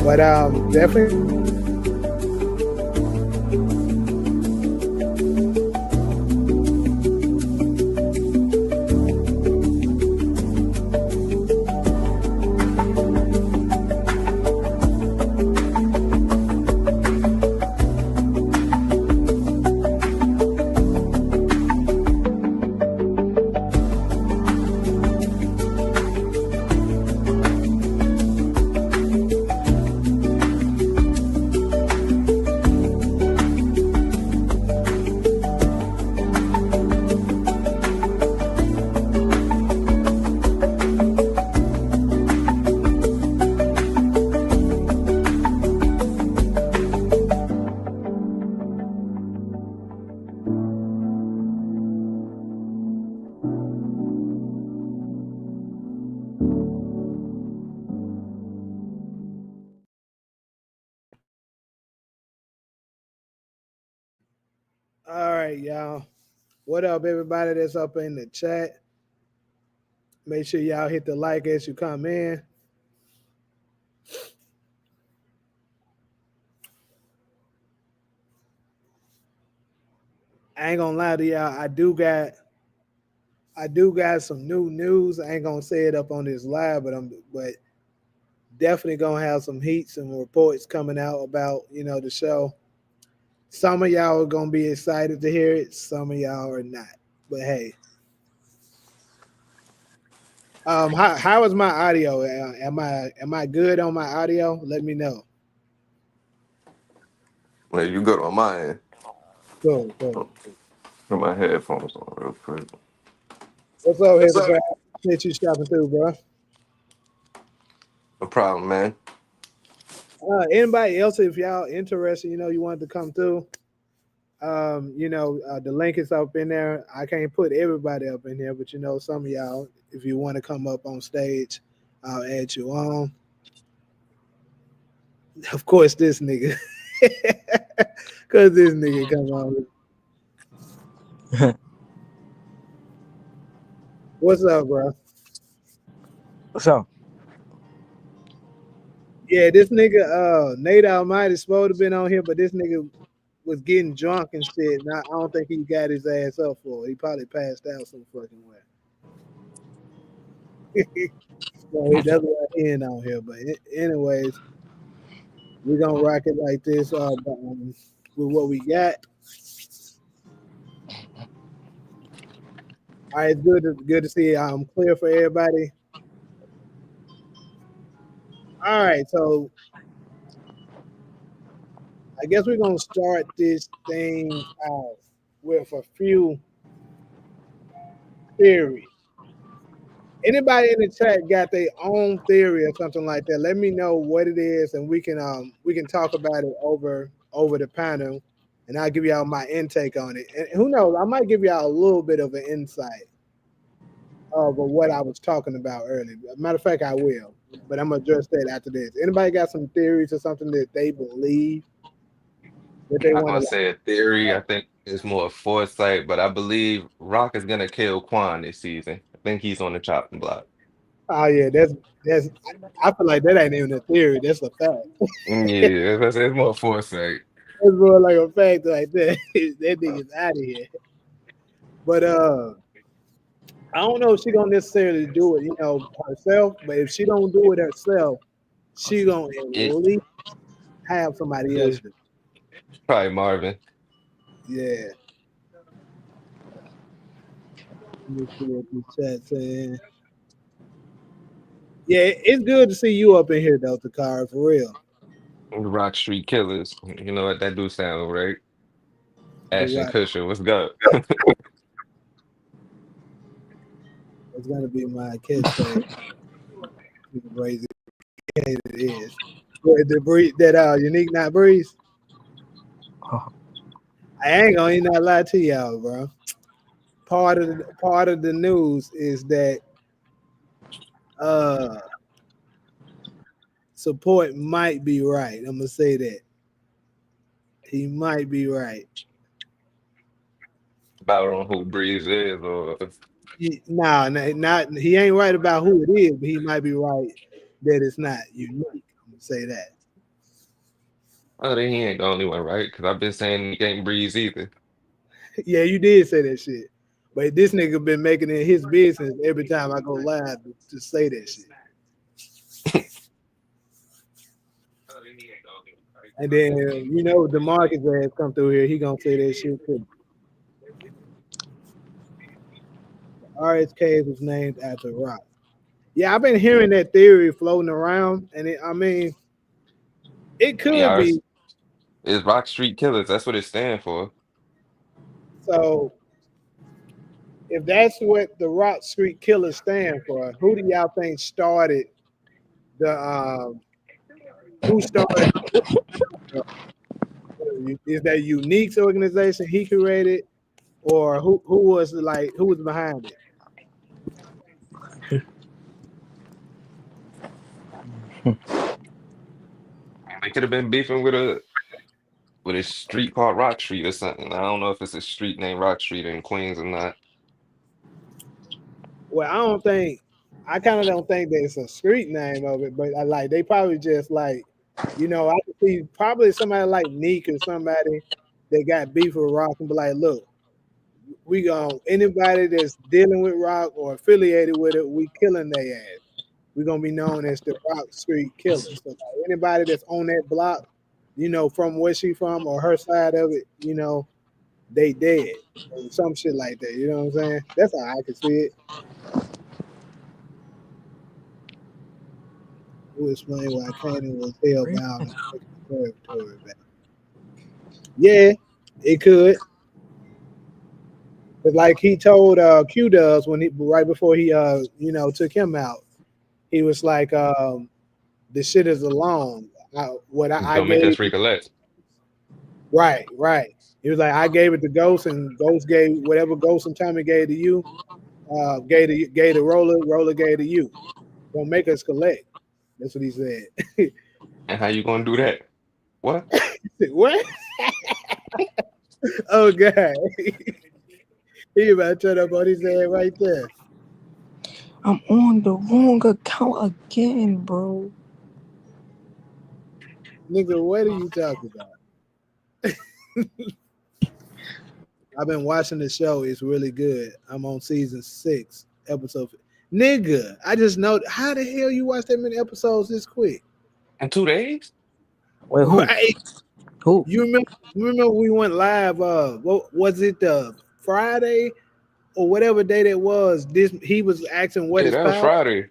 But definitely. All right, y'all. What up, everybody that's up in the chat? Make sure y'all hit the like as you come in. I ain't gonna lie to y'all. I do got some new news. I ain't gonna say it up on this live, but definitely gonna have some heat, some reports coming out about the show. Some of y'all are gonna be excited to hear it. Some of y'all are not. But hey, how is my audio? Am I good on my audio? Let me know. Well, you good on my end. Cool, cool. Put my headphones on real quick. What's up, What's up? Hezekiah? Appreciate you stopping through, bro. No problem, man. Anybody else, if y'all interested, you wanted to come through. The link is up in there. I can't put everybody up in here, but some of y'all, if you want to come up on stage, I'll add you on. Of course, this nigga, cause this nigga come on. What's up, bro? What's up? Yeah, this nigga, Nate Almighty supposed to been on here, but this nigga was getting drunk and shit. And I don't think he got his ass up for it. He probably passed out some fucking way. So that's why I end on here. But anyways, we're gonna rock it like this with what we got. All right, it's good to see I'm clear for everybody. All right, so I guess we're gonna start this thing out with a few theories. Anybody in the chat got their own theory or something like that? Let me know what it is, and we can talk about it over the panel, and I'll give y'all my intake on it. And who knows, I might give y'all a little bit of an insight of what I was talking about earlier. Matter of fact, I will, but I'm gonna address that after this. Anybody got some theories or something that they believe that they I'm not want gonna to? say a theory. I think it's more foresight, but I believe Rock is gonna kill Quan this season. I think he's on the chopping block. Oh yeah, that's. I feel like that ain't even a theory. That's a fact. Yeah, it's more foresight. It's more like a fact like that. That nigga's out of here. But I don't know if she gonna necessarily do it, herself. But if she don't do it herself, she gonna at It, least have somebody else it's do. probably Marvin. Yeah. Let me see what the chat saying. Yeah, it's good to see you up in here, though, Takara, for real. Rock Street Killers. You know what that do sound right? The Ashton rock Kutcher, what's good? is gonna be my catchphrase. Crazy it is. But the breeze that unique not breeze. I ain't gonna even not lie to y'all, bro. Part of the news is that uh support might be right. I'm gonna say that he might be right. About on who Breeze is, or Nah, not he ain't right about who it is, but he might be right that it's not unique. I'm gonna say that. Oh, then he ain't the only one, right? Because I've been saying he can't breathe either. Yeah, you did say that shit. But this nigga been making it his business every time I go live to say that shit. And then DeMarcus ass come through here, he gonna say that shit too. RSK was named after Rock. Yeah, I've been hearing that theory floating around, and I mean, it could Yeah, be. it's Rock Street Killers. That's what it stands for. So if that's what the Rock Street Killers stand for, who do y'all think started the who started is that Unique's organization he created, or who was behind it? They could have been beefing with a street called Rock Street or something. I don't know if it's a street named Rock Street in Queens or not. Well, I kind of don't think that it's a street name of it, but I like they probably just like, I could see probably somebody like Neek or somebody that got beef with Rock and be like, look, we gonna anybody that's dealing with Rock or affiliated with it, we killing their ass. We're gonna be known as the Rock Street Killers. So like, anybody that's on that block, from where she from or her side of it, they dead or some shit like that. You know what I'm saying? That's how I can see it. Who explain why Kanan was hellbound and taking the territory back? Yeah, it could. Cause like he told Q Dubs when he right before he took him out, he was like, the shit is alone. I Don't make gave us recollect. right. He was like, I gave it to Ghost, and Ghost gave whatever Ghost and Tommy gave to you, gave to Roller gave to you. Don't make us collect. That's what he said. And how you gonna do that? What? What? Oh god. He about to turn up on his head right there. I'm on the wrong account again, bro. Nigga, what are you talking about? I've been watching the show. It's really good. I'm on season 6, episode. Nigga, I just know how the hell you watch that many episodes this quick? In 2 days? Wait, who? Right? Who? You remember we went live? What was it? Friday or whatever day that was. This he was asking what Yeah, is that was power. Friday.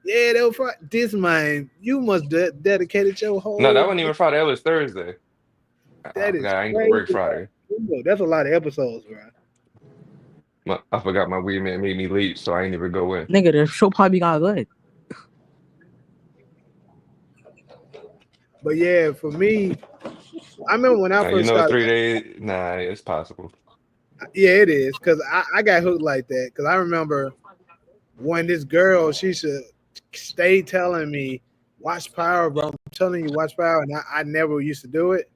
Yeah, that was Friday. This man, you must dedicated your No, that whole. wasn't even Friday. That was Thursday. I That is forgot I ain't go to crazy. work Friday. That's a lot of episodes, bro. I forgot my weed man made me late, so I ain't even go in. Nigga, the show probably got good. But yeah, for me, I remember when I Now, you first know, started. 3 days? Nah, it's possible. Yeah, it is because I got hooked like that because I remember when this girl she should stay telling me watch Power, bro. I'm telling you watch Power, and I never used to do it.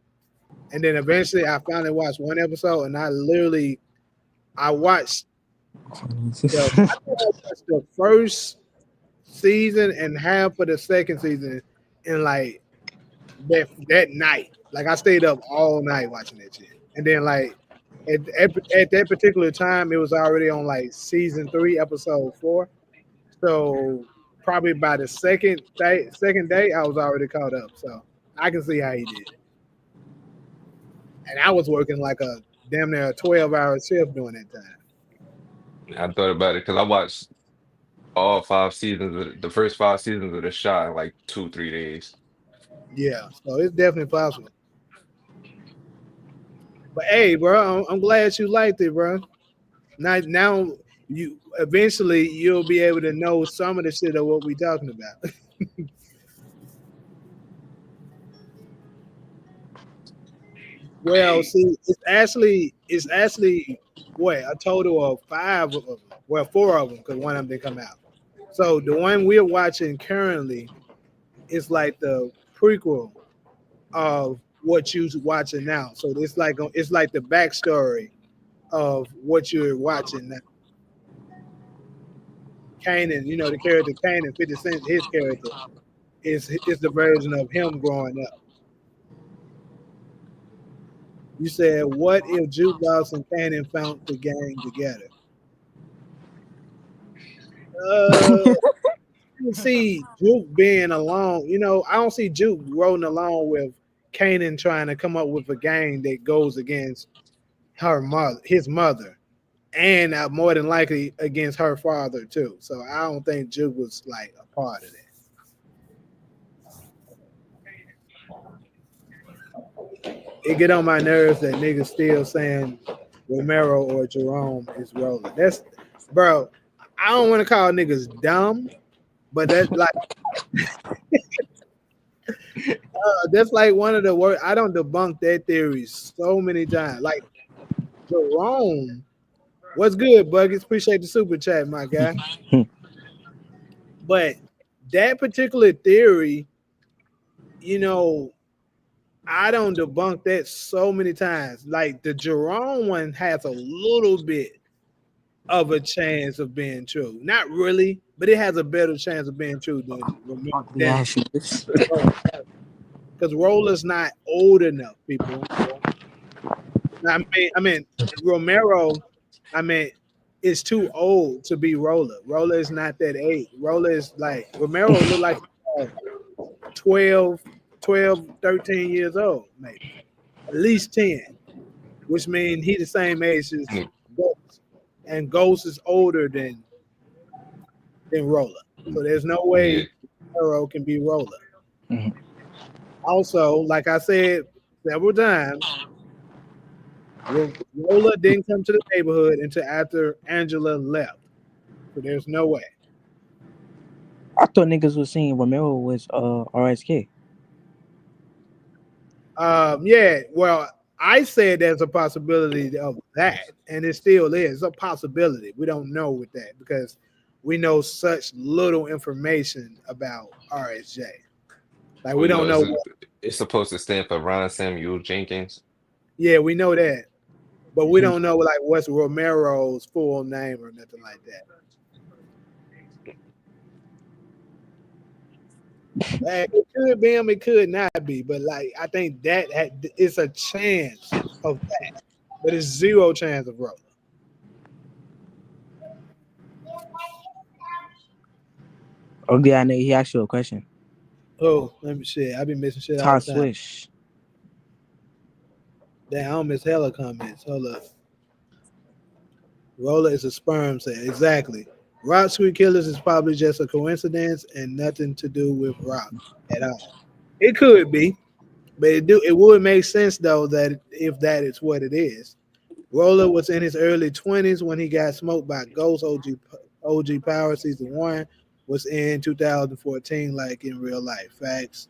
And then eventually I finally watched one episode, and I watched I think I watched the first season and half of the second season in like that night. Like I stayed up all night watching that shit, and then like at that particular time, it was already on like season 3, episode 4. So probably by the second day, I was already caught up. So I can see how he did. And I was working like a damn near a 12-hour shift during that time. I thought about it because I watched all 5 seasons of the first 5 seasons of the shot in like 2, 3 days. Yeah, so it's definitely possible. But hey, bro, I'm glad you liked it, bro. Now you eventually you'll be able to know some of the shit of what we talking about. Well, see, it's actually what a total of 5 of them. Well, 4 of them because one of them didn't come out. So the one we're watching currently is like the prequel of what you're watching now. So it's like the backstory of what you're watching now. Kanan, the character Kanan, 50 Cent, his character is the version of him growing up. You said, what if Jukebox and Kanan found the gang together? Uh, I don't see Juke being alone. I don't see Juke rolling along with Kanan trying to come up with a gang that goes against her mother, his mother, and more than likely against her father too. So I don't think Juke was like a part of that. It get on my nerves that niggas still saying Romero or Jerome is rolling. That's bro. I don't want to call niggas dumb, but that's like one of the worst. I don't debunk that theory so many times. Like Jerome, what's good, Buggies? Appreciate the super chat, my guy. But that particular theory, you know, I don't debunk that so many times. Like the Jerome one has a little bit of a chance of being true. Not really, but it has a better chance of being true than because Roller's not old enough, people. I mean, Romero. I mean, is too old to be Roller. Roller is not that age. Roller is like Romero look like 12, 12, 13 years old, maybe at least 10, which means he the same age as Mm, Ghost, and Ghost is older than Roller. So there's no yeah. way Romero can be Roller. Mhm. Also, like I said several times, Roller didn't come to the neighborhood until after Angela left. So there's no way. I thought niggas was saying Romero was RSK. Yeah, well, I said there's a possibility of that, and it still is a possibility. We don't know with that because we know such little information about RSJ. Like we Well, don't know what. it's supposed to stand for Ron Samuel Jenkins. Yeah, we know that, but we don't know like what's Romero's full name or nothing like that. It could be him, it could not be, but like I think it's a chance of that, but it's zero chance of Roller. Oh yeah, I know he asked you a question. Oh, let me shit. I be missing shit all Todd the time. Swish. Damn, I don't miss hella comments. Hold up. Roller is a sperm cell. Exactly. Rock Sweet Killers is probably just a coincidence and nothing to do with Rock at all. It could be, but it would make sense though that if that is what it is. Roller was in his early 20s when he got smoked by Ghost. OG Power season 1 was in 2014 like in real life. Facts.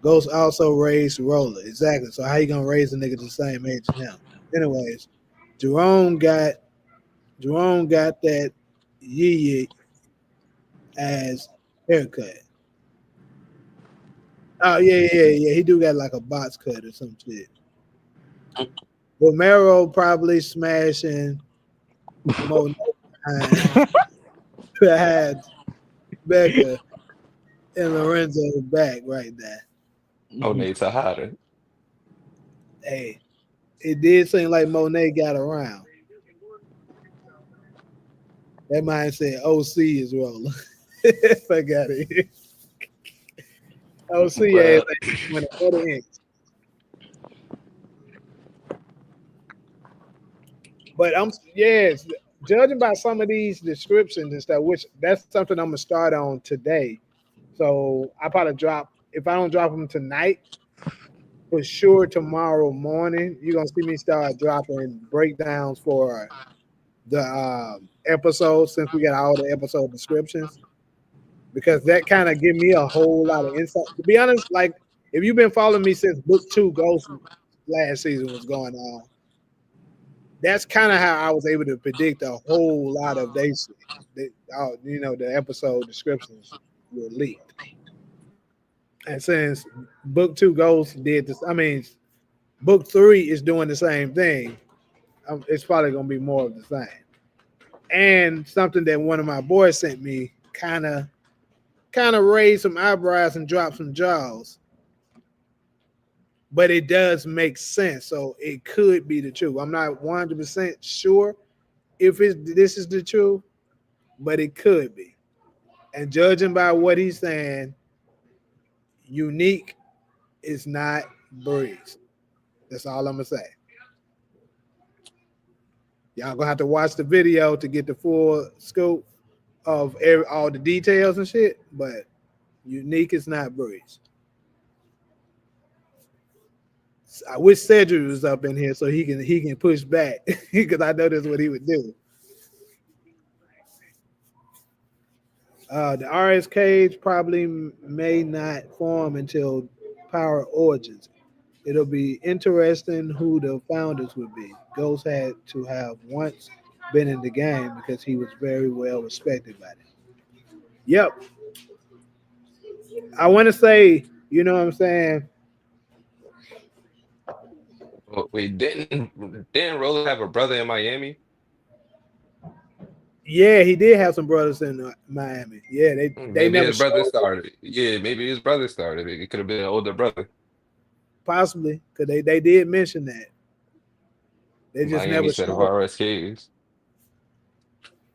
Ghost also raised Roller. Exactly. So how you gonna raise a nigga the same age as him? Anyways, Jerome got Jerome got that yee as haircut. Oh yeah. He do got like a box cut or some shit. Romero probably smashing Mo had Becca and Lorenzo back right there. Oh, Mhm. Nate Tejada. Hey, it did seem like Monet got around. That mind said OC is rolling. I got it. OC is But like when a quarter inch. But yes, judging by some of these descriptions and stuff, which that's something I'm gonna start on today. So I probably drop if I don't drop them tonight, for sure tomorrow morning you're gonna see me start dropping breakdowns for the episodes since we got all the episode descriptions because that kind of give me a whole lot of insight. To be honest, like if you've been following me since book 2 Ghost last season was going on, that's kind of how I was able to predict a whole lot of they shit. The episode descriptions were leaked. And since book 2 Ghost did this, I mean, book 3 is doing the same thing. It's probably gonna be more of the same. And something that one of my boys sent me kind of raised some eyebrows and dropped some jaws. but it does make sense. So it could be the truth. I'm not 100% sure if this is the truth, but it could be. And judging by what he's saying, unique is not Breeze. That's all I'm gonna say. Y'all gonna have to watch the video to get the full scope of all the details and shit. But unique is not Breeze. I wish Cedric was up in here so he can push back because I know that's what he would do. The RS cage probably may not form until Power Origins. It'll be interesting who the founders would be. Ghost had to have once been in the game because he was very well respected by them. Yep, I want to say, you know what I'm saying? Oh, wait, didn't Roller have a brother in Miami? Yeah, he did have some brothers in Miami. Yeah, they Maybe never his brother showed it, started it. Yeah, maybe his brother started it. It could have been an older brother. possibly because they did mention that. They just Miami never set of showed it. RSKs.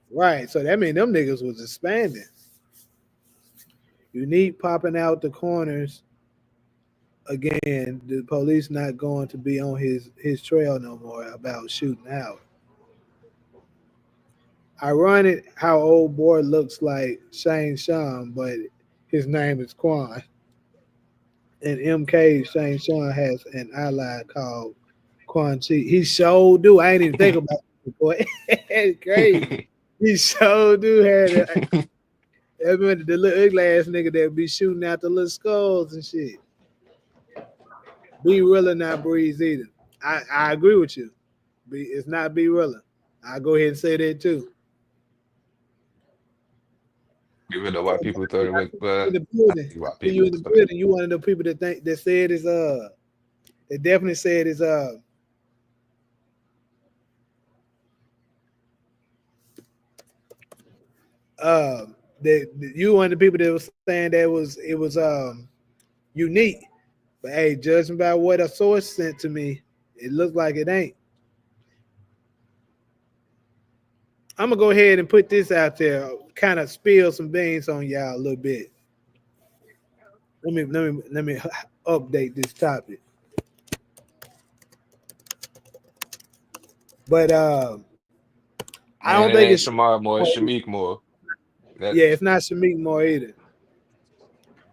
Right. So that mean them niggas was expanding. Unique popping out the corners again. The police not going to be on his trail no more about shooting out. Ironic how old boy looks like Shane Sean, but his name is Quan. And MK Shane Sean has an ally called Quan Chi. He sure do. I ain't even think about it, boy. It's crazy. He sure do had it. I remember the little ugly ass nigga that be shooting out the little skulls and shit. Be real and not breeze either. I agree with you. It's not be real. I'll go ahead and say that too. Even though why people thought it I was, see you in but the I building. see why See you people in the thought it. building. You one of the people that think that said is they definitely said is uh that you one of the people that was saying that it was unique. But hey, judging by what a source sent to me, it looks like it ain't. I'm gonna go ahead and put this out there, kind of spill some beans on y'all a little bit. Let me update this topic. But I don't Man, it think ain't it's Shamar Moore, it's Shamik Moore. That yeah, it's not Shamik Moore either.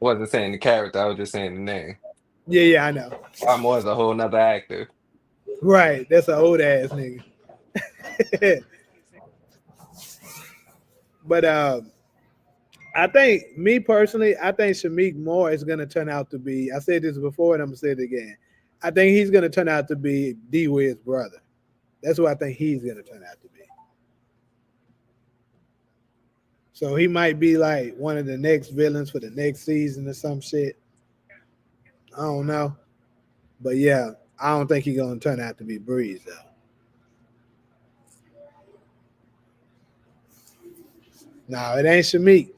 wasn't saying the character, I was just saying the name. Yeah, I know. Shamar Moore is a whole nother actor. Right, that's an old ass nigga. But I think me personally, I think Shamik Moore is gonna turn out to be. I said this before, and I'm gonna say it again. I think he's gonna turn out to be D Wid's brother. That's what I think he's gonna turn out to be. So he might be like one of the next villains for the next season or some shit. I don't know, but yeah, I don't think he's gonna turn out to be Breeze though. No, it ain't Shamik.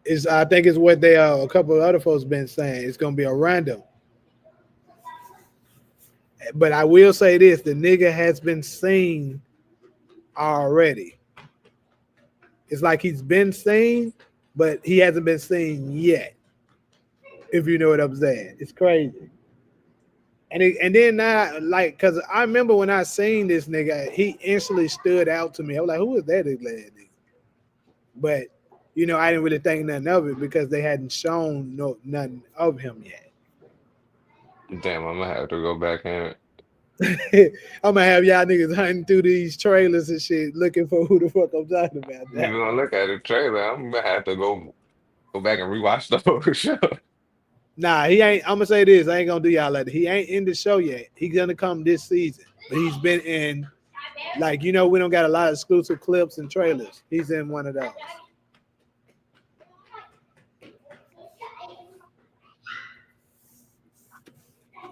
It's I think it's what they a couple of other folks been saying. It's gonna be a random. But I will say this: the nigga has been seen already. It's like he's been seen, but he hasn't been seen yet. If you know what I'm saying, it's crazy. And then now, like, cause I remember when I seen this nigga, he instantly stood out to me. I was like, who is that nigga? But I didn't really think nothing of it because they hadn't shown nothing of him yet. Damn, I'm gonna have to go back and I'm gonna have y'all niggas hunting through these trailers and shit, looking for who the fuck I'm talking about if now. you're gonna look at the trailer, I'm gonna have to go back and rewatch the whole show. Nah, he ain't. I'm gonna say this. I ain't gonna do y'all like that. He ain't in the show yet. He's gonna come this season, but he's been in. Like we don't got a lot of exclusive clips and trailers. He's in one of those.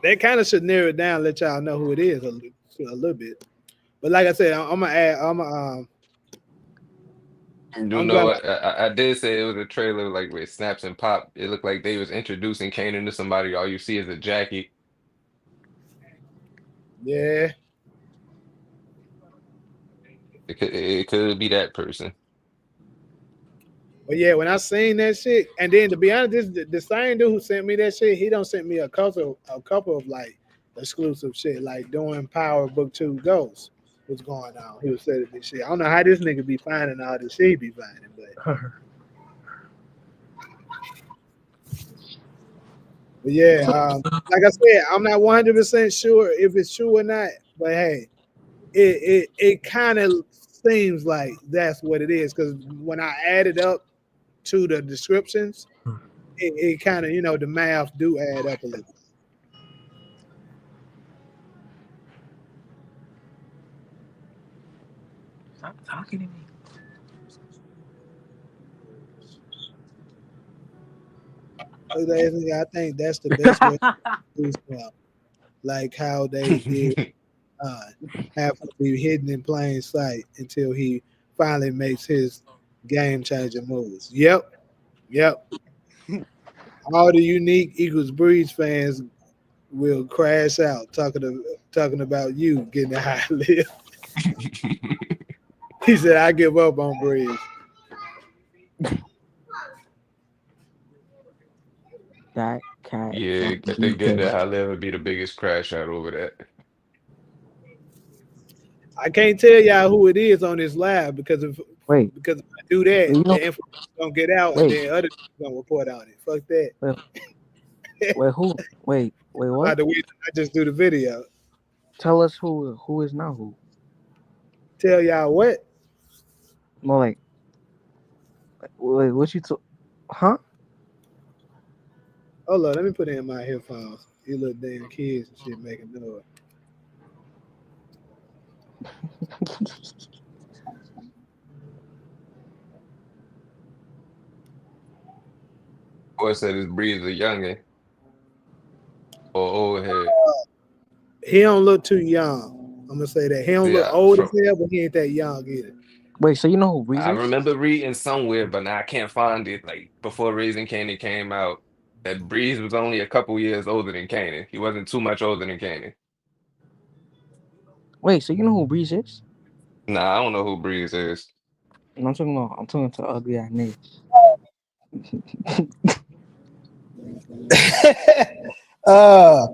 That kind of should narrow it down, let y'all know who it is a little bit. But like I said, I'm gonna add. You I'm know gonna. what? I did say it was a trailer like with snaps and pop. It looked like they was introducing Kanan to somebody. All you see is a jacket. Yeah. It could be that person. But yeah, when I seen that shit, and then to be honest, the same dude who sent me that shit, he don't sent me a couple of like exclusive shit, like doing Power Book 2 Ghosts. What's going on? He was sending me shit. I don't know how this nigga be finding all this shit he be finding, but yeah, like I said, I'm not 100% sure if it's true or not. But hey, it kind of seems like that's what it is because when I added up to the descriptions, it kind of the math do add up a little. Stop talking to me. I think that's the best way to do stuff, like how they did. Uh, have to be hidden in plain sight until he finally makes his game changing moves. Yep, yep. All the unique Eagles Breeze fans will crash out talking about you getting a high lift. He said, "I give up on Breeze." That cat Yeah, I fucking think getting dead. that high level would be the biggest crash out over that. I can't tell y'all who it is on this live Wait, because if I do that, you know, the information gonna get out, and wait, then other people gonna report on it. Fuck that. wait, wait, who? By What? the way, I just do the video. Tell us who is now who. Tell y'all what? No, wait, what you told? Huh? Hold on, let me put in my headphones. You little damn kids and shit making noise. Boy said his breed a youngin or old head. He don't look too young. I'm gonna say that he don't look Yeah, old as hell, but he ain't that young either. Wait, so you know who Breeze I is? remember reading somewhere, but now I can't find it. Like before Raising Kanan came out, that Breeze was only a couple years older than Kanan. He wasn't too much older than Kanan. Wait, so you know who Breeze is? Nah, I don't know who Breeze is. And I'm talking to ugly ass nigga. uh,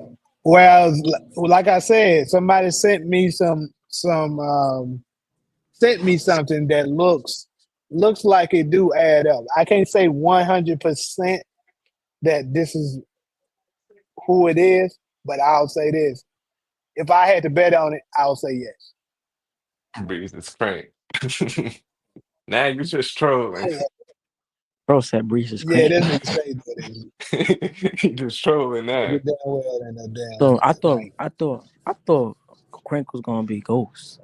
well, like I said, somebody sent me something that looks like it do add up. I can't say 100% that this is who it is, but I'll say this: if I had to bet on it, I'll say yes. Breeze is Frank. Now you just trolling. Bro said Breeze is Yeah, crank. this nigga say that. You just trolling now. Nigga damn well ain't no So damn I thought Frank. I thought I thought Crank was gonna be Ghost.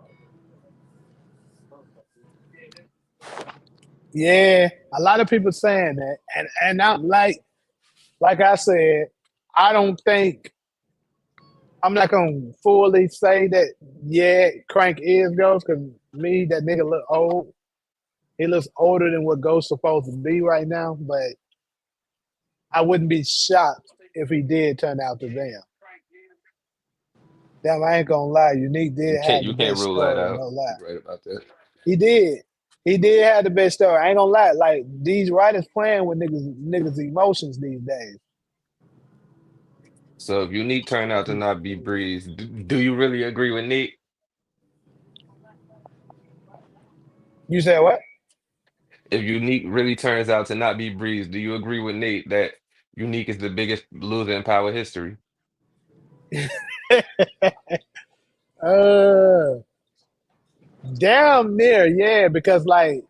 Yeah, a lot of people saying that, and I'm like I said, I don't think I'm not gonna fully say that. Yeah, Crank is Ghost because me that nigga look old. He looks older than what Ghost's supposed to be right now, but I wouldn't be shocked if he did turn out to them. Damn, I ain't gonna lie. Unique You did can't have the you can't best rule that story, out. no lie. You're right about that. He did. He did have the best story. I ain't gonna lie. Like these writers playing with niggas emotions these days. So if Unique turned out to not be Breeze, do you really agree with Nick? You said what? If Unique really turns out to not be Breeze, do you agree with Nate that Unique is the biggest loser in power history? uh damn near, yeah, because like,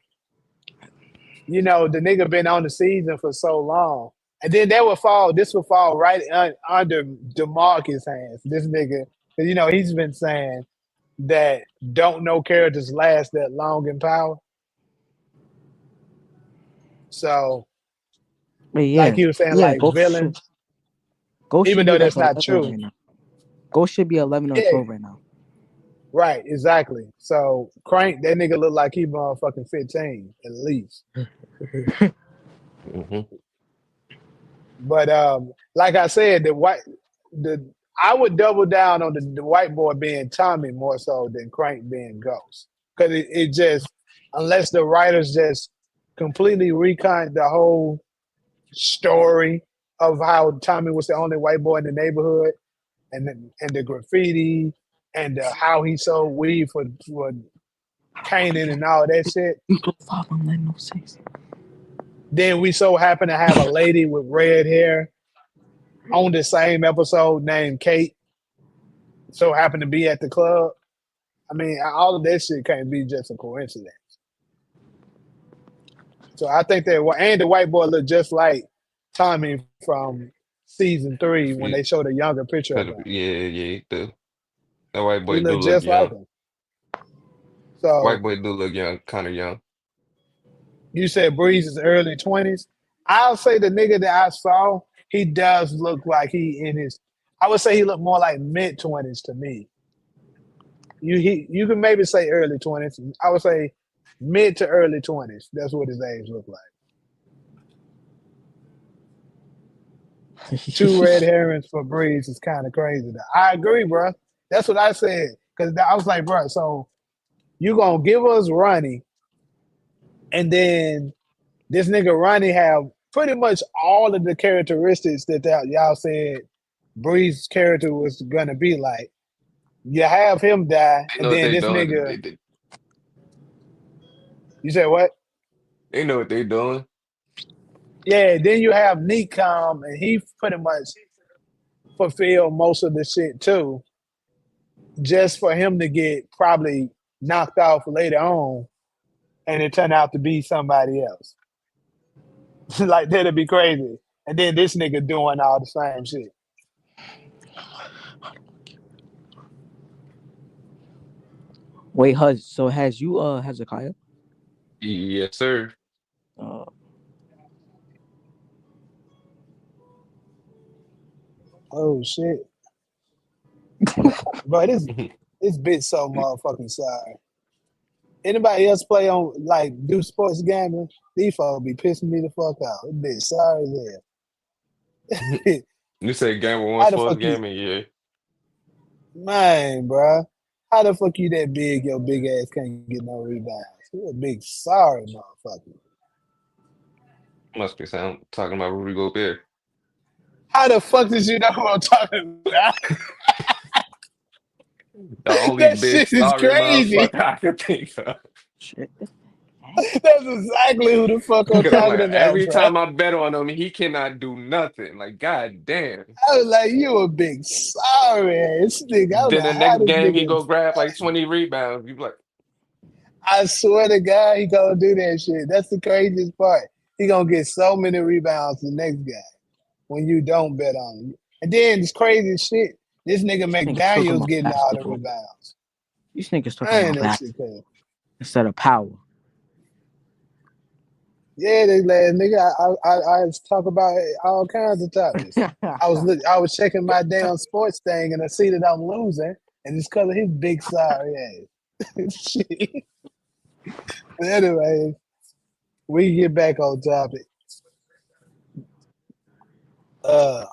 the nigga been on the season for so long. And then this would fall right under DeMarcus' hands. This nigga, 'cause, he's been saying that don't know characters last that long in power. So, But like yeah, he was saying, yeah, like villains, Ghost should even be though like that's not 11 true. right now. Ghost should be 11 or Yeah, 12 right now. right, exactly. So Crank, that nigga look like he motherfucking 15 at least. Hmm. But like I said, the I would double down on the white boy being Tommy more so than Crank being Ghost. Because it just, unless the writers just completely recount the whole story of how Tommy was the only white boy in the neighborhood and the graffiti and how he sold weed for Kanan and all that shit. I'm letting no sense. Then we so happen to have a lady with red hair on the same episode named Kate. So happened to be at the club. I mean, all of that shit can't be just a coincidence. So I think that, and the white boy looked just like Tommy from season 3 when they showed a younger picture of him. Yeah, that white He boy do looked look just like young. him. So White boy do look young, kind of young. you said Breeze is early 20s. I'll say the nigga that I saw, he does look like I would say he looked more like mid-20s to me. You can maybe say early 20s. I would say mid to early 20s. That's what his age looked like. 2 red herrings for Breeze is kind of crazy. I agree, bro. That's what I said. Because I was like, bro, so you going to give us Ronnie, and then this nigga Ronnie have pretty much all of the characteristics that y'all said Breeze's character was going to be like. You have him die, They and know what then they this doing. nigga. You said what? They know what they doing. Yeah, then you have Neat come, and he pretty much fulfilled most of the shit too, just for him to get probably knocked off later on, and it turned out to be somebody else. Like that'd be crazy. And then this nigga doing all the same shit. Wait, Huz. So has you Hezekiah? Yes, sir. Uh, Oh shit, bro, this bitch so motherfucking sorry. Anybody else play on like do sports gambling? These folks be pissing me the fuck out. This bitch sorry as hell. You said gamble one How the sports fuck you, gaming, yeah. man, bro? How the fuck you that big? Your big ass can't get no rebounds. You a big sorry motherfucker. Must be talking about Rudy Gobert. How the fuck did you know who I'm talking about? The only That big shit is sorry crazy. motherfucker I could think of. shit. That's exactly who the fuck I'm Because I'm talking like, about, every bro. time I bet on him, he cannot do nothing. Like, god damn. I was like, you a big sorry ass nigga. I was Then the like, how next this game, he nigga? go grab like 20 rebounds. You be like, I swear to God, he gonna do that shit. That's the craziest part. He gonna get so many rebounds the next guy when you don't bet on him. And then this crazy shit, this nigga Niggas talking McDaniel's about getting all the basketball. rebounds. These niggas talking Man, about that basketball shit crazy. instead of power. Yeah, this last nigga, I talk about all kinds of topics. I was checking my damn sports thing and I see that I'm losing, and it's because of his big sorry ass. Shit. But anyway, we get back on topic. so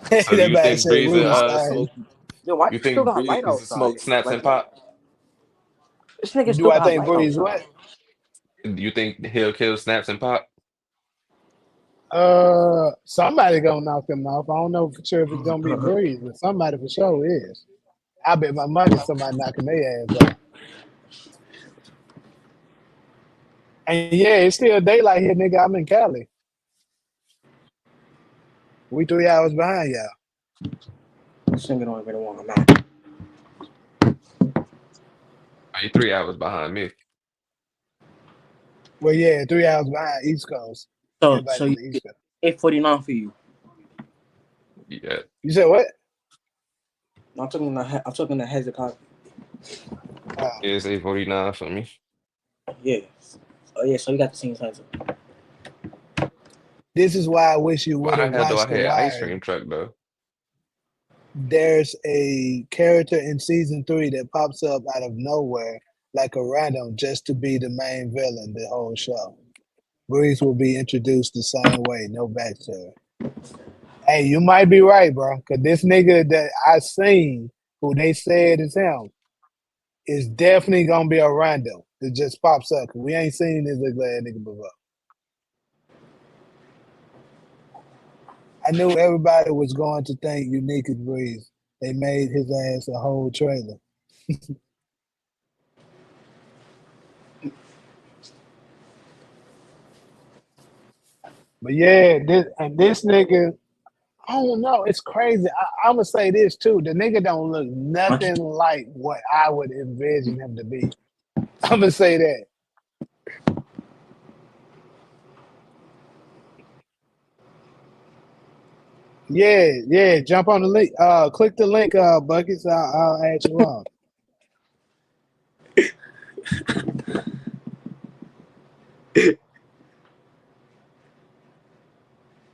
do That you man think said Breeze Rudy smoke? sorry. Yo, why You you still think got light Breeze outside? smoke snaps Like and pop? this nigga Do still I got think light Breeze outside. what? Do you think he'll kill snaps and pop? Somebody gonna knock him off. I don't know for sure if it's gonna be Breeze, but somebody for sure is. I bet my money somebody knocking their ass off. And yeah, it's still daylight here, nigga. I'm in Cali. We 3 hours behind y'all. This nigga don't even want to match. Are you 3 hours behind me? Well, yeah, 3 hours behind East Coast. So Everybody on you the East get Coast. 8:49 for you. Yeah. You said what? I'm talking to Hezekiah. It's 8:49 for me. Yeah. Oh yeah. So you got the same size. This is why I wish you Why would the have hell do I watched The have ice Wire. cream truck though? There's a character in season 3 that pops up out of nowhere like a random just to be the main villain the whole show. Breeze will be introduced the same way, no backstory. Hey, you might be right, bro. Cause this nigga that I seen, who they said is him, is definitely gonna be a random that just pops up. We ain't seen this ugly ass nigga before. I knew everybody was going to think Unique is Breeze. They made his ass a whole trailer. But yeah, this nigga, I don't know. It's crazy. I'm gonna say this too. The nigga don't look nothing like what I would envision him to be. I'm gonna say that. Yeah. Jump on the link. Click the link, Buckets. I'll add you on.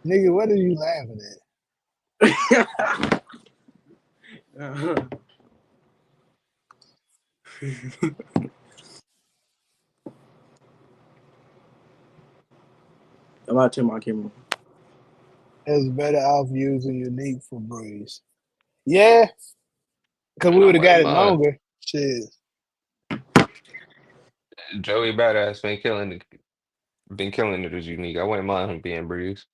Nigga, what are you laughing at? I'm about to turn my camera. It's better off using Unique for Breeze. Yeah, because we I would have got wouldn't it mind. longer. Shit. Joey Badass been killing it as Unique. I wouldn't mind him being Breeze.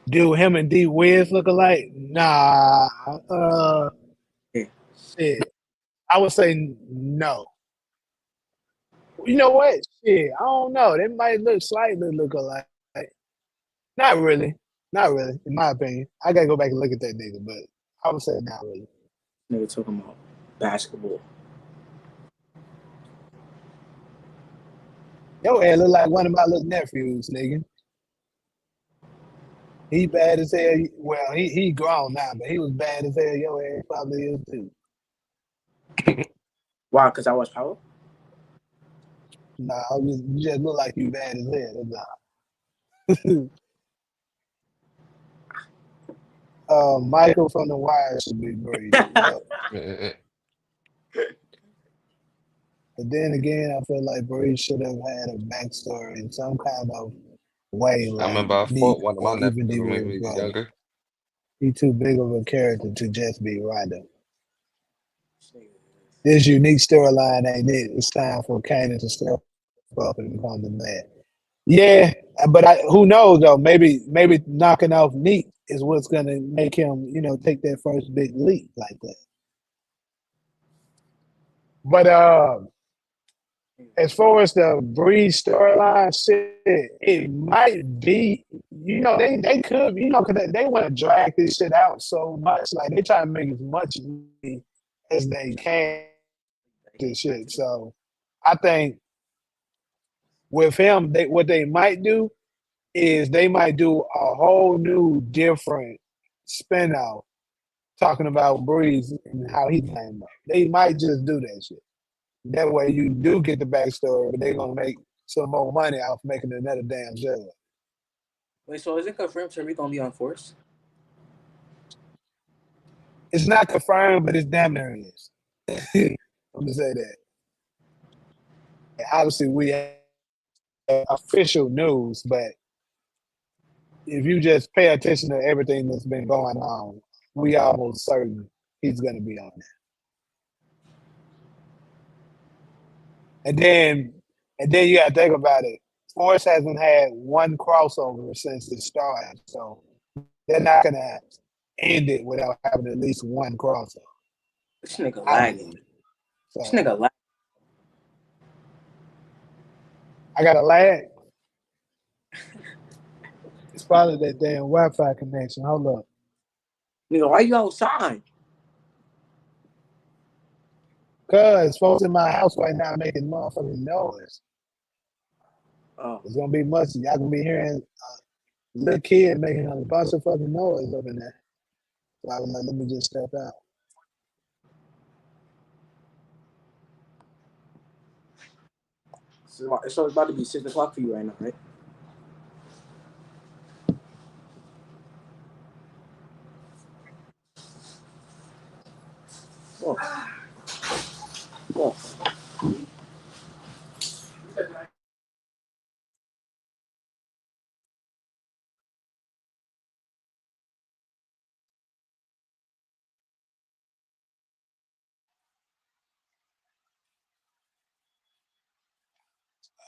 Do him and D Wiz look alike? Nah. Yeah. Shit. I would say no. You know what? Shit. I don't know. They might slightly look alike. Not really. Not really, in my opinion. I gotta go back and look at that nigga, but I would say not really. Nigga talking about basketball. Your ass look like one of my little nephews, nigga. He bad as hell. Well, he grown now, but he was bad as hell. Your ass probably is too. Why? Because I watch Power? Nah, you just look like you bad as hell. That's all. Michael from The Wire should be Breeze. Yep. But then again, I feel like Breeze should have had a backstory in some kind of way, I like remember I Neek fought one of my or even nephews D when Will's we was brother. younger. He too big of a character to just be random. This unique storyline ain't it. It's time for Kanan to step up and become the man. Yeah, but who knows though? Maybe knocking off Neek is what's gonna make him, take that first big leap like that. But as far as the Breeze storyline, shit, it might be. They could, because they want to drag this shit out so much. Like they try to make as much money as they can. This shit. So I think with him, what they might do is they might do a whole new different spin-off talking about Breeze and how he came up. They might just do that shit. That way you do get the backstory, but they're gonna make some more money off making another damn show. Wait, so is it confirmed Tariq gonna be on Force? It's not confirmed, but it's damn near is. I'm gonna say that. And obviously, we have official news, but if you just pay attention to everything that's been going on, we almost certain he's gonna be on there. And then you gotta think about it. Force hasn't had one crossover since it started, so they're not gonna end it without having at least one crossover. This nigga I lagging. believe. This So nigga lagging. I got a lag. It's probably that damn Wi-Fi connection. Hold up. Nigga, why you outside? Cause folks in my house right now making motherfucking noise. Oh. It's gonna be much. Y'all gonna be hearing a little kid making a bunch of fucking noise up in there. So I was like, let me just step out. So it's about to be 6 o'clock for you right now, right? Oh. Oh.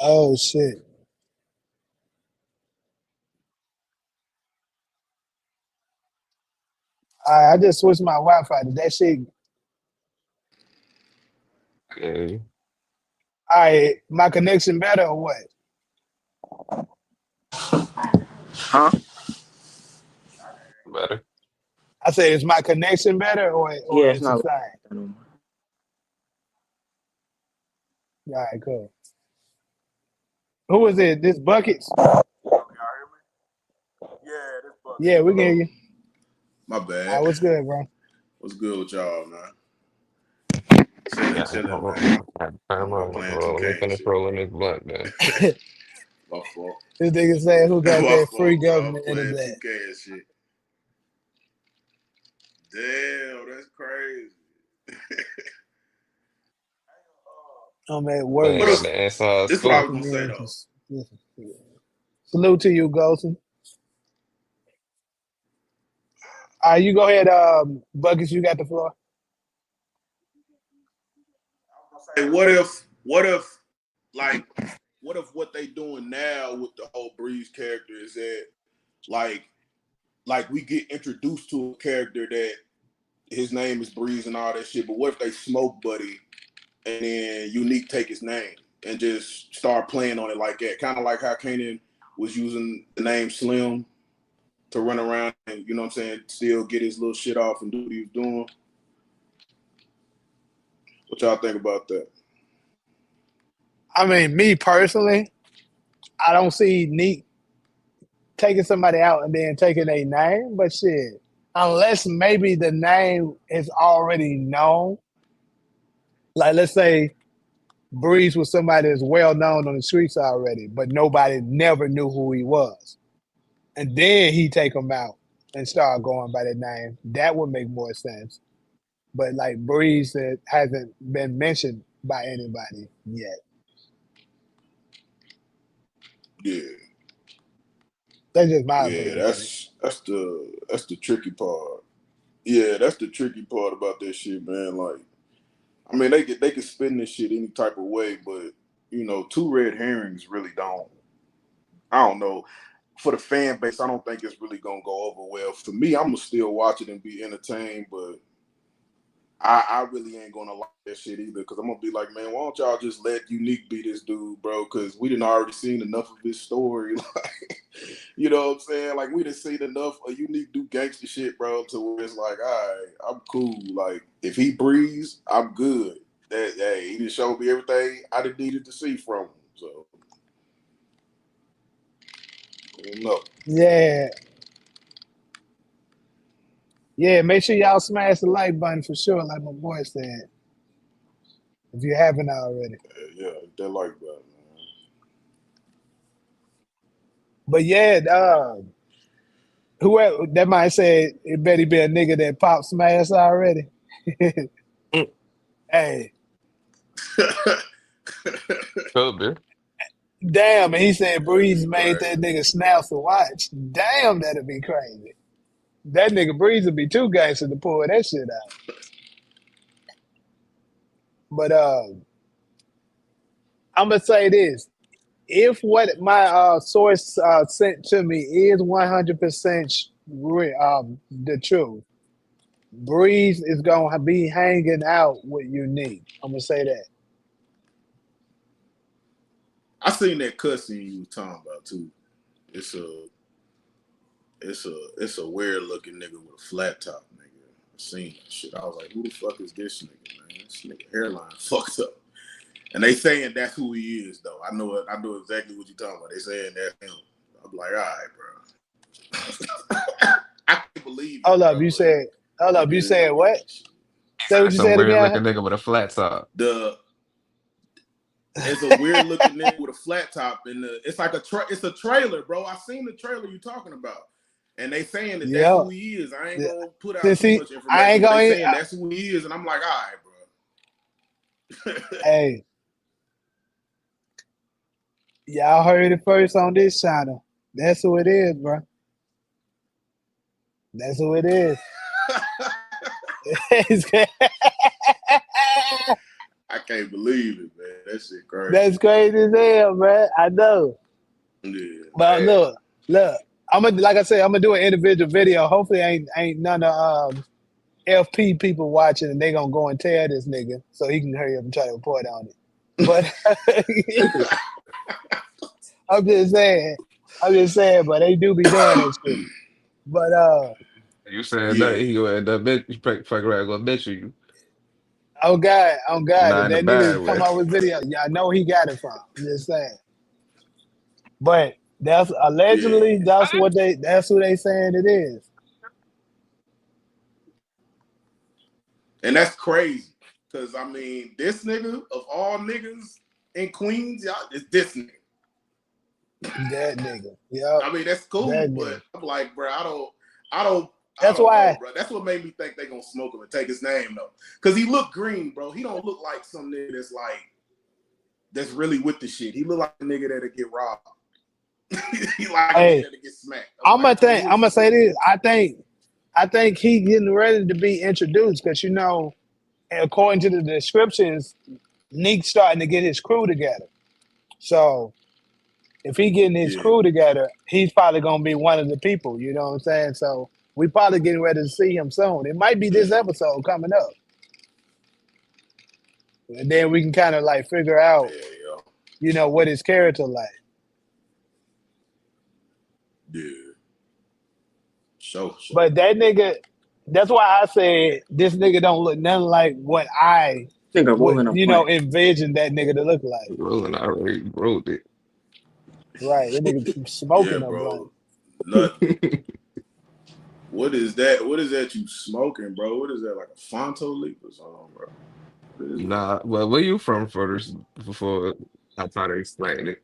Oh shit! I just switched my Wi-Fi. Did that shit? Okay, All right, my connection better or what? Huh? better. I said, is my connection better or Yeah, it's it's the not like same? that no more. All right, cool. Who is it? This buckets? Y'all hear me? Yeah, this Yeah, bucket. we can hear you. My All bad. right, what's good, bro? What's good with y'all, man? Yeah, Chilling, hold man. on. Time I'm on. playing Hold on, let me 2K and finish shit. rolling this blunt, man. This My fault. nigga saying who got My that free fault, bro. I'm government playing internet? 2K and shit. Damn, that's crazy. I'm at work. Man, What got if the answer out of this? Is what I school. was gonna say though. Salute to you, Golson. All right, you go ahead, buckets. You got the floor. Hey, like, what if what they doing now with the whole Breeze character is that like, we get introduced to a character that his name is Breeze and all that shit, but what if they smoke Buddy and then Unique take his name and just start playing on it like that? Kind of like how Kanan was using the name Slim to run around and, you know what I'm saying, still get his little shit off and do what he was doing. What y'all think about that? I mean, me personally, I don't see Neat taking somebody out and then taking a name, but shit, unless maybe the name is already known. Like, let's say Breeze was somebody that's well known on the streets already, but nobody never knew who he was. And then he take him out and start going by that name. That would make more sense. But like Breeze that hasn't been mentioned by anybody yet. Yeah, That's just my yeah, opinion on it. that's the tricky part. Yeah, that's the tricky part about that shit, man. Like, I mean, they can spin this shit any type of way, but two red herrings really don't. I don't know. For the fan base, I don't think it's really gonna go over well. For me, I'm gonna still watch it and be entertained, but I really ain't gonna like that shit either. Because I'm gonna be like, man, why don't y'all just let Unique be this dude, bro? Because we didn't already seen enough of his story. Like, you know what I'm saying? Like, we done seen enough of Unique do gangster shit, bro, to where it's like, all right, I'm cool. Like, if he breathes, I'm good. That hey, he just showed me everything I done needed to see from him. So I don't know. Yeah. Yeah, make sure y'all smash the like button for sure, like my boy said, if you haven't already. Yeah, they like that, man. But yeah, whoever that might say it better be a nigga that pop smash already. Mm, Hey, could be. damn, and he said That'd be Breeze made that crazy. nigga Schnauzer watch. Damn, that'd be crazy. That nigga Breeze would be too gangster to pull that shit out. But I'm gonna say this: if what my source sent to me is 100% the truth, Breeze is gonna be hanging out with Unique. I'm gonna say that. I seen that cutscene you was talking about too. It's a it's a weird looking nigga with a flat top, nigga. I seen that shit. I was like, who the fuck is this nigga, man? This nigga hairline fucked up. And they saying that's who he is though. I know exactly what you talking about. They saying that's him. I'm like, all right, bro. I can't believe it, Hold up, bro, you but said. Hold up, it you is what said it what? is. Say what That's you some said weird again. looking nigga with a flat top. The It's a weird looking nigga with a flat top, and it's like it's a trailer, bro. I seen the trailer you talking about, and they saying that that's Yeah. who he is. I ain't gonna put out Since too he, much I information, ain't but they gonna. saying that's who he is, and I'm like, all right, bro. Hey, y'all heard it first on this channel. That's who it is, bro. That's who it is. I can't believe it, man. That shit crazy. That's crazy as hell, man. I know. Yeah, But man. look. I'm gonna, like I said, I'm gonna do an individual video. Hopefully, ain't none of FP people watching, and they gonna go and tell this nigga so he can hurry up and try to report on it. But I'm just saying, but they do be doing that shit. But You saying that Yeah. he gonna end up fuck around gonna mention you. oh God, Not if in a that bad nigga come way. out with video, yeah, I know he got it from. I'm just saying. But that's allegedly Yeah. that's who they saying it is. And that's crazy. Cause I mean, this nigga of all niggas in Queens, y'all, it's this nigga. That nigga. Yep. I mean, that's cool, That but nigga. I'm like, bro, I don't That's know, why bro. That's what made me think they gonna smoke him and take his name though. Cause he look green, bro. He don't look like some nigga that's really with the shit. He look like a nigga that'll get robbed. He like a nigga that'll get smacked. I'm gonna say this. I think he getting ready to be introduced because according to the descriptions, Neek's starting to get his crew together. So if he getting his Yeah. crew together, he's probably gonna be one of the people. You know what I'm saying? So we probably getting ready to see him soon. It might be this episode coming up, and then we can kind of like figure out, Yeah. what his character like. Yeah. Sure. But that nigga, that's why I said this nigga don't look nothing like what I think I'm would, rolling a point. envision that nigga to look like. Rolling already rolled it. Right, that nigga smoking Yeah, a blunt. bro. Nothing. What is that? What is that you smoking, bro? What is that, like a Fonto leaf or something, bro? Nah, well, where you from first before I try to explain it?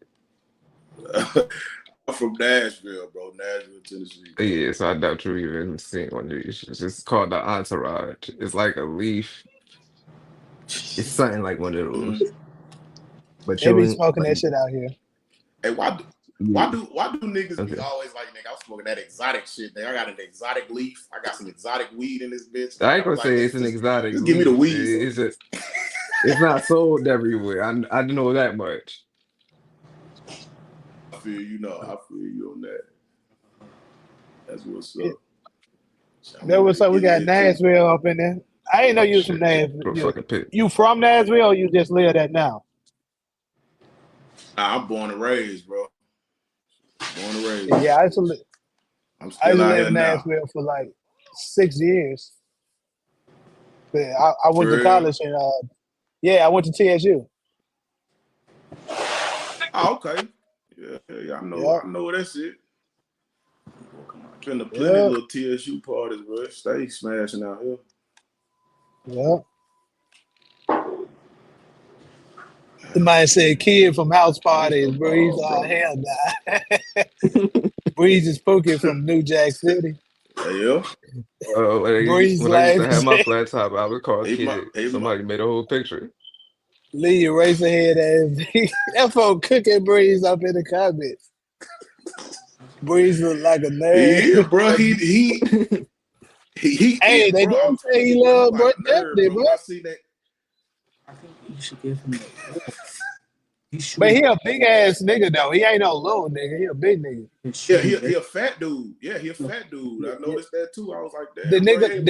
I'm from Nashville, bro. Nashville, Tennessee. Bro. Yeah, so I doubt you even seen one of these. It's called the entourage. It's like a leaf. It's something like one of those. But They you be ain't smoking like that shit out here. Hey, why yeah. do niggas be Okay. always like, nigga, I'm smoking that exotic shit, nigga. I got an exotic leaf. I got some exotic weed in this bitch. I ain't I'm gonna like, say it's an exotic just give me the leaf. weed. It's just it's not sold everywhere. I know that much. I feel you on that. That's what's up. That was so we got Nashville up in there. I ain't know you was from Shit, put a Nashville. fucking pit. You from Nashville or you just live that now? Nah, I'm born and raised, bro. Born and raised. Yeah, I used to I'm still out live here in now. Nashville for like 6 years. I went For to real? college and I went to TSU. Oh, okay. Yeah, I know that's it. Been to plenty of little TSU parties, bro. Stay smashing out here. Yeah. Somebody said kid from house parties, Breeze. Oh, hell nah. Breeze is Pookie from New Jack City. Yeah. Breeze When I used to have my laughs. flat top, I would call kid. Somebody made a whole picture. Lee Eraserhead ass. That folk cooking Breeze up in the comments. Breeze look like a nerd. Yeah, bro. He Hey, they bro, do say he love like bro. Definitely, bro. I see that. I think you should give him that. But he a big ass nigga though. He ain't no little nigga. He a big nigga. Yeah, he a fat dude. Yeah, he a fat dude. I noticed that too. I was like, damn, The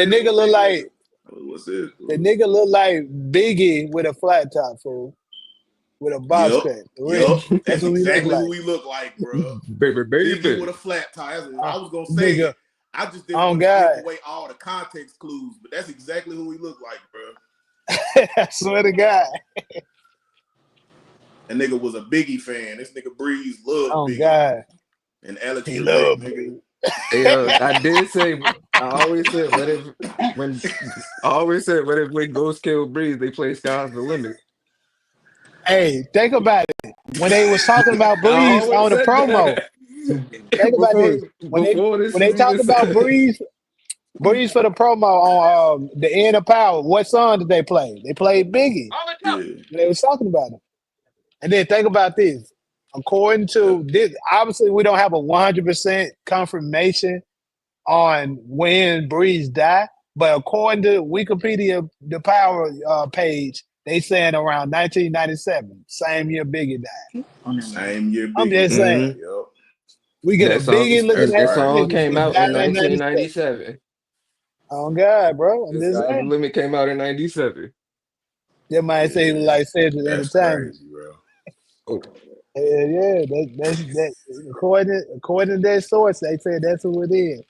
nigga look like what's this? the nigga look like Biggie with a flat top, fool. With a box cut. Yup. That's That's who exactly like. who he look like, bro. Baby. Biggie with a flat tie. I was gonna say Nigga, it. I just didn't want to give away all the context clues, but that's exactly who he looked like, bro. I swear to God. That nigga was a Biggie fan. This nigga Breeze loved Biggie. God. And Alex he loved nigga. I did say I always said when Ghost kill Breeze, they play Sky's the Limit. Hey, think about it. When they was talking about Breeze on the promo. Think about this. When they talk about Breeze for the promo on the End of Power, what song did they play? They played Biggie. They was talking about him. And then think about this. According to this, obviously we don't have a 100% confirmation on when Breeze died, but according to Wikipedia, the Power page, They saying around 1997, same year Biggie died. Same year I'm Biggie just saying, died. Mm-hmm. Yep. we get a That song, Biggie looking That's that ass crazy. song nigga came and out died in in 97. 1997. Oh God, bro. I'm The just Sky's the saying. Limit came out in 97. They might say Yeah. like Cedric That's Entertainment. crazy, bro. Oh, Yeah, that's that. According to their source, they said that's who it is.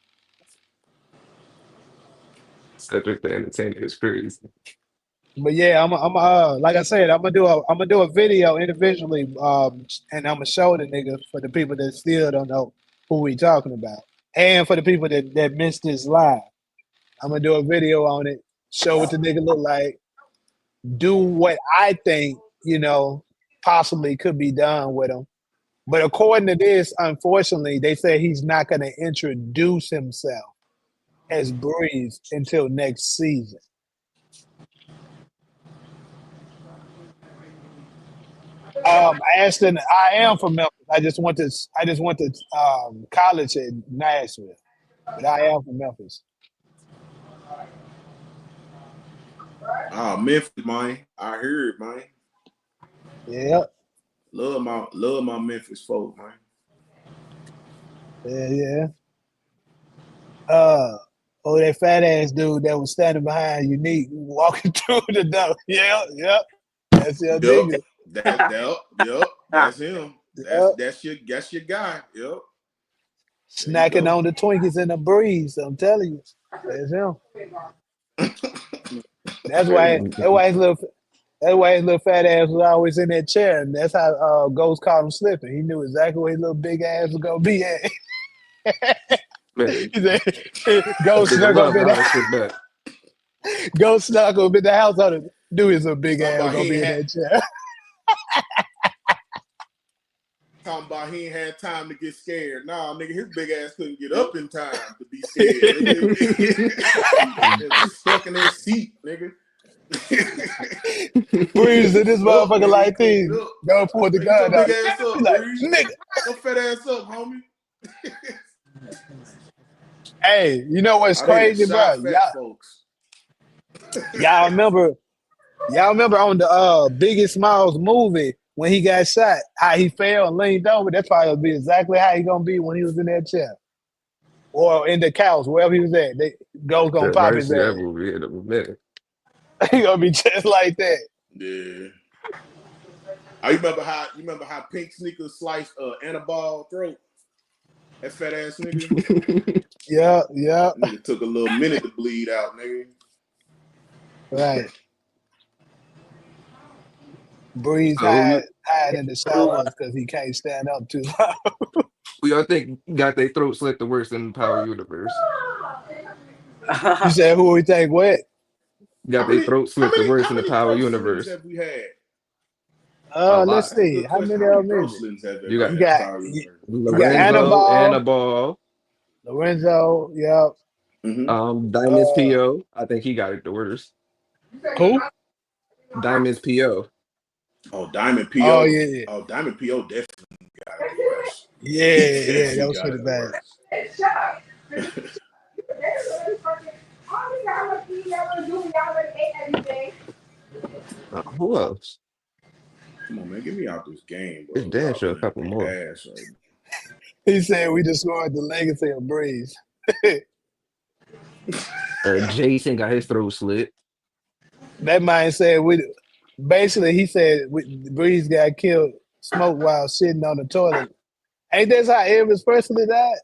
Cedric the Entertainer is crazy. But yeah, like I said, I'm gonna do a video individually, and I'm gonna show the nigga for the people that still don't know who we talking about, and for the people that missed this live. I'm gonna do a video on it, show what the nigga look like, do what I think possibly could be done with him. But according to this, unfortunately, they say he's not gonna introduce himself as Breeze until next season. Ashton, I am from Memphis. I just went to college in Nashville, but I am from Memphis. Memphis, man. I heard, man. Yeah, Love my Memphis folk, man. yeah. That fat ass dude that was standing behind Unique walking through the door. Yeah. That's your Yup. nigga. Yup. That's him. Yeah. That's your guy. Yup. There you Snacking go. on the Twinkies in the breeze. I'm telling you. That's him. That's why his little fat ass was always in that chair, and that's how Ghost caught him slipping. He knew exactly where his little big ass was gonna be at. Man, He said, that Ghost nigga snuck up love in how the I sit back. Ghost snuck up in the house on it. Knew his little big ass was Somebody gonna he be ain't in had that chair. talking about he ain't had time to get scared. Nah, nigga, his big ass couldn't get up in time to be scared. Nigga, it was stuck in his seat, nigga. Breeze in this Stuck, motherfucker nigga. He like couldn't these. get up. Go pull the Man, get your gun big out. ass He up, like, Breeze. nigga. Your fat ass up, homie. Hey, you know what's Oh, they done crazy, bro? shot fat folks. Y'all remember on the Biggest Smalls movie when he got shot, how he fell and leaned over? That's probably gonna be exactly how he gonna be when he was in that chair. Or in the couch, wherever he was at. They Ghost gonna That pop might his see that ass. movie in a minute. He gonna be just like that. Yeah. Oh, you remember how Pink Sneakers sliced Annabelle throat? That fat ass nigga. Yeah. That nigga took a little minute to bleed out, nigga. Right. Breeze So hide in the showers because he can't stand up too long. who y'all think got their throat slit the worst in the Power Universe? You said who we think what? Got How their many throat how slit the many worst how in the many Power throat slits Universe? have we had? A Let's lot. That's a see. good How question. many How of many them throat is it? slits have You there been got You in the got Power you, Universe? you got Lorenzo, Annabelle, Annabelle, Lorenzo, yep. Mm-hmm. Diamonds Uh PO. I think he got it the worst. who? Diamonds PO. Oh, Diamond Oh PO. yeah. Oh, Diamond PO definitely got it the worst. He Yeah, that definitely was got pretty it the bad. worst. Who else? Come on, man, get me out this game, It's bro. damn Y'all sure a playing couple more. ass right now. He said we destroyed the legacy of Breeze. Jason got his throat slit. That man said he said Breeze got killed smoked while sitting on the toilet. Ain't that how Elvis Presley died?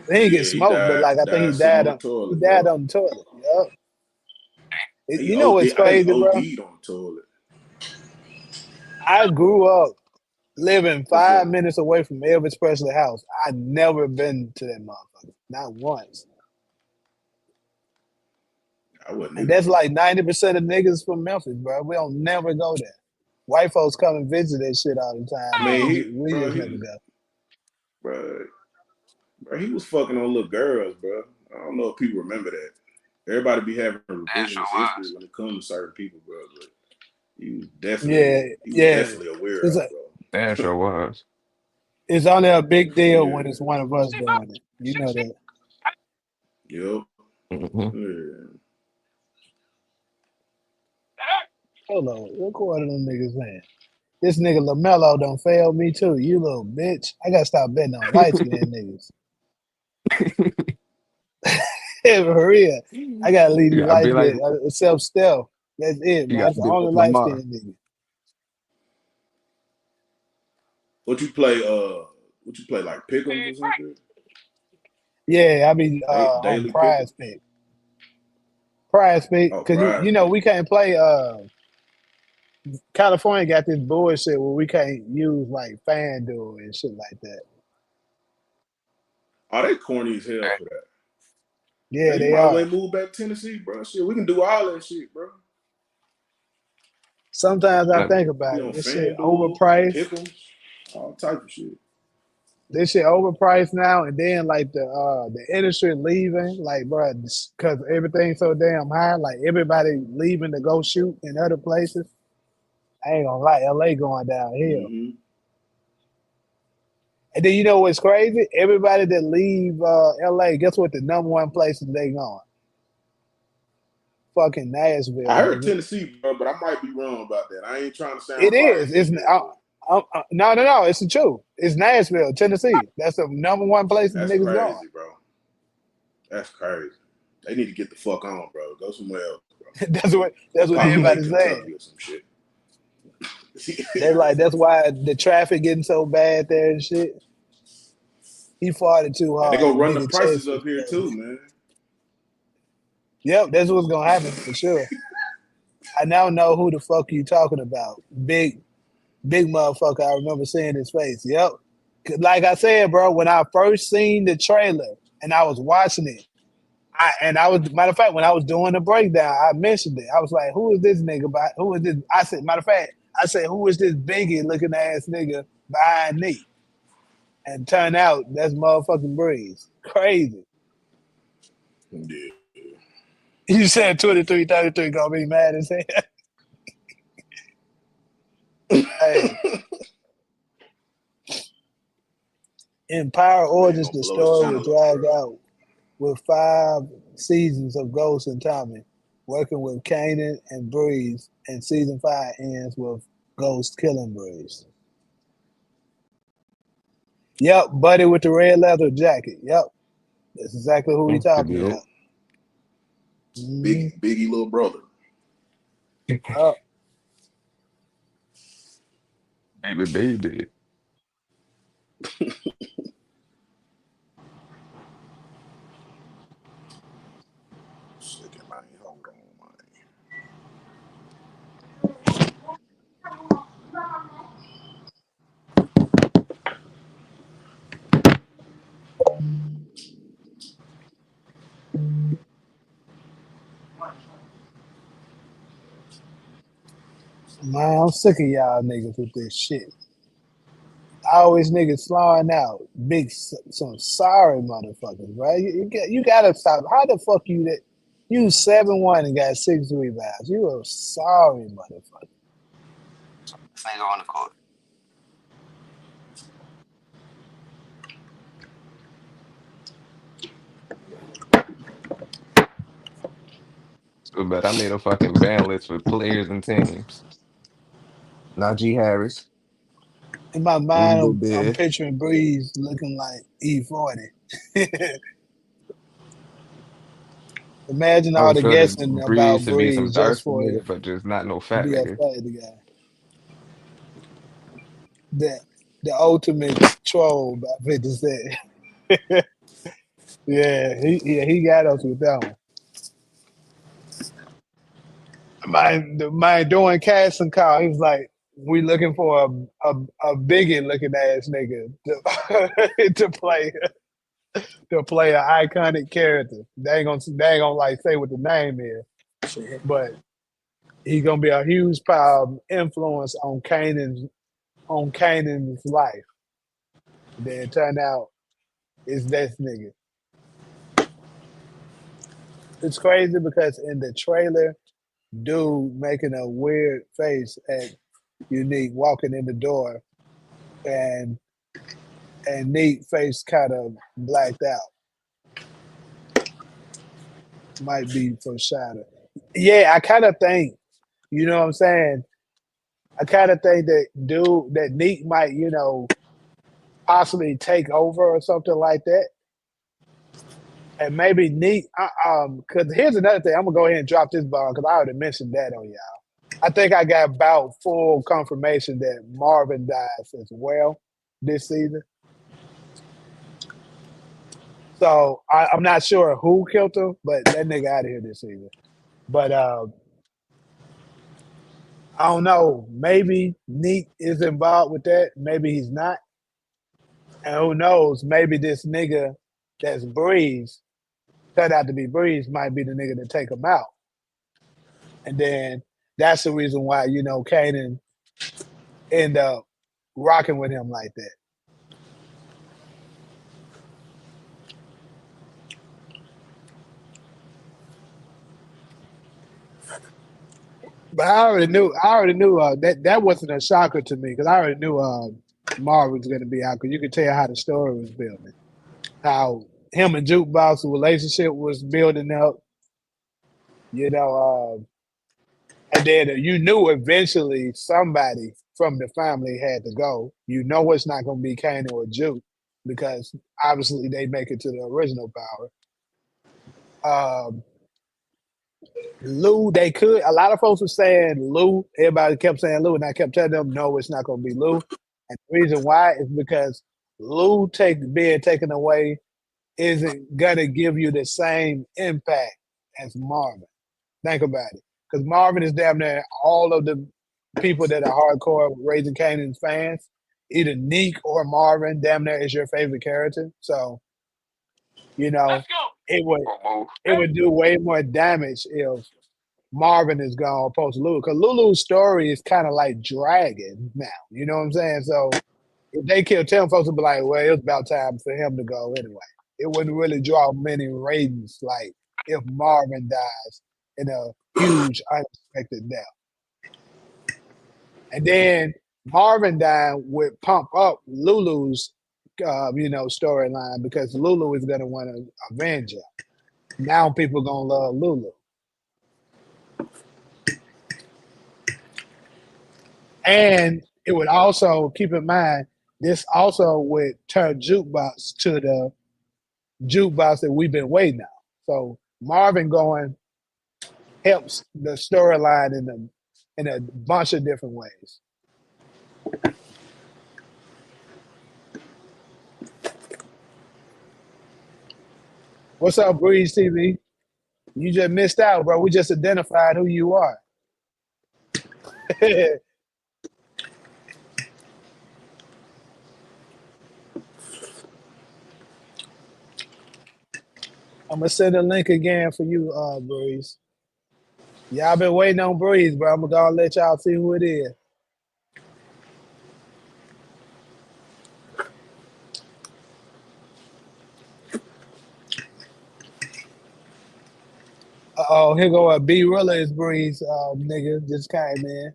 He didn't get Yeah, he smoked, but like I think died sitting on the toilet, he died yo. on the toilet. Yep. He You know OD what's I think he crazy, bro? OD'd on the toilet. I grew up living What's up? 5 minutes away from Elvis Presley house. I never been to that motherfucker. Not once. I wasn't And either. that's like 90% of niggas from Memphis, bro. We don't never go there. White folks come and visit that shit all the time. Man, We just never go. bro, he was fucking on little girls, bro. I don't know if people remember that. Everybody be having a Damn sure revisionist history was. when it comes to certain people, bro. But Yeah, he was yeah. definitely a It's weirdo, a, Damn bro. sure was. it's only a big deal when it's Yeah. one of us doing it. You know that. Yep. Hmm. Yeah. Hold on. What quarter them niggas saying? This nigga LaMelo done failed me too. You little bitch. I gotta stop betting on light skinned niggas. For real. I gotta leave You these gotta light be like skinned self stealth. That's it, you man. That's gotta the be only like light Lamar. skinned nigga. What you play? What you play like Pick'ems or some shit? Yeah, I be on Daily prize Pick'ems? pick. Prize pick. Oh, Cause prize you know pick. we can't play California got this bullshit where we can't use like FanDuel and shit like that. Oh, they corny as hell for that. Yeah, Man, you they might as are. well move back to Tennessee, bro. Shit, we can do all that shit, bro. Sometimes I Like, think Be about it. on This shit FanDuel, overpriced. Pick'ems, all type of shit. This shit overpriced now, and then like the industry leaving, like bro, because everything's so damn high. Like everybody leaving to go shoot in other places. I ain't gonna lie, LA going downhill. Mm-hmm. And then you know what's crazy? Everybody that leave LA, guess what? The number one places they going? Fucking I Nashville, heard nigga. Tennessee, bro, but I might be wrong about that. I ain't trying to It sound is. biased It's on that, but no. It's the truth. It's Nashville, Tennessee. That's the number one place the that's niggas going. crazy, bro. That's crazy. They need to get the fuck on, bro. Go somewhere else, bro. That's Go what populate everybody's saying. Kentucky or some shit. They like that's why the traffic getting so bad there and shit. He farted too And they hard. gonna The run the nigga prices chest was up here so too, big. man. Yep, that's what's gonna happen for sure. I now know who the fuck you talking about. Big motherfucker. I remember seeing his face. Yep. Like I said, bro, when I first seen the trailer and I was watching it, I was matter of fact, when I was doing the breakdown, I mentioned it. I was like, who is this nigga who is this? I said, matter of fact, I said, who is this biggie looking ass nigga behind me? And turned out that's motherfucking Breeze. Crazy. Yeah. You said 23-33 gonna be mad as hell. Hey, in Power Man, Origins, gonna the blow his story will channel up, drag bro. out with 5 seasons of Ghost and Tommy, working with Kanan and Breeze, and season 5 ends with Ghost killing Breeze. Yep, buddy with the red leather jacket. Yep, that's exactly who we talking yep. about. Mm-hmm. Biggie little brother. Yep. Baby. Second, man. Hold on, man. Man, I'm sick of y'all niggas with this shit. Always niggas slowing out. Some sorry motherfuckers, right? You gotta stop. How the fuck you that? You 7-1 and got 6 rebounds. You a sorry motherfucker. This nigga on the court. So but I made a fucking ban list with players and teams. Najee Harris, In my Rudy mind, I'm Gobert. picturing Breeze looking like E40. Imagine I all would the feel that guessing Breeze about should be some Breeze just thirsty for it nigga, but just not no to fat be a nigga. fat guy. The the ultimate troll by 50 Cent. Yeah, he got us with that one. My doing casting call. He was like, "We looking for a bigot looking ass nigga to play an iconic character. They ain't gonna like say what the name is, Shit. but he gonna be a huge power of influence on Kanan's life. And then it turned out it's this nigga. It's crazy because in the trailer, dude making a weird face at Unique walking in the door, and Neat face kind of blacked out. Might be from Shadow. Yeah, I kind of think You know what I'm saying? I kind of think that Neek might, possibly take over or something like that. And maybe Neek, because here's another thing. I'm gonna go ahead and drop this bomb because I already mentioned that on y'all. I think I got about full confirmation that Marvin dies as well this season. So I'm not sure who killed him, but that nigga out of here this season. But I don't know. Maybe Neek is involved with that. Maybe he's not. And who knows? Maybe this nigga that's Breeze turned out to be Breeze might be the nigga to take him out. And then that's the reason why, Kanan end up rocking with him like that. But I already knew that wasn't a shocker to me because I already knew Marvin was going to be out because you could tell how the story was building, how him and Jukebox's relationship was building up, and then you knew eventually somebody from the family had to go. You know it's not going to be Kanan or Juke because obviously they make it to the original power. Lou, they could. A lot of folks were saying Lou. Everybody kept saying Lou, and I kept telling them, no, it's not going to be Lou. And the reason why is because Lou being taken away isn't going to give you the same impact as Marvin. Think about it. Because Marvin is damn near all of the people that are hardcore Raising Kanan's fans. Either Neek or Marvin, damn near is your favorite character. So, it would do way more damage if Marvin is gone opposed to Lulu. Because Lulu's story is kind of like dragging now. You know what I'm saying? So if they kill Tim, folks would be like, well, it's about time for him to go anyway. It wouldn't really draw many ratings like if Marvin dies in a huge unexpected death. And then Marvin dying would pump up Lulu's storyline because Lulu is gonna want to avenge him. Now people gonna love Lulu. And it would also keep in mind this also would turn Jukebox to the Jukebox that we've been waiting on. So Marvin going helps the storyline in a bunch of different ways. What's up, Breeze TV? You just missed out, bro. We just identified who you are. I'm gonna send a link again for you, Breeze. Y'all been waiting on Breeze, bro. I'm gonna let y'all see who it is. Oh, here go a B-Rilla is Breeze, nigga. Just came in.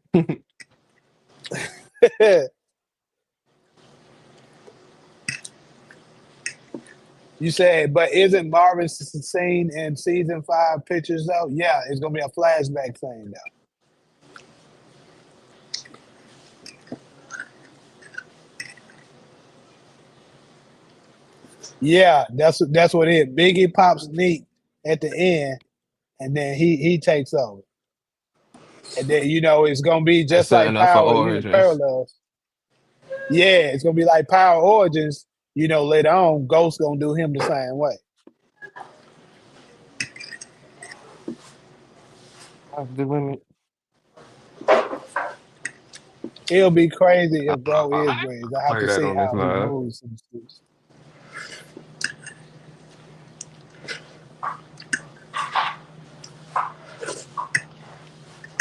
You said, but isn't Marvin's scene in season 5 pictures though? Yeah, it's gonna be a flashback scene though. Yeah, that's what it is. Biggie pops Neek at the end, and then he takes over. And then it's gonna be That's just like setting up for Power, Origins. parallels. Yeah, it's gonna be like Power Origins. Later on, Ghost gonna do him the same way. That's the limit. It'll be crazy if bro is Breeze. I have Play to that see on this how he live. moves.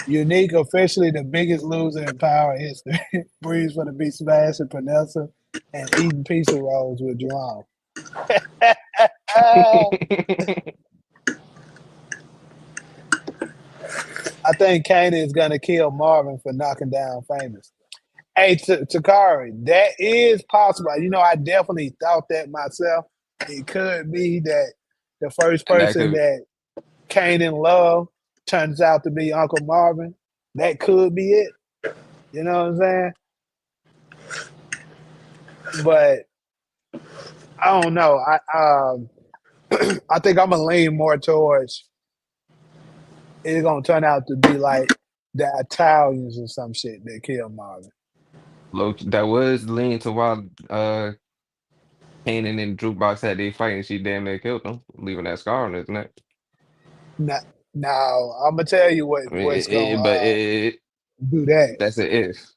Unique officially the biggest loser in Power history. Breeze for the be smashing Panessa and eating pizza rolls with Jerome. I think Kanan is gonna kill Marvin for knocking down Famous. Hey, Takari, that is possible. I definitely thought that myself. It could be that the first And that person could that Kanan loved turns out to be Uncle Marvin. that could be it. You know what I'm saying? But I don't know. I think I'm gonna lean more towards it's gonna turn out to be like the Italians or some shit that killed Marvin. Look, that was leaning to while Kanan and Jukebox had their fight and she damn near killed him, leaving that scar on his neck. Now, now I'm gonna tell you I mean, what's gonna but do that. that's an if.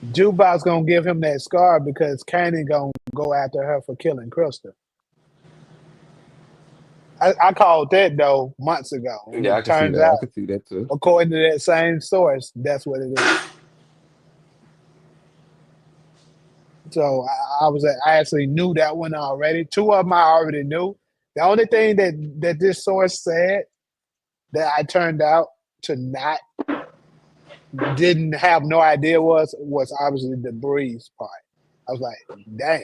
Jukebox gonna give him that scar because Kanan gonna go after her for killing Krista. I called that though months ago, and Yeah, I it can see turns that. I out, can see that too. according to that same source, that's what it is. So I actually knew that one already. Two of them I already knew. The only thing that this source said that I turned out to not didn't have no idea was obviously the breeze part. I was like, damn.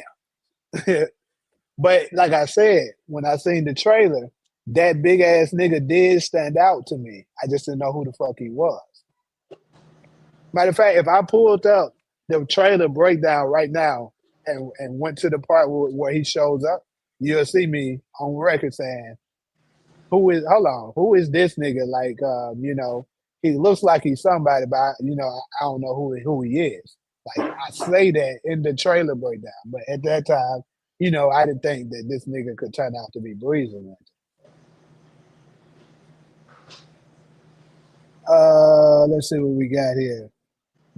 But like I said, when I seen the trailer, that big ass nigga did stand out to me. I just didn't know who the fuck he was. Matter of fact, if I pulled up the trailer breakdown right now and went to the part where he shows up, you'll see me on record saying, who is this nigga? Like, he looks like he's somebody, but I don't know who he is. Like, I say that in the trailer breakdown, but at that time, I didn't think that this nigga could turn out to be Breezy. Let's see what we got here.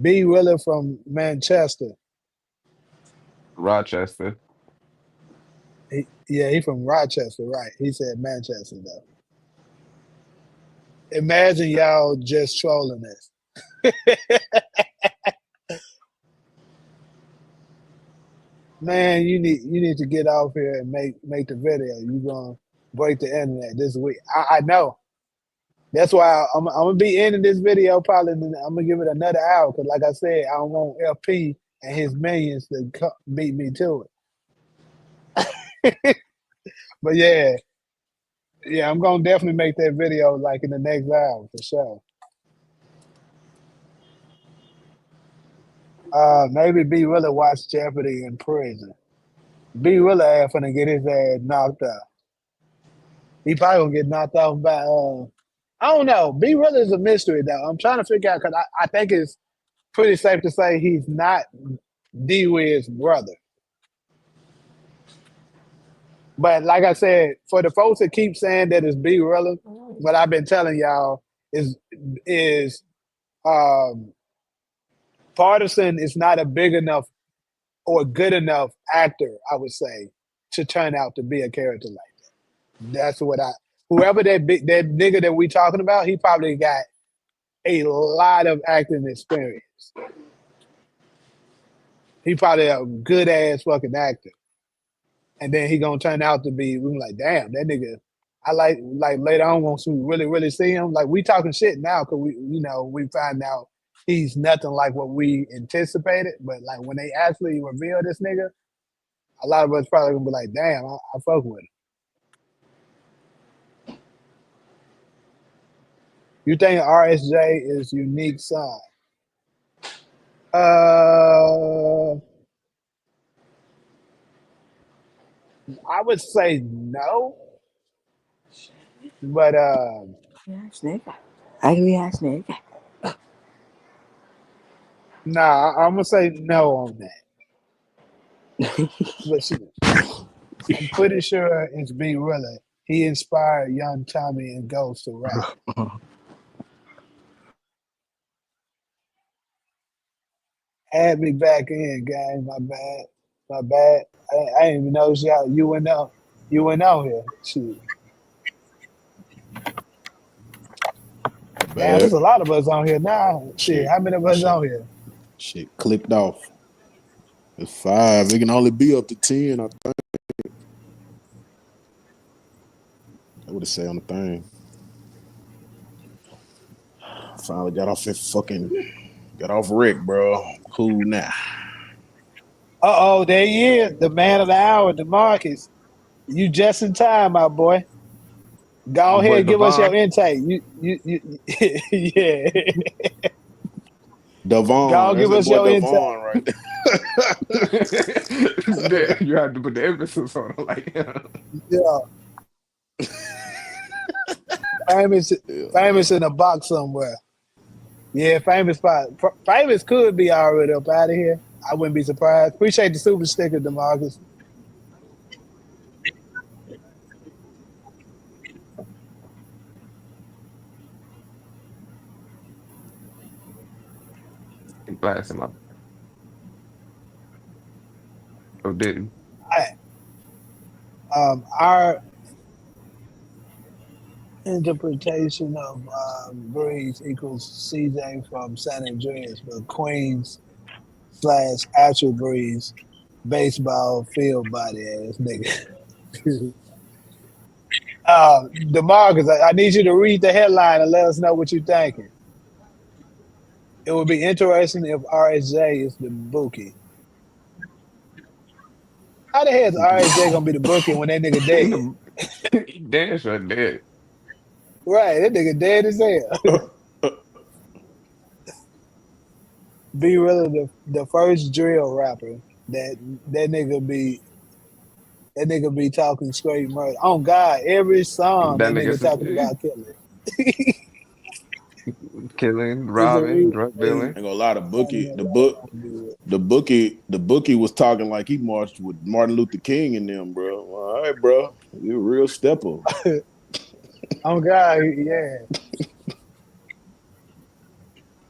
B. Willer from Manchester. Rochester. He from Rochester, right? He said Manchester though. Imagine y'all just trolling this. Man, you need to get off here and make the video. You gonna break the internet this week. I know. That's why I'm gonna be ending this video probably. I'm gonna give it another hour because, like I said, I don't want LP and his minions to beat me to it. But yeah, I'm gonna definitely make that video like in the next hour for sure. Maybe B really watch Jeopardy in prison. B really finna get his ass knocked out. He probably gonna get knocked off by I don't know. B really is a mystery though. I'm trying to figure out because I think it's pretty safe to say he's not D Wiz's brother. But like I said, for the folks that keep saying that it's B Rilla, what I've been telling y'all is Partisan is not a big enough or good enough actor, I would say, to turn out to be a character like that. That's what whoever that nigga that we talking about, he probably got a lot of acting experience. He probably a good ass fucking actor. And then he gonna turn out to be, we like, damn, that nigga. I like later on once we really see him, like we talking shit now because we find out he's nothing like what we anticipated. But like when they actually reveal this nigga, a lot of us probably gonna be like, damn, I fuck with him. You think RSJ is unique son? I would say no, but Ugly ass nigga. nah, I'm gonna say no on that. But I'm pretty sure it's B. Rilla. He inspired young Tommy and Ghost to rap. Add me back in, gang. My bad. My bad. I didn't even know you went out. You went out here. Shoot. Damn, Bad there's a lot of us on here now. Shit, shit. how many of My us on here? shit clicked off. It's 5. It can only be up to 10. I think. I would have said on the thing. Finally got off it. Got off Rick, bro. Cool now. There he is, the man of the hour, DeMarcus. You just in time, my boy. Go My ahead boy and give us your Devon. intake. Yeah. Go Devon, on, that's give that us boy your intake. Devon right You had to put the emphasis on it, like, Yeah, famous, there. famous in a box somewhere. Yeah, famous spot. Famous could be already up out of here. I wouldn't be surprised. Appreciate the super sticker, Demarcus. glass in my oh didn't. I, our interpretation of Breeze equals CJ from San Andreas, but Queens slash actual Breeze baseball field body ass nigga. Demarcus, I need you to read the headline and let us know what you're thinking. It would be interesting if RSJ is the bookie. How the hell is RSJ gonna be the bookie when that nigga He dead? the he damn sure dead. Right, that nigga dead as hell. Be really the first drill rapper that that nigga be that nigga be talking straight murder. On God, every song That that nigga nigga talking said, about killing killing, is a robbing, real drug thing. dealing. Ain't gonna lie, Finding that the bookie was talking like he marched with Martin Luther King and them, bro. All right, bro. You a real stepper. on God, yeah,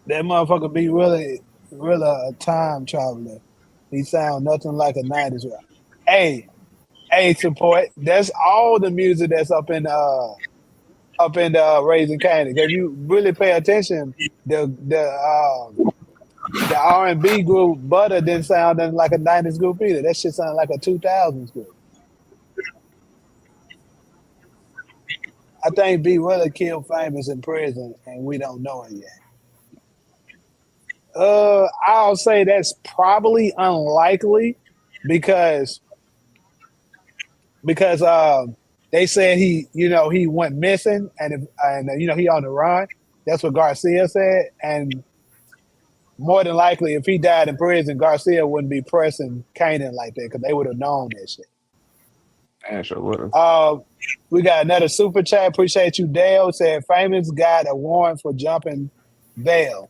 that motherfucker be really a time traveler. He sound nothing like a '90s rap. Hey, hey, support. That's all the music that's up in Raising Canaan. If you really pay attention, the R&B group Butter didn't sound nothing like a '90s group either. That shit sounded like a 2000s group. I think B really killed Famous in prison, and we don't know it yet. I'll say that's probably unlikely because because they said he went missing and he on the run. That's what Garcia said, and more than likely, if he died in prison, Garcia wouldn't be pressing Kanan like that because they would have known that shit. Damn sure would have. Uh, we got another super chat. Appreciate you, Dale. Said Famous got a warrant for jumping bail.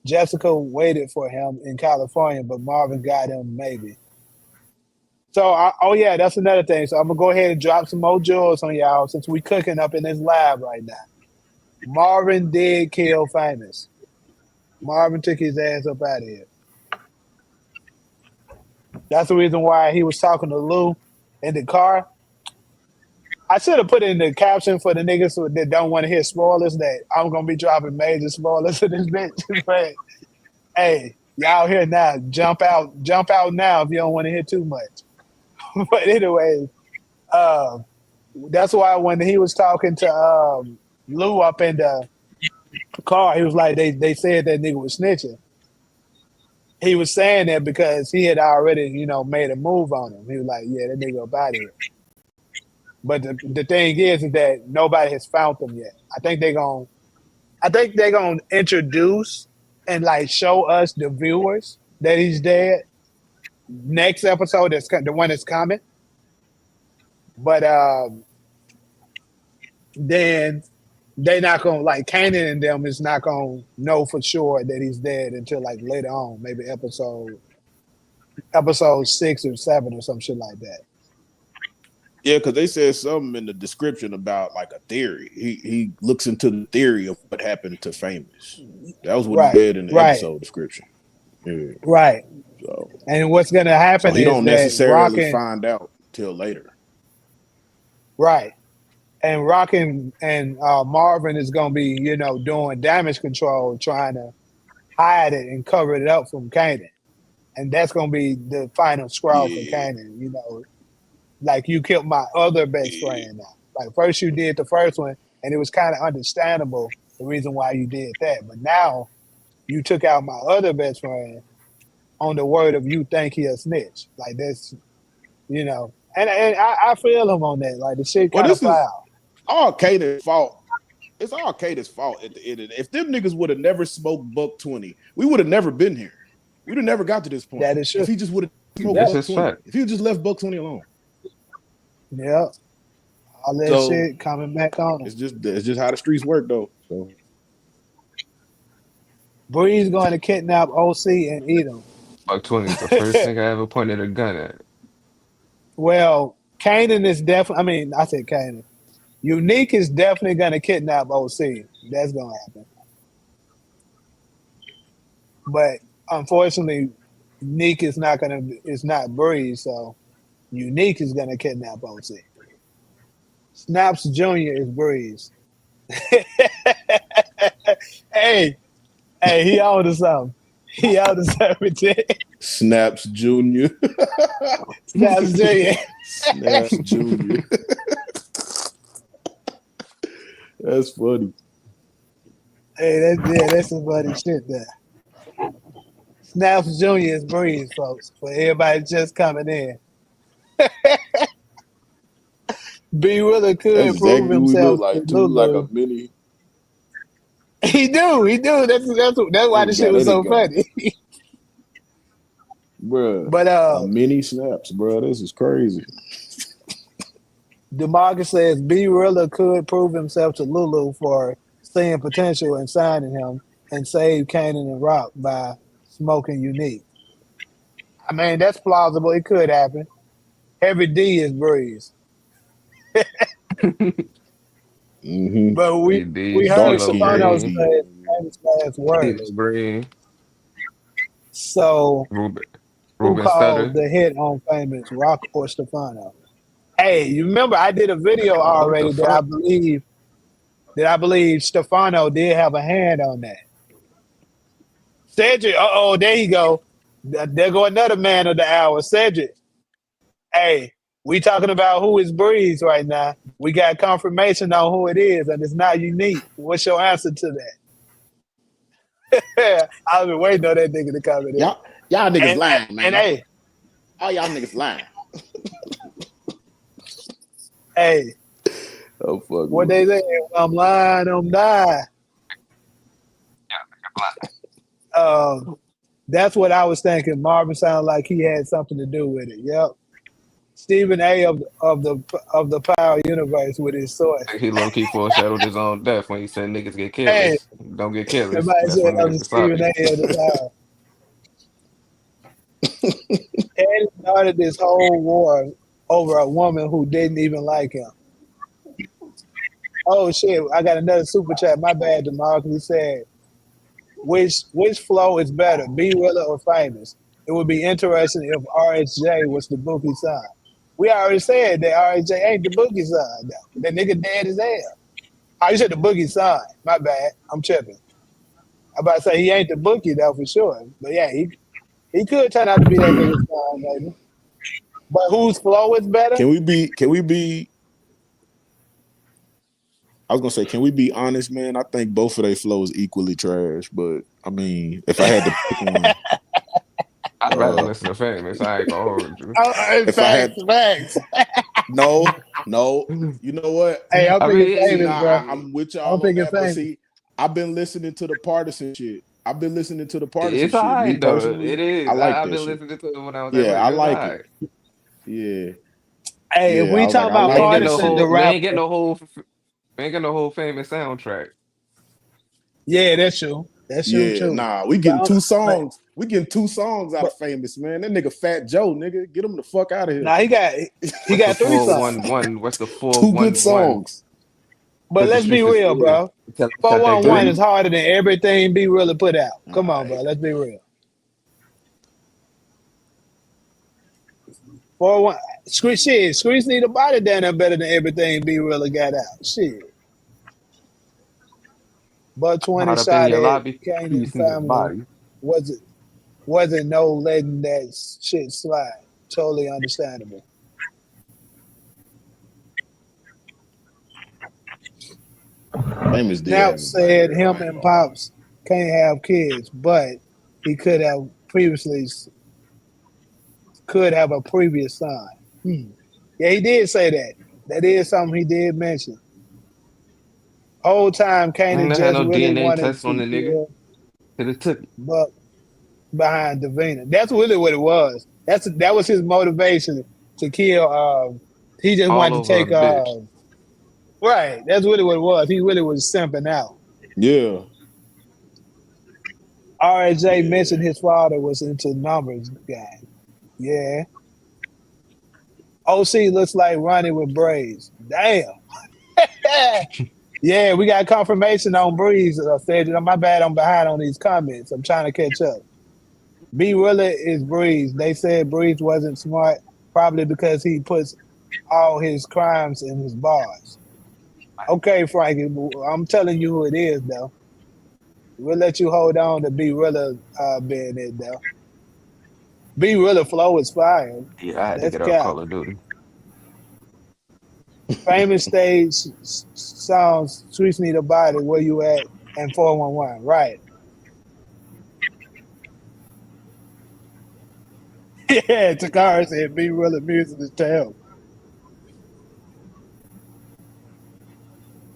Jessica waited for him in California, but Marvin got him maybe. So, oh yeah, that's another thing. So I'm gonna go ahead and drop some more jewels on y'all since we cooking up in this lab right now. Marvin did kill Famous. Marvin took his ass up out of here. That's the reason why he was talking to Lou in the car. I should have put in the caption for the niggas that don't want to hear spoilers that I'm gonna be dropping major spoilers in this bitch. But hey, y'all here now, jump out now if you don't want to hear too much. But anyway, uh, that's why when he was talking to Lou up in the car, he was like, they said that nigga was snitching. He was saying that because he had already, made a move on him. He was like, yeah, that nigga up out of here. But the thing is that nobody has found them yet. I think they're gonna introduce and like show us the viewers that he's dead. Next episode, that's the one that's coming. But then they not gonna like Kanan and them is not gonna know for sure that he's dead until like later on, maybe episode 6 or 7 or some shit like that. Yeah, because they said something in the description about like a theory. He looks into the theory of what happened to Famous. That was what he Right, said in the right, episode description. Yeah. right. So And what's gonna so happen he is don't that necessarily find out till later. Right. And Rockin' and Marvin is gonna be, doing damage control, trying to hide it and cover it up from Kanan. And that's gonna be the final scroll for Yeah. Kanan, like you killed my other best Yeah. friend now. Like first you did the first one and it was kind of understandable the reason why you did that. But now you took out my other best friend on the word of you think he a snitch. Like that's and I feel him on that. Like the shit Well, kind of this is foul. all Kanan's fault. It's all Kanan's fault at the end of it. If them niggas would have never smoked Buck 20, we would have never been here. We'd have never got to this point. That is true. If he just would have smoked Yeah. That's Buck his 20. fact. If he had just left Buck 20 alone. Yeah. All that So shit coming back on him. it's just how the streets work though. So Breeze going to kidnap OC and eat him. Buck 20 is the first nigga I ever pointed a gun at. Well, Kanan is definitely. I mean, I said Kanan. Unique is definitely going to kidnap OC. That's going to happen. But unfortunately, Neek is not going to. It's not Breeze, so Unique is going to kidnap OC. Snaps Jr. is Breeze. hey, he owed us something. He owed us everything. Snaps Jr. Snaps Jr. Snaps Jr. That's funny. Hey, that's some funny shit there. Snaps Jr. is Breeze, folks. For everybody just coming in. B really could That's prove exactly what we himself look like to too, like Lulu. a mini. He do. That's why the shit was so funny. Bruh, But a mini snaps, bro. This is crazy. DeMarcus says B Rilla could prove himself to Lulu for seeing potential and signing him and save Kanan and Rock by smoking Unique. I mean, that's plausible. It could happen. Heavy D is Breeze. Mm-hmm. But we heard Dark Stefano skin. say his last words. CeeLo Green, So Ruben who Stutter. called the hit on Famous, Rock or Stefano? Hey, you remember I did a video already What the that fuck? I believe Stefano did have a hand on that. Cedric, there you go. There go another man of the hour, Cedric. Hey, we talking about who is Breeze right now. We got confirmation on who it is, and it's not Unique. What's your answer to that? I've been waiting on that nigga to come in. Y'all niggas lying, man. And hey, all y'all niggas lying. hey, Oh fuck. what they say? I'm lying, I'm dying. That's what I was thinking. Marvin sounded like he had something to do with it. Yep. Stephen A. of the Power Universe with his source. He low key foreshadowed his own death when he said niggas get Hey, careless. Don't get careless. everybody That's said when I'm niggas the decide. Stephen A. of the Power. Eddie started this whole war over a woman who didn't even like him. Oh shit! I got another super chat. My bad, DeMarcus. He said, "Which flow is better, B Willa or Famous? It would be interesting if RSJ was the Bookie son." We already said that RSJ ain't the Boogie son. That nigga dead as hell. Oh, you said the Boogie son. My bad. I'm tripping. I'm about to say he ain't the Boogie though for sure. But yeah, he could turn out to be that nigga's son, maybe. But whose flow is better? Can we be I was gonna say, can we be honest, man? I think both of their flows equally trash, but I mean, if I had to pick one, I'd rather listen to Famous. I ain't gonna hold you. if facts. no, you know what? Hey, I'm picking mean, Famous, bro. I'm with y'all I'm on picking that, but Famous. see, I've been listening to the partisan shit. It's Me alright though. personally, It is. I like I've that been shit. listening to it when I was at Yeah, work. I It's like alright. it. Yeah. Hey, if we I was talking like, I about We like ain't get that no partisan, shit. the whole. We rapper. ain't get no whole. We ain't get no whole Famous soundtrack. Yeah, that's true. That's true Yeah, too. nah, we getting But, two songs. We getting two songs out but of Famous, man. That nigga Fat Joe, nigga, get him the fuck out of here. now he got What's the 3 songs. 411? What's the Two good 411? songs. But let's be real, bro. Tell that 411 is green. harder than everything B really put out. Come on, bro. Alright. Let's be real. 411 Screech need a body down there better than everything B really got out. Shit. But 20 Hot up in shot your at lobby. Kanan Peace in his family body. wasn't no letting that shit slide. Totally understandable. Famous did Now have a said banger, him I ain't and gonna lie. Pops can't have kids, but he could have a previous son. Yeah, he did say that. That is something he did mention. Whole time, Ain't Kanan never had just no really DNA wanted test on to the nigga. kill Could have took it Buck behind Davina. That's really what it was. That was his motivation to kill. He just all wanted to over a take. bitch. Right. That's really what it was. He really was simping out. Yeah, RJ yeah. mentioned his father was into numbers guy. Yeah. OC looks like Ronnie with braids. Damn. Yeah, we got confirmation on Breeze. Said, my bad, I'm behind on these comments. I'm trying to catch up. B Willer is Breeze. They said Breeze wasn't smart, probably because he puts all his crimes in his bars. Okay, Frankie, I'm telling you who it is, though. We'll let you hold on to B Willer being it, though. B Willer flow is fire. Yeah, I had to That's get out cap. Call of Duty. Famous stage songs, Sweets Need a Body, Where You At, and 411. Right. Yeah, Takara said B Willer music is terrible.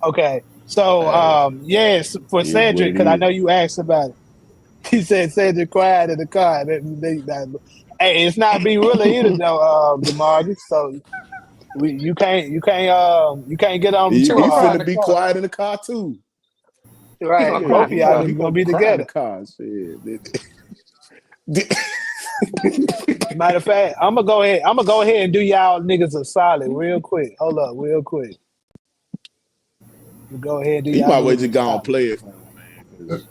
Okay. So Hey, yes, for Is what Cedric, it because I is. know you asked about it. He said Cedric cried in the car. Hey, it's not be really either though, DeMarcus. So you can't get on him He, too gonna he cry in hard. finna the be car. quiet in the car too. He Right. gonna Yeah, cry Both in of the y'all he car. niggas gonna gonna be cry in the together. car. Shit. Matter of fact, I'm gonna go ahead and do y'all niggas a solid real quick. Hold up, real quick. We'll go ahead and do He y'all might well niggas just a go and solid. play it for him, man. 'Cause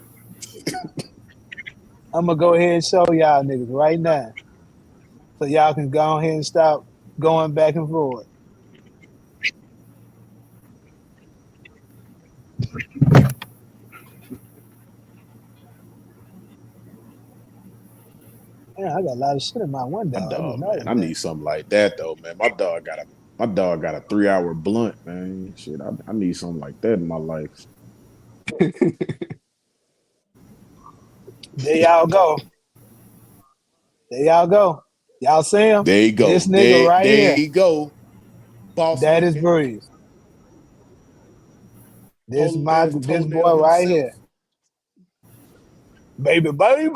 I'm gonna go ahead and show y'all niggas right now. So y'all can go ahead and stop going back and forth. Man, I got a lot of shit in my my window. I just dog, man, noticed I that. need something like that though, man. My dog got a 3 hour blunt, man. Shit, I need something like that in my life. There y'all go. There y'all go. Y'all see him? There you This go. nigga There, right there here. you go. Boss That is looking, Breeze. holding ass This toenail boy right himself. here. Baby, baby.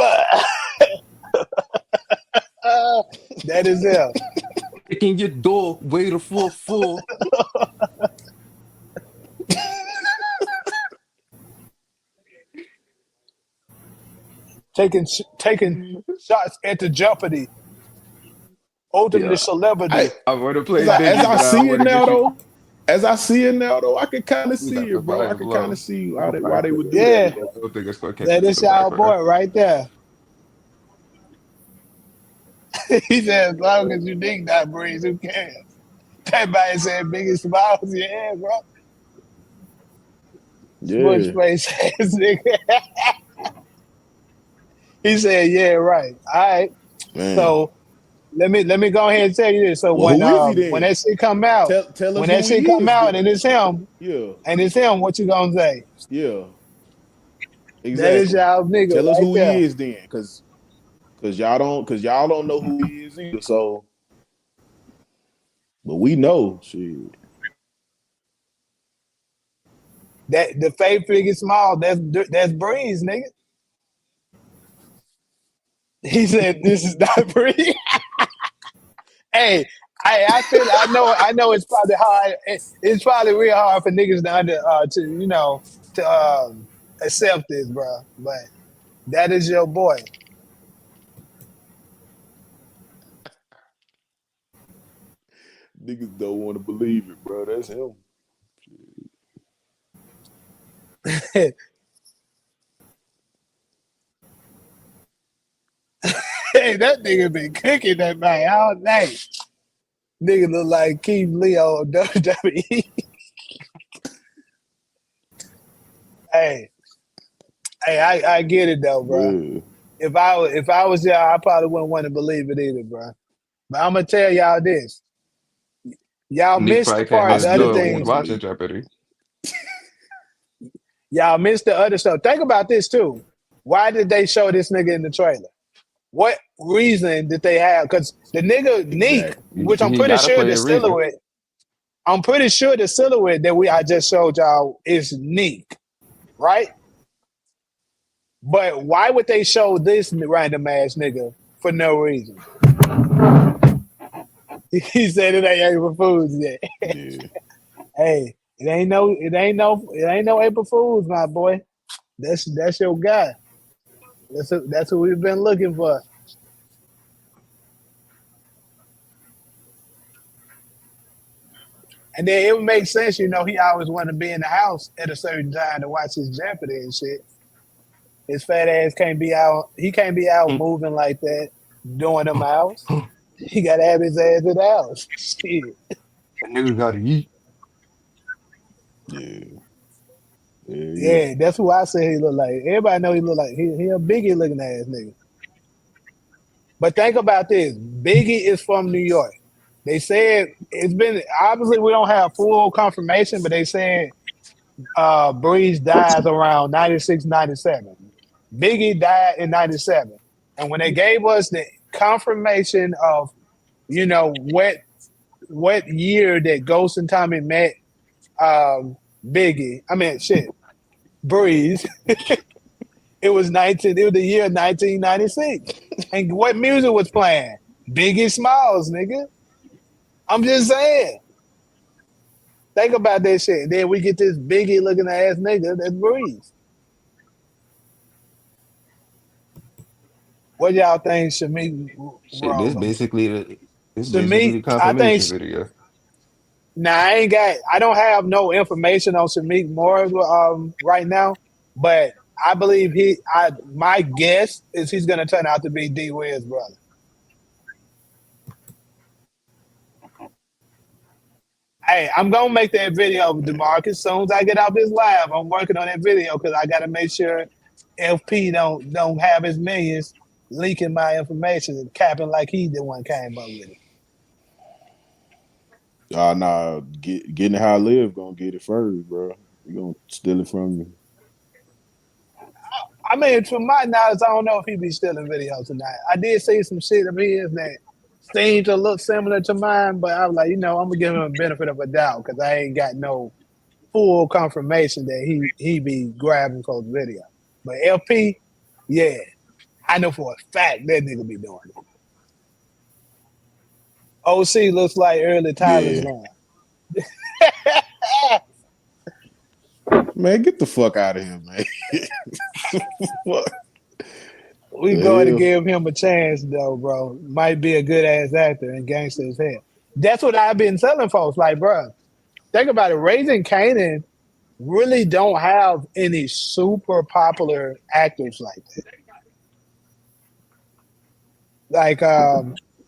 That is him. Kicking your door, wait a full. Taking shots at the Jeopardy. Ultimate Yeah, I celebrity. I would have as played as Biggie, I but I don't see it want to now get you. though, I can kind of We see got it, the bro. I vibes can kind low. of see We gonna why probably they play would this do shit, that Yeah. but I though. don't think it's gonna catch That on to is the y'all background. boy right there. He said, as long as you dig that Breeze, who cares? That man said, biggest smiles, yeah, bro. Smudge Yeah, face ass nigga. He said, yeah, right. All right. man. So let me go ahead and tell you this. So Well, who is he when then? that shit come out, Tell us who he is and then. Yeah, it's him, what you gonna say? yeah, That is exactly. y'all nigga Tell us right who he there. is then, cause y'all don't know who he is either. So, but we know, shit. That the fake figure small, that's Breeze, nigga. He said this is not Breeze. Hey, I know it's probably hard. It's probably real hard for niggas to accept this, bro. But that is your boy. Niggas don't want to believe it, bro. That's him. Hey, that nigga been cooking that night all night. Nigga look like Keith Leo on WWE. Hey, I get it though, bro. Yeah. If I was there, I probably wouldn't want to believe it either, bro. But I'm gonna tell y'all this. Y'all Nick missed the probably came I part. in The the other still door. don't We want was to things watching believe it. Jeopardy. y'all missed the other stuff. Think about this too. Why did they show this nigga in the trailer? What reason did they have? Because the nigga Neek, Exactly. which I'm He pretty gotta sure play the a reason. silhouette, I'm pretty sure the silhouette that I just showed y'all is Neek, right? But why would they show this random ass nigga for no reason? He said it ain't April Fools yet. Yeah. Hey, it ain't no April Fools, my boy. That's your guy. That's who we've been looking for. And then it would make sense, he always wanted to be in the house at a certain time to watch his Jeopardy and shit. His fat ass can't be out. He can't be out moving like that, doing them hours. He got to have his ass at the house. Shit. Niggas gotta eat. Yeah. Yeah. Yeah, that's who I say he look like. Everybody know he look like he a Biggie looking ass nigga. But think about this: Biggie is from New York. They said it's been obviously we don't have full confirmation, but they said Breeze dies around 96, 97. Biggie died in 97. And when they gave us the confirmation of, what year that Ghost and Tommy met Biggie, I mean shit, Breeze, it was the year 1996. And what music was playing? Biggie Smalls, nigga. I'm just saying. Think about that shit. And then we get this Biggie looking ass nigga that's Breeze. What y'all think Shamik Shit, this wrong? basically the Shamik, I think. confirmation video. Now I don't have no information on Shamik Moore right now, but I believe my guess is he's gonna turn out to be D Will's brother. Hey, I'm gonna make that video, DeMarcus. As soon as I get off this live, I'm working on that video because I gotta make sure FP don't have his millions leaking my information and capping like he the one came up with it. Nah, getting how I live gonna get it first, bro. You gonna steal it from you. I mean, from my knowledge, I don't know if he be stealing videos tonight. I did see some shit of his that seemed to look similar to mine, but I was like, I'm gonna give him a benefit of a doubt because I ain't got no full confirmation that he be grabbing folks' video. But LP, yeah, I know for a fact that nigga be doing it. OC looks like early Tyler's Yeah. line. Man, get the fuck out of here, man. What? We going to give him a chance, though, bro. Might be a good ass actor and gangster as hell. That's what I've been telling folks. Like, bro, think about it. Raising Kanan really don't have any super popular actors like that. Like,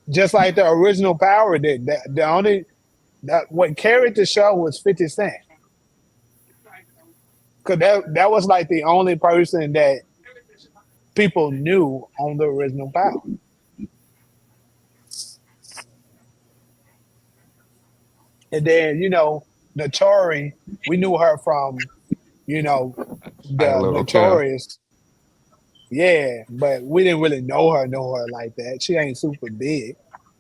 just like the original Power did. What carried the show was 50 Cent. Because that was like the only person that people knew on the original Power. And then, Notori, we knew her from, the Like a little cow. Notorious. Yeah, but we didn't really know her like that. She ain't super big.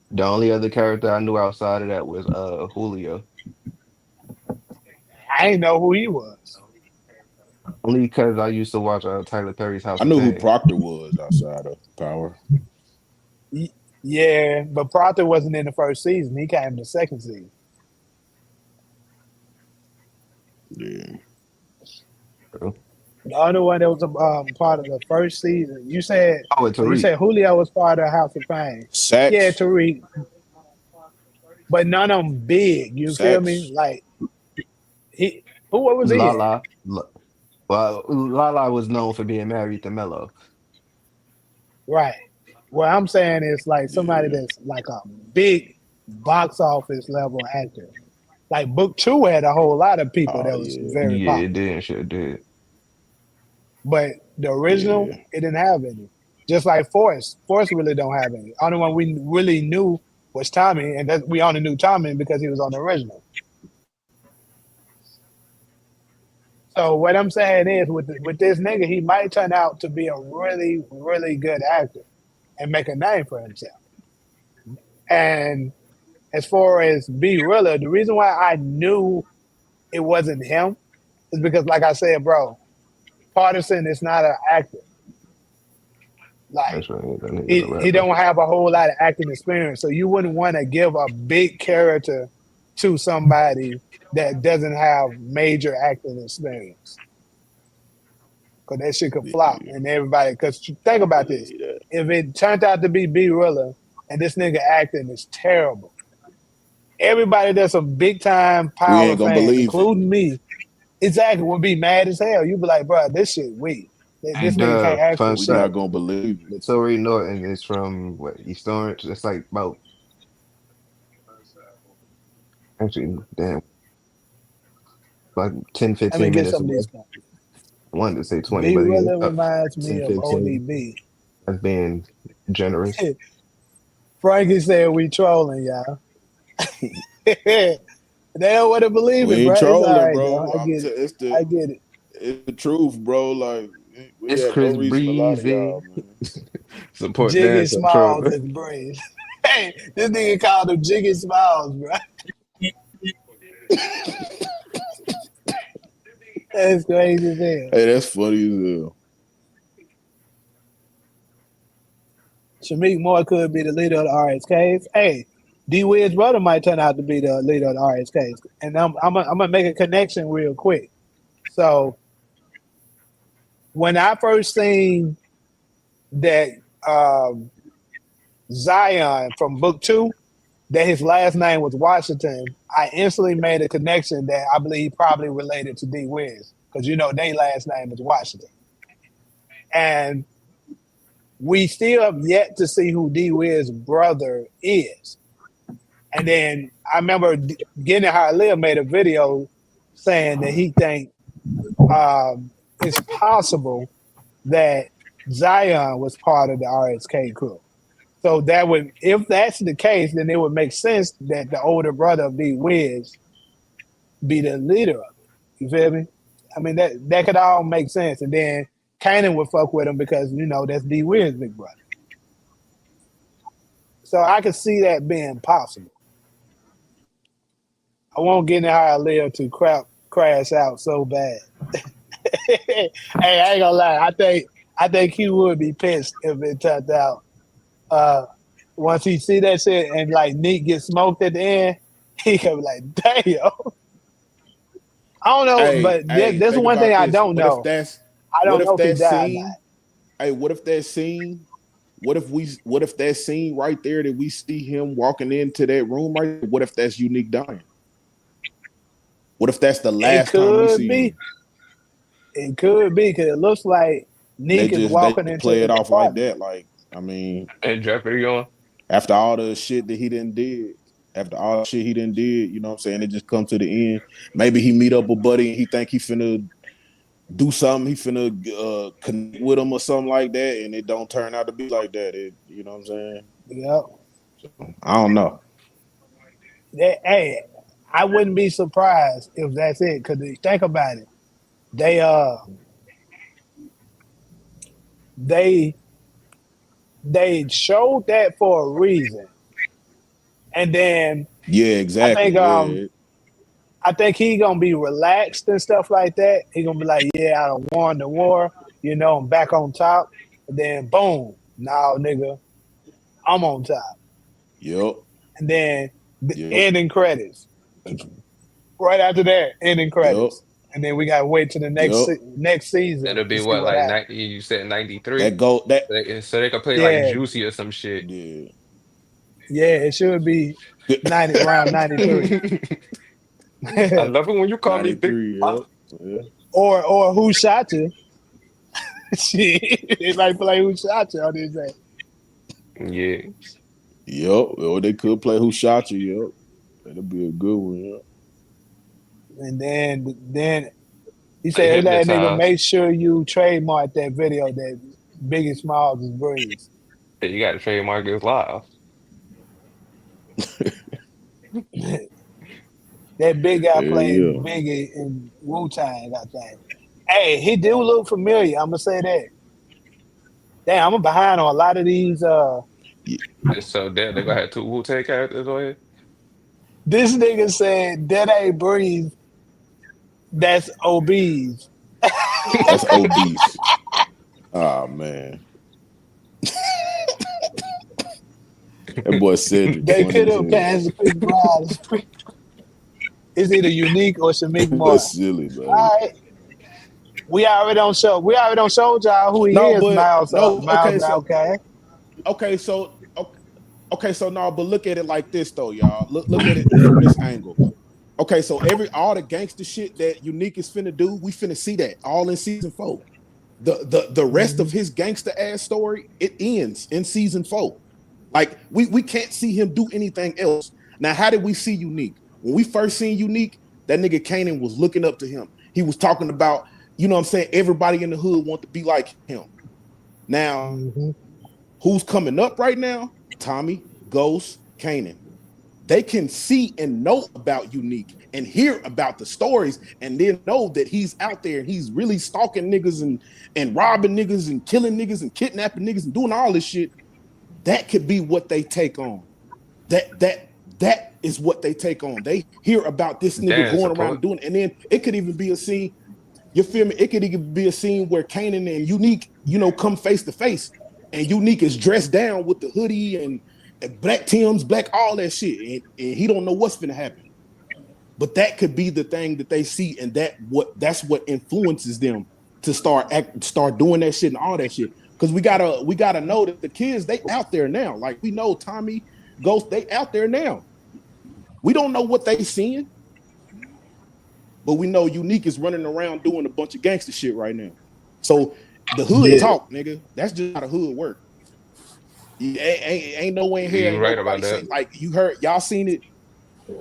The only other character I knew outside of that was Julio. I didn't know who he was. Only because I used to watch Tyler Perry's House I of knew who Pain. Proctor was outside of Power. Yeah, but Proctor wasn't in the first season. He came in the second season. Yeah. The other one that was part of the first season. You said Oh, it's you Tariq. said Julio was part of House of Pain. Sax. Yeah, Tariq. But none of them big. You feel me? Sax. Like what was he in? Lala. Well, Lala was known for being married to Mello. Right. What I'm saying is like somebody Yeah. that's like a big box office level actor. Like Book 2 had a whole lot of people Oh, that was yeah. very Yeah, it popular. did. Sure did. But the original, Yeah. it didn't have any. Just like Forrest. Forrest really don't have any. Only one we really knew was Tommy, and that we only knew Tommy because he was on the original. So what I'm saying is, with this nigga, he might turn out to be a really, really good actor and make a name for himself. And as far as B Rilla, the reason why I knew it wasn't him is because, like I said, bro, Partisan is not an actor. Like That's right. That nigga's a he rapper. don't have a whole lot of acting experience, so you wouldn't want to give a big character to somebody that doesn't have major acting experience, because that shit could flop Yeah, and everybody. Because think I about this: believe that. if it turned out to be B Rilla and this nigga acting is terrible, everybody that's a big time We Power ain't gonna fan, believe it. including me, exactly would be mad as hell. You'd be like, bro, this shit weak. Hey, This nigga can't Dub, act for fun We not shit. fact. gonna believe it. Tori Norton is from what, East Orange? It's like about actually damn like 10, Let me 15 get minutes some of away. these points. I wanted to say 20, B but yeah, Rilla about reminds me 10, of 15. ODB. That's being generous. Frankie said we trolling, y'all. They don't want to believe We it, ain't bro. It's all trolling, right, though. bro. I get it. I get it. It's the truth, bro. Like we It's have no Chris reason to lie to Breezy. y'all, man. Support Jiggy dance Smalls controller. is brave. Hey, this nigga called him Jiggy Smalls, bro. That's crazy as hell. Hey, that's funny as hell. Shamik Moore could be the leader of the RSKs. Hey, D Wid's brother might turn out to be the leader of the RSKs. And I'm gonna make a connection real quick. So when I first seen that um, Zion from Book Two, that his last name was Washington, I instantly made a connection that I believe probably related to D Wiz, because you know their last name is Washington. And we still have yet to see who D Wiz's brother is. And then I remember getting how I live made a video saying that he think it's possible that Zion was part of the RSK crew. So that would, if that's the case, then it would make sense that the older brother of D Wiz be the leader of it. You feel me? I mean that could all make sense. And then Kanan would fuck with him because you know that's D Wiz's big brother. So I could see that being possible. I won't get in how I live to crash out so bad. Hey, I ain't gonna lie. I think he would be pissed if it turned out uh once he see that shit and like Neat get smoked at the end, he could be like, damn. I don't know, but there's Think one thing about I this. don't know. I What don't if know if he that died or not. scene? Hey, what if that scene? What if that scene right there that we see him walking into that room right there, what if that's Unique dying? What if that's the It last time we could see be. him? It could be because it looks like Neek is They walking just into play it his off like apartment. that. Like, I mean, And Jeopardy on. after all the shit that he didn't did, after all the shit he didn't did, you know what I'm saying? It just come to the end. Maybe he meet up with Buddy and he think he finna do something, he finna connect with him or something like that, and it don't turn out to be like that. It, you know what I'm saying? Yep. So, I don't know. Hey, I wouldn't be surprised if that's it. Because think about it, they they they showed that for a reason, and then Yeah, I exactly. think Yeah. I think he gonna be relaxed and stuff like that. He gonna be like, yeah, I done won the war, I'm back on top. And then boom, now nigga, I'm on top. Yep. And then the Yep. ending credits. Right after that, ending Yep. credits. And then we gotta wait to the Yep. next season That'll to be see what, what like happens. 90, you said 93? That go that So they could play like Yeah, Juicy or some shit. yeah. yeah, it should be 90 around 93. I love it when you call me Big 93, Pop. yep. Yeah. or who shot you? Shit, it might play who shot you on this day. Yeah. Yep. Or they could play Who Shot You, yep. That'll be a good one, yep. And then he They said, "That nigga, hypnotized. make sure you trademark that video that Biggie Smalls is Breeze." Hey, you got to trademark this live. That big guy Hell played yeah. Biggie in Wu Tang, I think. Hey, he do look familiar. I'm gonna say that. Damn, I'm behind on a lot of these. Yeah. So they're going to have two Wu-Tang characters on here? This nigga said that ain't breathe. That's obese. That's obese. Oh man, that boy Cedric They funny could as have hell. passed the quick broad. It's either unique or Shamik That boy Moore. silly, man. All right. We already don't show. We already don't show y'all who he No, is. but Miles. no. Miles. Okay. Okay, so okay, okay, so no, but look at it like this though, y'all. Look at it from this angle. Okay, so all the gangster shit that Unique is finna do, we finna see that all in season 4. The rest of Mhm. his gangster ass story, it ends in season 4. Like we can't see him do anything else. Now, how did we see Unique? When we first seen Unique, that nigga Kanan was looking up to him. He was talking about, you know what I'm saying, everybody in the hood want to be like him. Now, Mhm. who's coming up right now? Tommy, Ghost, Kanan. They can see and know about Unique and hear about the stories and then know that he's out there and he's really stalking niggas and robbing niggas and killing niggas and kidnapping niggas and doing all this shit. That could be what they take on. That is what they take on. They hear about this nigga Dan going around support. and doing, and then it could even be a scene. You feel me? It could even be a scene where Kanan and Unique, you know, come face to face, and Unique is dressed down with the hoodie and black Tim's, black all that shit, and he don't know what's gonna happen. But that could be the thing that they see, and that's what influences them to start doing that shit and all that shit. Because we gotta know that the kids they out there now. Like we know Tommy Ghost, they out there now. We don't know what they seeing, but we know Unique is running around doing a bunch of gangster shit right now. So the hood Yeah. talk, nigga. That's just how the hood work. Ain't no way in here You ain't right about nobody say that. like you heard y'all seen it.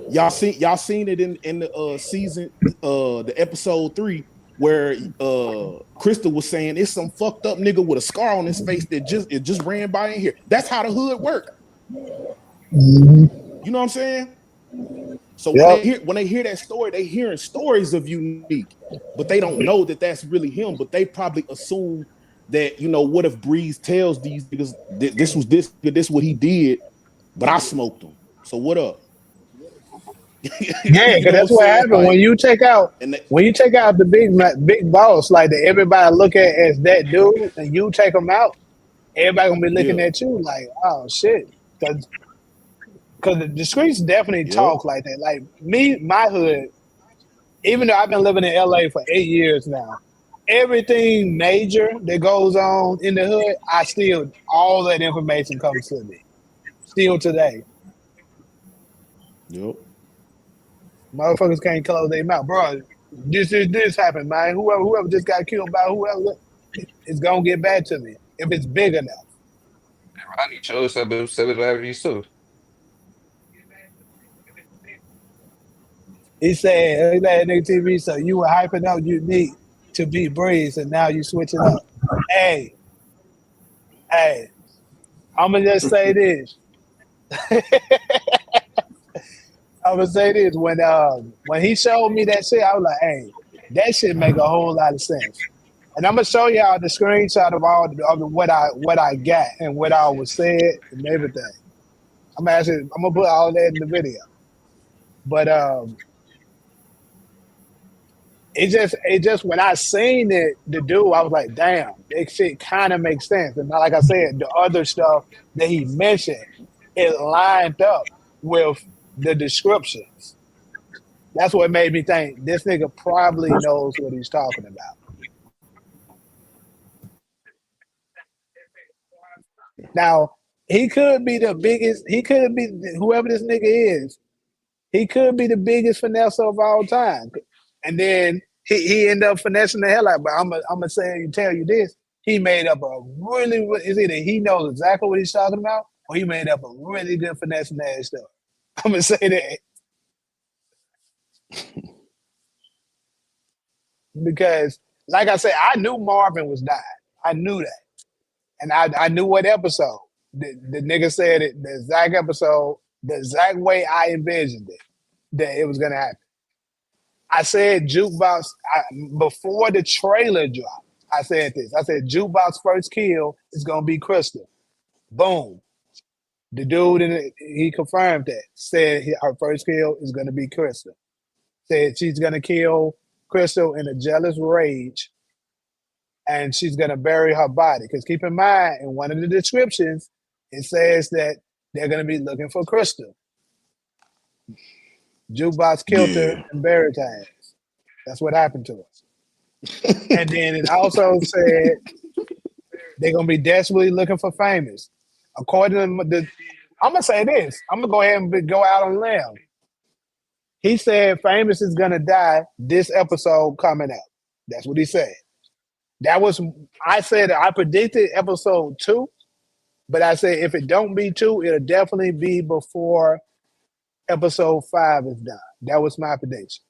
Y'all seen it in the season the episode 3 where Crystal was saying it's some fucked up nigga with a scar on his face that just ran by in here. That's how the hood work. Mhm. You know what I'm saying? So when Yep. they hear that story, they hearing stories of Unique, but they don't know that that's really him. But they probably assume that what if Breeze tells these niggas this what he did, but I smoked him. So what up? Yeah, You because know what I'm that's what saying? happened Like, and they, when you take out the big boss, like that everybody look at as that dude, and you take him out, everybody gonna be looking yeah, at you like, oh shit, because the streets definitely yep, talk like that. Like me, my hood, even though I've been living in LA for 8 years now, everything major that goes on in the hood, I still all that information comes to me still today. yep. Motherfuckers can't close their mouth, bro. This happened, man. Whoever just got killed by whoever, it's gonna get back to me if it's big enough. Ronnie chose seven Avenue too. He said, nigga TV, so you were hyping up Unique to beat Breeze, and now you switch it up. Hey, hey, I'm gonna just say this. I'm gonna say this. When he showed me that shit, I was like, hey, that shit make a whole lot of sense. And I'm gonna show y'all the screenshot of what I got and what I was said and everything. I'm gonna put all that in the video. But it just when I seen it the dude, I was like, damn, that shit kind of makes sense. And like I said, the other stuff that he mentioned, it lined up with the descriptions. That's what made me think this nigga probably knows what he's talking about. Now, he could be the biggest, he could be whoever this nigga is, he could be the biggest finesse of all time. And then he ended up finessing the hell out. But I'm gonna tell you this. He made up a it's either he knows exactly what he's talking about, or he made up a really good finessing ass stuff. I'm gonna say that because, like I said, I knew Marvin was dying. I knew that. And I knew what episode. The nigga said it, the exact episode, the exact way I envisioned it, that it was gonna happen. I said jukebox before the trailer dropped. I said this. I said jukebox first kill is gonna be Crystal. Boom. The dude he confirmed that. Said her first kill is going to be Crystal. Said she's going to kill Crystal in a jealous rage, and she's going to bury her body. Because keep in mind, in one of the descriptions, it says that they're going to be looking for Crystal. Jukebox killed her Yeah. and buried her ass. That's what happened to us. And then it also said they're going to be desperately looking for Famous. According to I'm going to say this. I'm going to go ahead and go out on a limb. He said Famous is going to die this episode coming out. That's what he said. I said I predicted episode 2, but I said if it don't be 2, it'll definitely be before episode 5 is done. That was my prediction.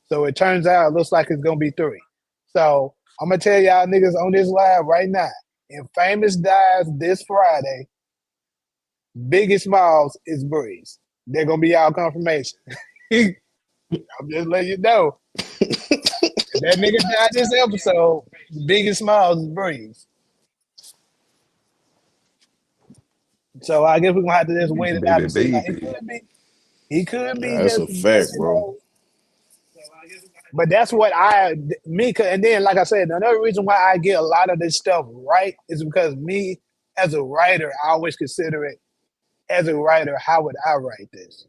So it turns out it looks like it's gonna be 3. So I'm gonna tell y'all niggas on this live right now. If Famous dies this Friday, Biggie Smalls is Breeze. They're gonna be our confirmation. I'm just letting you know. If that nigga died this episode, Biggie Smalls is Breeze. So I guess we're gonna have to just wait it out Baby, and see. Like baby. he could be That's just, a fact, bro. but that's what and then like I said, another reason why I get a lot of this stuff right is because me as a writer, I always consider it as a writer, how would I write this?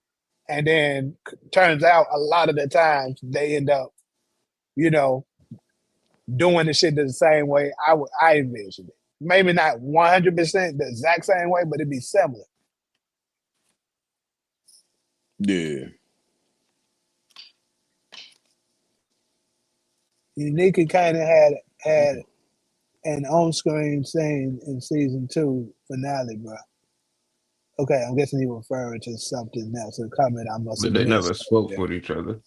And then turns out a lot of the times they end up, doing the shit the same way I envisioned it. Maybe not 100% the exact same way, but it'd be similar. Yeah. Unique kind of had an on-screen scene in season 2 finale, bro. Okay, I'm guessing you referring to something else. A comment I must But have they missed. never spoke with each other.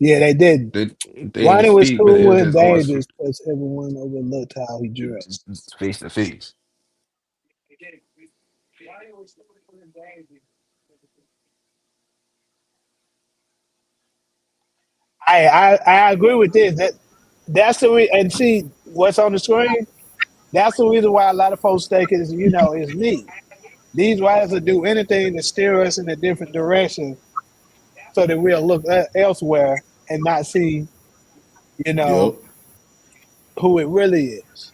Yeah, they did. They didn't Ronnie was speak, but cool it was with just going Dangerous because everyone overlooked how he dressed. face to face. I agree with this. That's the and see what's on the screen. That's the reason why a lot of folks think is me. These writers will do anything to steer us in a different direction so that we'll look elsewhere and not see, you Yep. know, who it really is.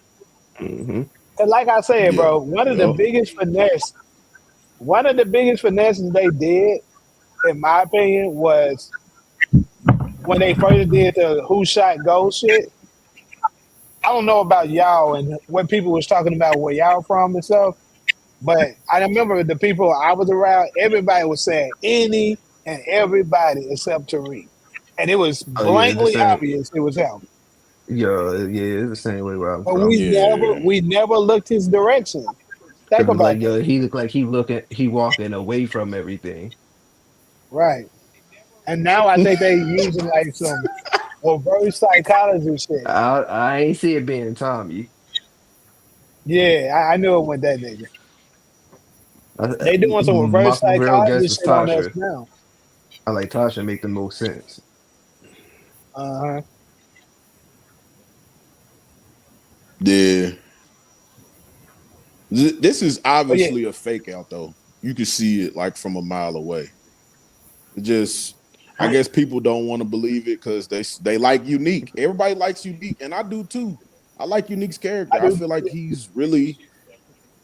Mm-hmm. And like I said, Yeah. bro, Yep. one of the biggest finesses they did, in my opinion, was when they first did the Who Shot Ghost shit. I don't know about y'all and what people was talking about where y'all from and stuff, but I remember the people I was around, everybody was saying any and everybody except Tariq. And it was Oh yeah, it's the blankly same. obvious it was him. Yeah, it's the same way where I'm But from. Yeah. we never looked his direction. It Think was about like, that. he looked like he walking away from everything. Right. And now I think they using like some reverse psychology shit. I ain't see it being Tommy. Yeah, I knew it went that nigga. They doing some My reverse real psychology guess was shit on us Tasha. now. I like Tasha make the most sense. Uh-huh. Yeah. This is But yeah, obviously a fake out though. You can see it like from a mile away. It just I guess people don't want to believe it because they like Unique. Everybody likes Unique, and I do too. I like Unique's I character. I do. feel like he's really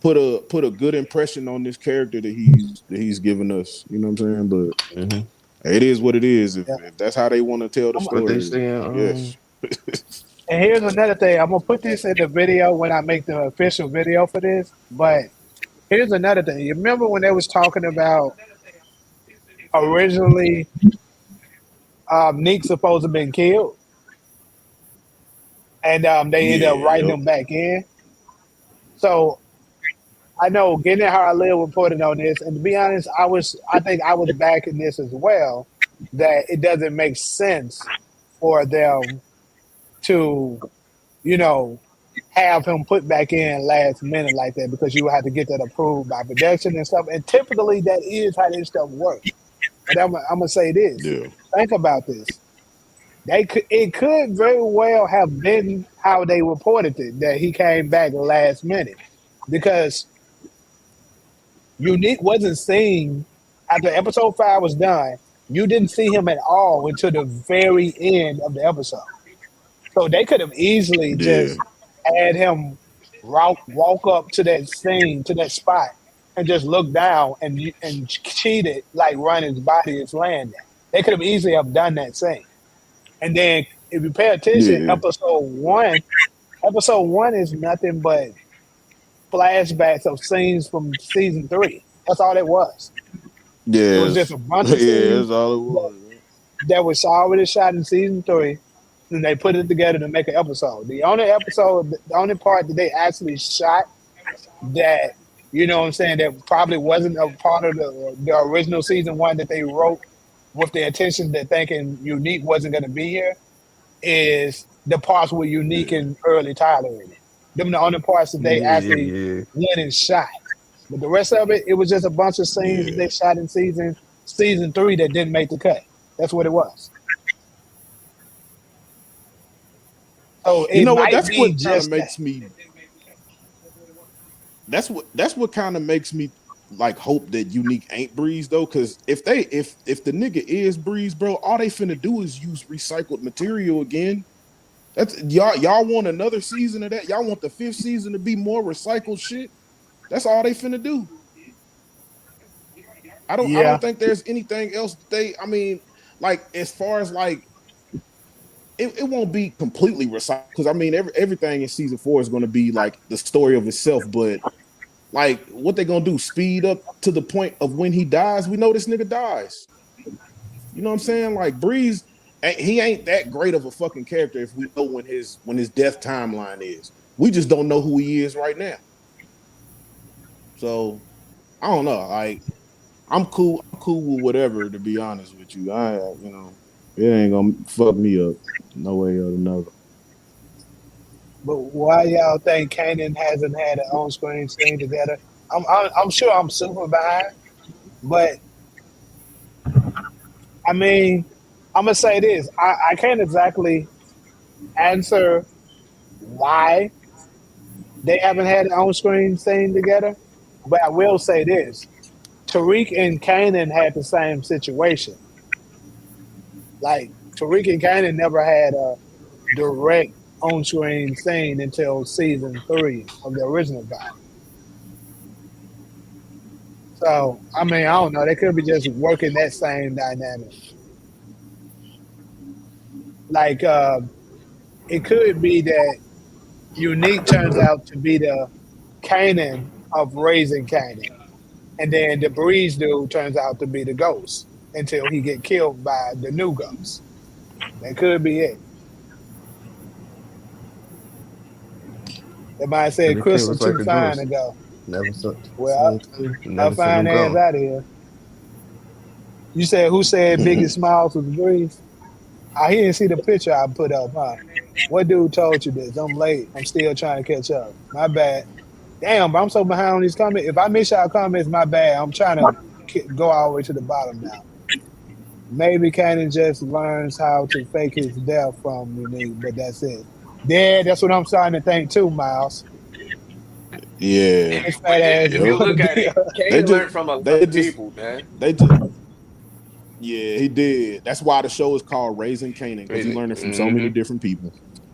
put a good impression on this character that he's given us. You know what I'm saying? But Mm-hmm. it is what it is. If Yeah. if that's how they want to tell the I'm, But they story, saying, yes. and here's another thing. I'm gonna put this in the video when I make the official video for this. But here's another thing. You remember when they was talking about originally Nick supposed to have been killed, and they ended up Yeah, writing yep. him back in. So I know getting how I live reported on this, and to be honest, I think I was backing this as well. That it doesn't make sense for them to, you know, have him put back in last minute like that because you would have to get that approved by production and stuff. And typically that is how this stuff works. But I'm gonna say this. Yeah. Think about this. It could very well have been how they reported it that he came back last minute because Unique wasn't seen after episode 5 was done. You didn't see him at all until the very end of the episode. So they could have easily Yeah, just had him walk up to that scene, to that spot, and just look down and cheated like Ronnie's body is landing. They could have easily have done that scene. And then if you pay attention, yeah, episode one is nothing but flashbacks of scenes from season 3. That's all it was. It was just yes, a bunch yeah. of scenes That's all it that, was. Man. that was already shot in season 3, and they put it together to make an episode. The only part that they actually shot that, you know what I'm saying, that probably wasn't a part of the original season 1 that they wrote with the intention that thinking Unique wasn't going to be here is the parts with Unique Yeah, and early Tyler in it. Them the only parts that they Yeah, actually yeah, went and shot. But the rest of it, it was just a bunch of scenes that yeah. they shot in season 3 that didn't make the cut. That's what it was. So You it know what? might That's be what kind of just that. makes me. That's what kind of makes me like hope that Unique ain't Breeze though, because if the nigga is Breeze, bro, all they finna do is use recycled material again. That's y'all want another season of that? Y'all want the 5th season to be more recycled shit? That's all they finna do. I Yeah, don't think there's anything else that they. I mean, like as far as like it won't be completely recycled because I mean everything in season 4 is going to be like the story of itself, but like what they gonna do? Speed up to the point of when he dies? We know this nigga dies. You know what I'm saying? Like Breeze, he ain't that great of a fucking character if we know when his death timeline is. We just don't know who he is right now. So I don't know. Like I'm cool. I'm cool with whatever. To be honest with you, it ain't gonna fuck me up no way or another. but why y'all think Kanan hasn't had an on-screen scene together? I'm sure I'm super behind, but I mean, I'm gonna say this: I can't exactly answer why they haven't had an on-screen scene together, but I will say this: Tariq and Kanan had the same situation. Like Tariq and Kanan never had a direct on-screen scene until season 3 of the original guy. So I mean, I don't know. They could be just working that same dynamic. Like it could be that Unique turns out to be the Kanan of raising Kanan, and then the Breeze dude turns out to be the ghost until he get killed by the new ghost. That could be it. They might say everything Crystal was like too a fine to ghost. go. Never saw Well, seen him, her never seen him fine ass gone. out of here. You said who said biggest smiles was Breeze? I didn't see the picture I put up, huh? What dude told you this? I'm late. I'm still trying to catch up. My bad. Damn, but I'm so behind on these comments. If I miss y'all comments, my bad. I'm trying to go all the way to the bottom now. Maybe Cannon just learns how to fake his death from Unique, but that's it. Yeah, that's what I'm starting to think too, Miles. Yeah. His Well, fat ass is if you going to look at be. it, They Kanan just learned from a lot they of just people, man. they just yeah, he did. That's why the show is called Raising Kanan, because he learned it from so many Mm-hmm. different people.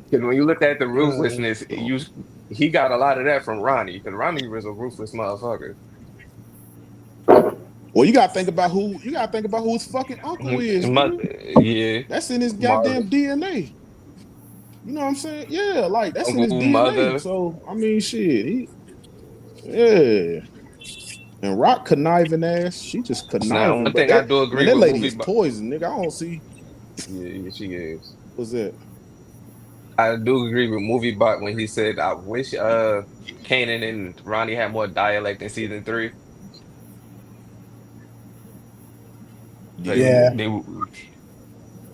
Because when you look at the ruthlessness, So he got a lot of that from Ronnie. Because Ronnie was a ruthless motherfucker. well, you gotta think about who his fucking uncle is, nigga. Yeah, That's in his Marvin, goddamn DNA. You know what I'm saying? Yeah, like that's in his uncle, DNA. mother. So I mean shit. Yeah. And Rock conniving ass, she just Now, conniving. one But thing I that do man, agree that with lady movie, is but poison, nigga. I don't see yeah, she is. what's that. I do agree with movie bot when he said, "I wish Kanan and Ronnie had more dialect in season 3." Like Yeah, Yeah, they,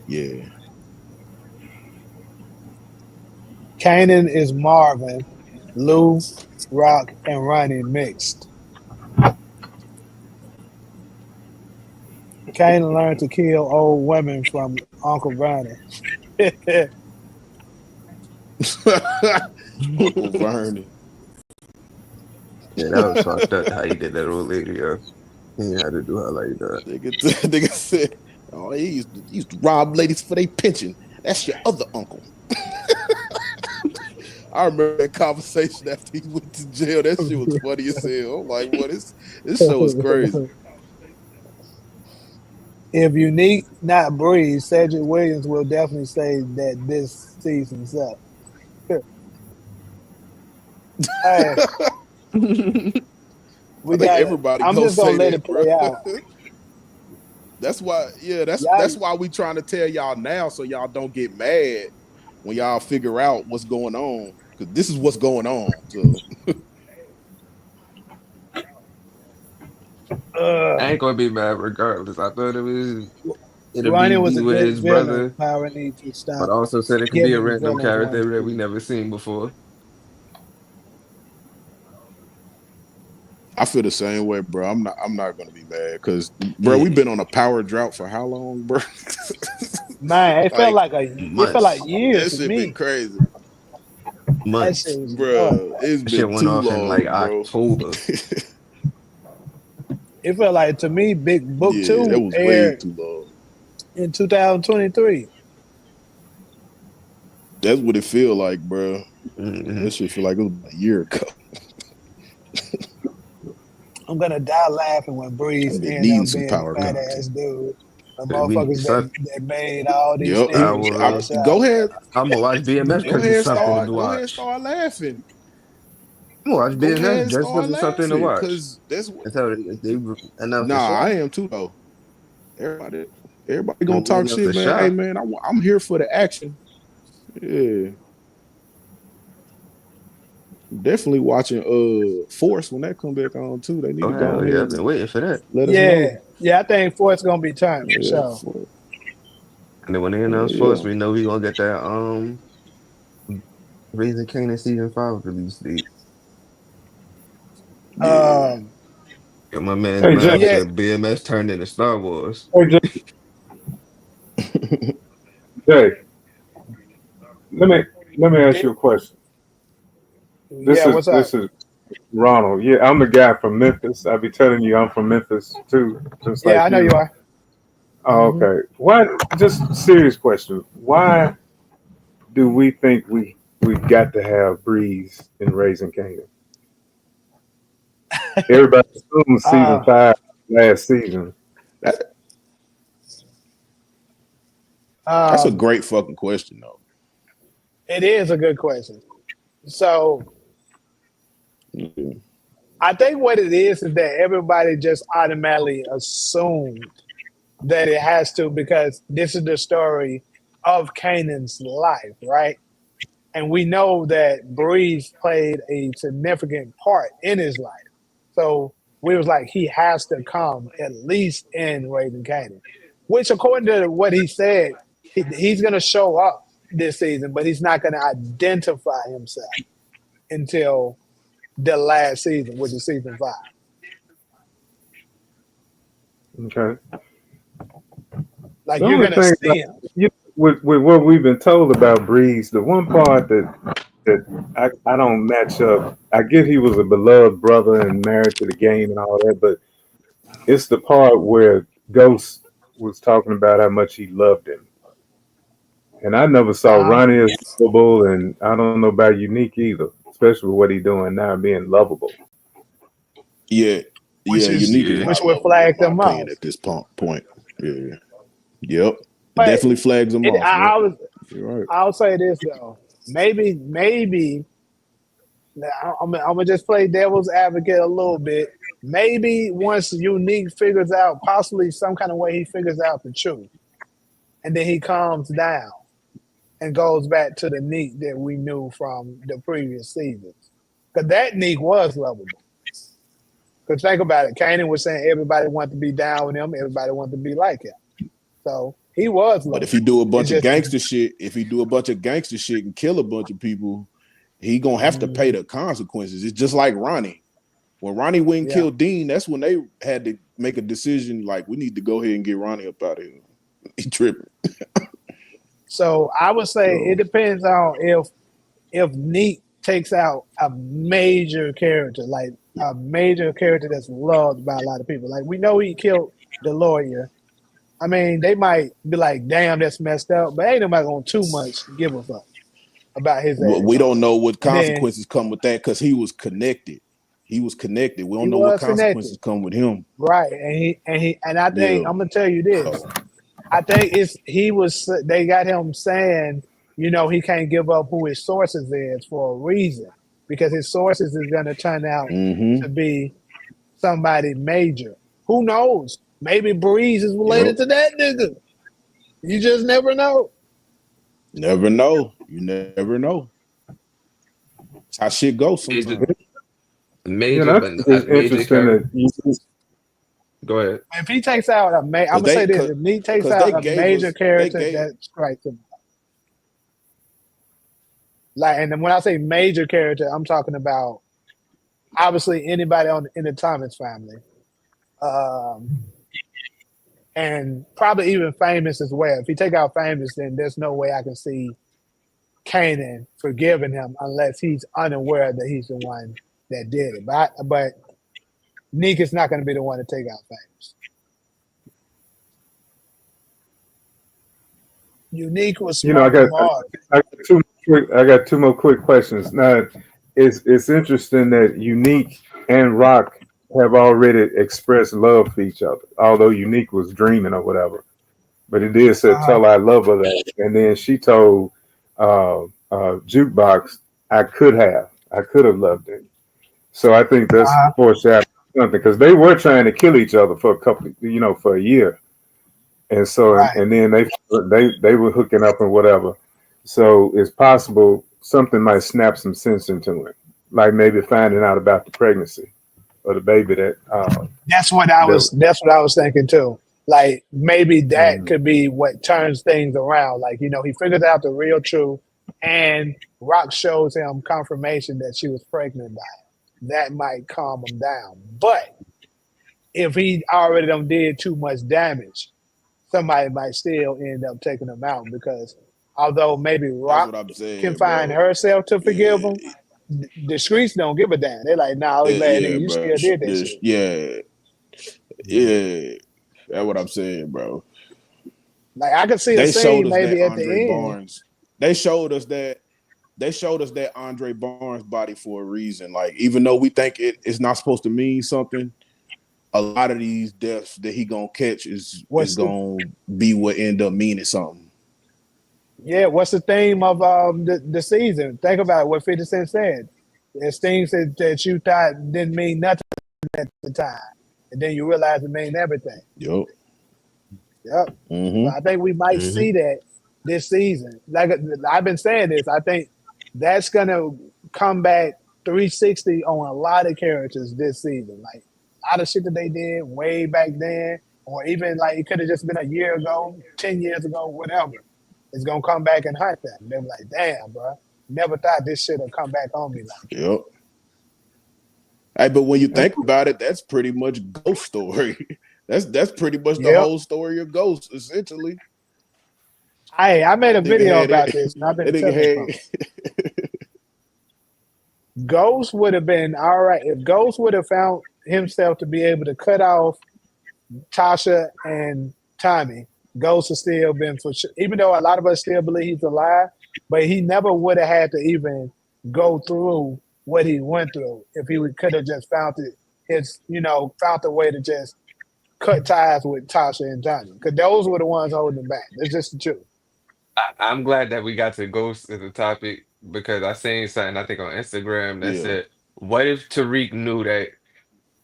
yeah. Kanan is Marvin, Lou, Rock, and Ronnie mixed. Kanan learned to kill old women from Uncle Ronnie. Uncle Vernon. Yeah, that was fucked up how he did that old lady, yo. He had to do her like that. Nigga said, "Oh, he used to rob ladies for their pension. That's your other uncle." I remember that conversation after he went to jail. That shit was funny as hell. I'm like, what this show is crazy. If Unique not Breeze, Cedric Williams will definitely say that this season sucked. Hey, I we think got. everybody I'm gonna just gonna say let that, it bro. play out. That's why, yeah, that's Y'all, why we trying to tell y'all now so y'all don't get mad when y'all figure out what's going on. Cause this is what's going on. So I uh, ain't gonna be mad regardless. I thought it'll be Ronnie was D a with good his villain. brother, Power need to but stop also said it could be a giving random villains one character that we speed. never seen before. I feel the same way, bro. I'm not gonna be mad because bro, we've Yeah, been on a power drought for how long, bro? Man, Like it felt like months. years that to shit been me. crazy. That shit Months. was annoying. Bro, it's That shit been went too off in like long, bro. October. It felt like to me, Big Book Yeah, that Two was way aired too long. in 2023. That's what it feel like, bro. Hmm. That shit feel like it was a year ago. I'm gonna die laughing when Breeze I've been end needing up some being a power fat content. ass dude. The We motherfuckers suck. that made all these Yep. I theories will. crash out. Go ahead. I'm gonna watch BMS Go because it's ahead, something to start. Go ahead, watch. start laughing. I'm gonna watch Go BMS ahead, just because start it's something to laughing. watch. Cause that's what That's how they announced the nah, I show. am too though. Everybody everybody gonna When they talk announced shit, the man. Hey show, man, I'm here for the action. Yeah. Definitely watching Force when that come back on too. They need oh to go hell ahead yeah, I've and been waiting for that. let us Yeah, know. yeah, I think Fort's gonna be turned for Yeah, sure. And then when they yeah, announced yeah. first, we know we gonna get that Raising Kanan season 5 release date. Yeah. Um, Yeah, my man's Hey Jay, mind yeah, said BMS turned into Star Wars. hey Jay, let me let me ask yeah, you a question. yeah. What's up? This is Ronald. Yeah, I'm the guy from Memphis. I be telling you I'm from Memphis too, just Yeah, like I know you you. are. Oh, Hmm. okay. Why? Just serious question. Why do we think we got to have Breeze in Raising Canaan? Everybody assumes season Uh, five last season. That that's a um, great fucking question though. it is a good question. So Yeah. I think what it is that everybody just automatically assumed that it has to because this is the story of Kanan's life, right? And we know that Breeze played a significant part in his life. So we was like, he has to come at least in Raising Kanan, which according to what he said, he's going to show up this season, but he's not going to identify himself until the last season, which is season 5. Okay. Like The you're only going to thing see him. you with what we've been told about Breeze, the one part that I don't match up. I get he was a beloved brother and married to the game and all that, but it's the part where Ghost was talking about how much he loved him. And I never saw Uh-huh. Ronnie as lovable, and I don't know about Unique either, especially with what he's doing now, being lovable. Yeah. which Yeah, is Unique is Yeah. which not would lovable flag in my them opinion off. at this point. Yeah. Yep. It But definitely flags them off. Yep. I was You're right. I'll say this though. Maybe now, I'm gonna just play devil's advocate a little bit. Maybe once Unique figures out, possibly some kind of way he figures out the truth, and then he calms down and goes back to the Neek that we knew from the previous seasons. Because that Neek was lovable. Because think about it, Kanan was saying everybody wanted to be down with him, everybody wanted to be like him. So he was But if he lovable. do a It's bunch of just gangster shit, if he do a bunch of gangster shit and kill a bunch of people, he gonna have to pay mhm, the consequences. It's just like Ronnie. When Ronnie went and yeah. killed Dean, that's when they had to make a decision like we need to go ahead and get Ronnie up out of here. He tripping. So I would say it So depends on if Neek takes out a major character, like a major character that's loved by a lot of people. Like we know he killed the lawyer. I mean, they might be like, "Damn, that's messed up," but ain't nobody gonna too much give a fuck about his We don't asshole. know what And then consequences come with that because he was connected. He was connected. We he don't know what was connected, consequences come with him. right? And I think Yeah. I'm gonna tell you this. So. I think it's he was. They got him saying, he can't give up who his sources is for a reason because his sources is gonna turn out Mm-hmm. to be somebody major. Who knows? Maybe Breeze is related Yep. to that nigga. You just never know. Never know. You never know. That's how shit goes Major, sometimes. You major, know, I but think a it's major interesting character. that you, Go ahead. If he takes out I'm Cause gonna they say this: cause, if he takes cause they out a gave major us they character, gave that strikes him. Like, and then when I say major character, I'm talking about obviously anybody in the Thomas family, um, and probably even Famous as well. If you take out Famous, then there's no way I can see Kanan forgiving him unless he's unaware that he's the one that did it. But Neek is not going to be the one to take out Famous. Unique was you know, smart from Mars. I got two more quick questions. Now, it's interesting that Unique and Rock have already expressed love for each other, although Unique was dreaming or whatever. But it did say, Uh-huh. "Tell her I love her," that, and then she told Jukebox, I could have loved it." So I think that's Uh-huh. foreshadowing something because they were trying to kill each other for a couple, for a year, and so Right. and then they were hooking up and whatever. So it's possible something might snap some sense into him, like maybe finding out about the pregnancy or the baby that the That's what I was thinking too. Like maybe that mm, could be what turns things around. Like, he figures out the real truth and Rock shows him confirmation that she was pregnant by him. That might calm him down. But if he already done did too much damage, somebody might still end up taking him out because although maybe That's Rock what I'm can saying, find bro. herself to forgive Yeah, him, the streets don't give a damn. They're like, nah, we glad nigga, yeah, you bro. still did that shit. Yeah, mm, yeah. That's what I'm saying, bro. Like I could see a They showed scene us that maybe at the Andre end. Barnes. They showed us that Andre Barnes body for a reason. Like, even though we think it's not supposed to mean something, a lot of these deaths that he gonna catch is What's the gonna be what end up meaning something. what's the theme of the season? Think about what 50 Cent said. There's things that you thought didn't mean nothing at the time. And then you realize it mean everything. Yup. Yep. So Mm-hmm. I think we might Hmm. see that this season. Like I've been saying this, I think that's gonna come back 360 on a lot of characters this season. Like a lot of shit that they did way back then, or even like it could have just been a year ago, 10 years ago, whatever. It's gonna come back and hunt them. They're like, damn, bro, never thought this shit would come back on me like this. Yep. Hey, but when you that's think about it, that's pretty much Ghost story. That's pretty much the Yep. whole story of Ghost, essentially. I made a Nigga video had about it. this and I've been That nigga telling folks. had. Ghost would have been all right if Ghost would have found himself to be able to cut off Tasha and Tommy. Ghost has still been for sure, even though a lot of us still believe he's alive, but he never would have had to even go through what he went through if he could have just found found a way to just cut ties with Tasha and Tommy. Because those were the ones holding him back. That's just the truth. I'm glad that we got to Ghost as a topic because I seen something I think on Instagram that Yeah. said, "What if Tariq knew that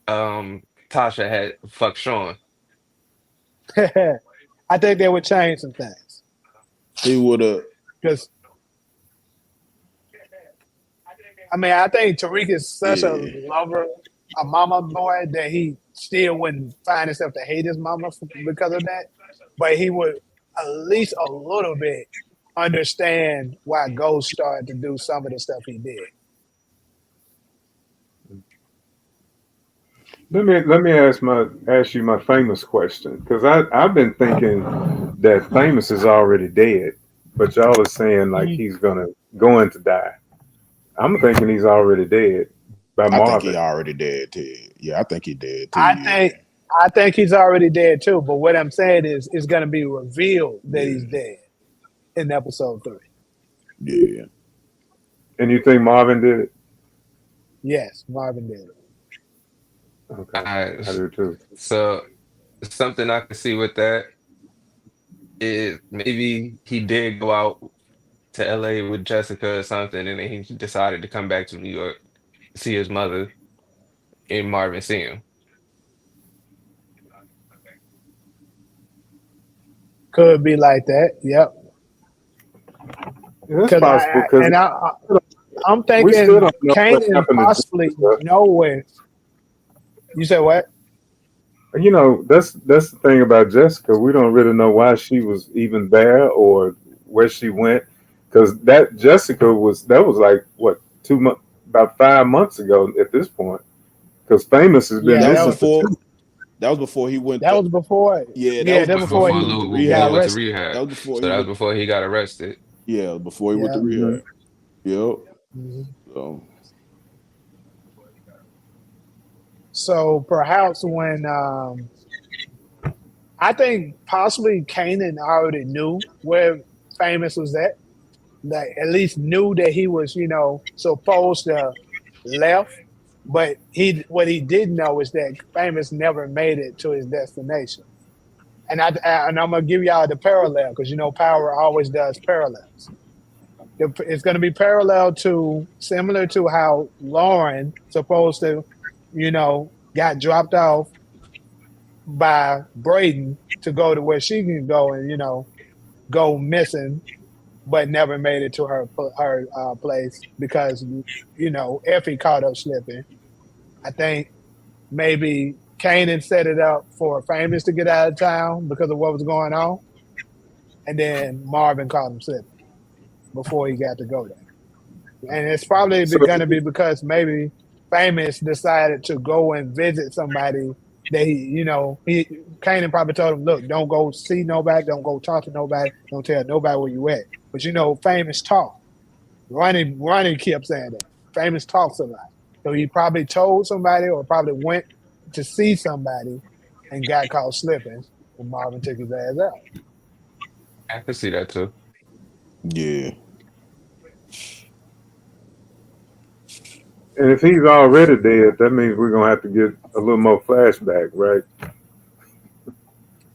Tasha had fucked Sean?" I think they would change some things. He would have. Because I mean, I think Tariq is such a Yeah. lover, a mama boy that he still wouldn't find himself to hate his mama because of that. But he would at least a little bit understand why Ghost started to do some of the stuff he did. let me ask you my famous question because I've been thinking that famous is already dead, but y'all are saying like Mhm. he's going to die. I'm thinking he's already dead, by I think he Marvin. already dead, Ted. Yeah, I think he dead too. I Yeah, think I think he's already dead too. But what I'm saying is, it's going to be revealed that he's yeah, dead in episode 3. yeah. And you think Marvin did it? Yes, Marvin did it. Okay, I I do too. so something I could see with that is maybe he did go out to LA with Jessica or something, and then he decided to come back to New York, see his mother, and Marvin see him. Could be like that. Yep. Yeah, that's Because possible because I'm we still thinking don't know what Kanan happened to possibly Jessica. nowhere. You said what? You know, that's the thing about Jessica. We don't really know why she was even there or where she went, because that Jessica was like what 2 months, about 5 months ago at this point. Because Famous has been Yeah, That was missing for before. two. That was before he went. that was before. Yeah, that Yeah, was that That was before before he before went to got Lou rehab. went to arrested. That rehab. was before So he that was went. before he got arrested. Yeah, before he went to Yeah. Mhm. rehab. Yep. Mhm. So So perhaps when I think possibly Kanan already knew where Famous was at. Like at least knew that he was, supposed to left. But what he didn't know is that Famous never made it to his destination. And I'm gonna give y'all the parallel because Power always does parallels. It's gonna be parallel to similar to how Lauren supposed to, got dropped off by Braden to go to where she can go and go missing, but never made it to her place because Effie caught her slipping. I think maybe Kanan set it up for Famous to get out of town because of what was going on, and then Marvin caught him slipping before he got to go there. And it's probably So going to be because maybe Famous decided to go and visit somebody that Kanan probably told him, look, don't go see nobody, don't go talk to nobody, don't tell nobody where you at. But Famous talk. Ronnie kept saying that. Famous talks a lot. So he probably told somebody or probably went to see somebody and got caught slipping, and Marvin took his ass out. I could see that too. yeah, and if he's already dead, that means we're gonna have to get a little more flashback, right?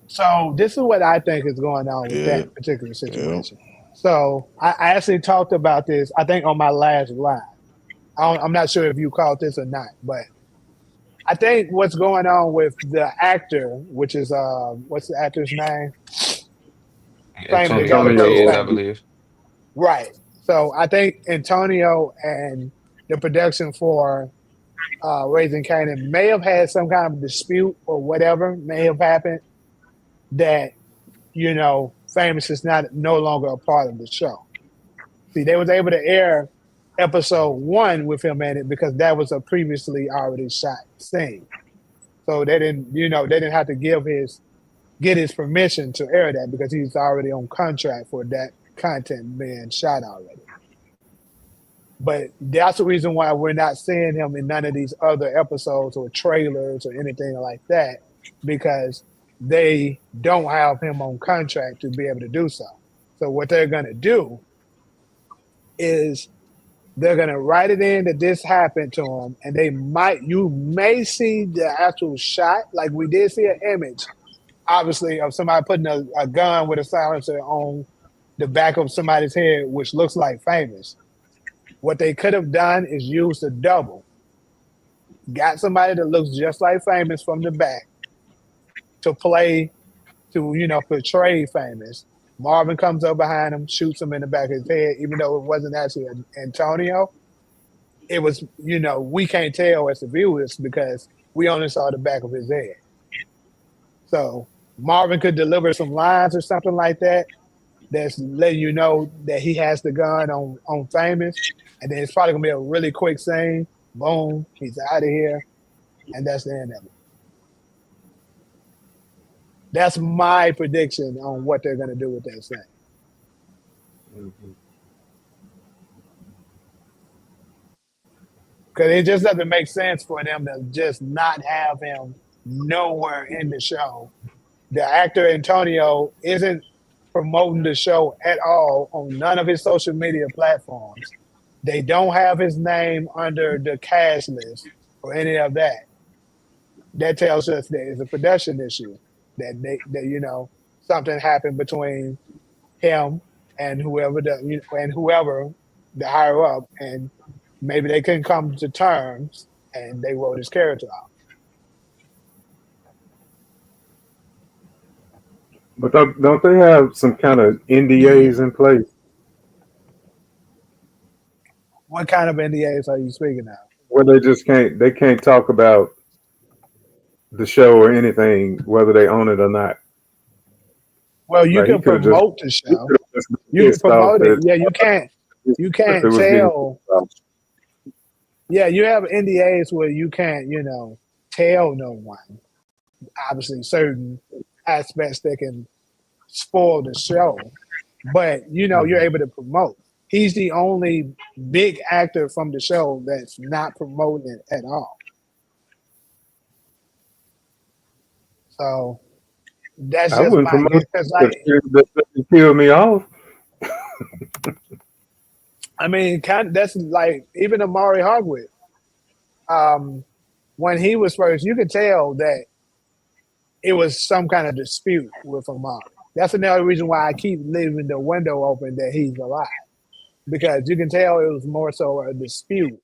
So this is what I think is going on with yeah, that particular yeah. situation. So I actually talked about this, I think, on my last live. I'm not sure if you caught this or not, but I think what's going on with the actor, which is what's the actor's name? Famous, the guy Antonio that plays Hayes, Antonio, I Famous. believe. Right. So I think Antonio and the production for Raising Kanan may have had some kind of dispute or whatever may have happened that Famous is no longer a part of the show. See, they was able to air episode 1 with him in it because that was a previously already shot scene. So they didn't have to get his permission to air that because he's already on contract for that content being shot already. But that's the reason why we're not seeing him in none of these other episodes or trailers or anything like that, because they don't have him on contract to be able to do so. So what they're going to do is they're going to write it in that this happened to him, and you may see the actual shot, like we did see an image, obviously, of somebody putting a gun with a silencer on the back of somebody's head, which looks like Famous. What they could have done is used a double, got somebody that looks just like Famous from the back to portray Famous. Marvin comes up behind him, shoots him in the back of his head, even though it wasn't actually Antonio. It was, we can't tell as the viewers because we only saw the back of his head. So Marvin could deliver some lines or something like that that's letting you know that he has the gun on Famous, and then it's probably gonna be a really quick scene. Boom, he's out of here, and that's the end of it. That's my prediction on what they're gonna do with that scene. Because it just doesn't make sense for them to just not have him nowhere in the show. The actor Antonio isn't promoting the show at all on none of his social media platforms. They don't have his name under the cast list or any of that. That tells us that it's a production issue. That something happened between him and whoever the higher up, and maybe they couldn't come to terms, and they wrote his character out. But don't they have some kind of NDAs in place What kind of NDAs are you speaking of? where they can't talk about the show or anything, whether they own it or not? Well, you Like can promote the he show. could have just been You can pissed off promote it. that Yeah, you can't. You it can't was getting tell. pissed off. Yeah, you have NDAs where you can't, tell no one. Obviously, certain aspects that can spoil the show, but you're Mhm. able to promote. He's the only big actor from the show that's not promoting it at all. So that's I just wouldn't my promote guess. Because, the shit that doesn't kill me off. that's like even Amari Hogwarts. When he was first, you could tell that it was some kind of dispute with Amari. That's another reason why I keep leaving the window open that he's alive, because you can tell it was more so a dispute,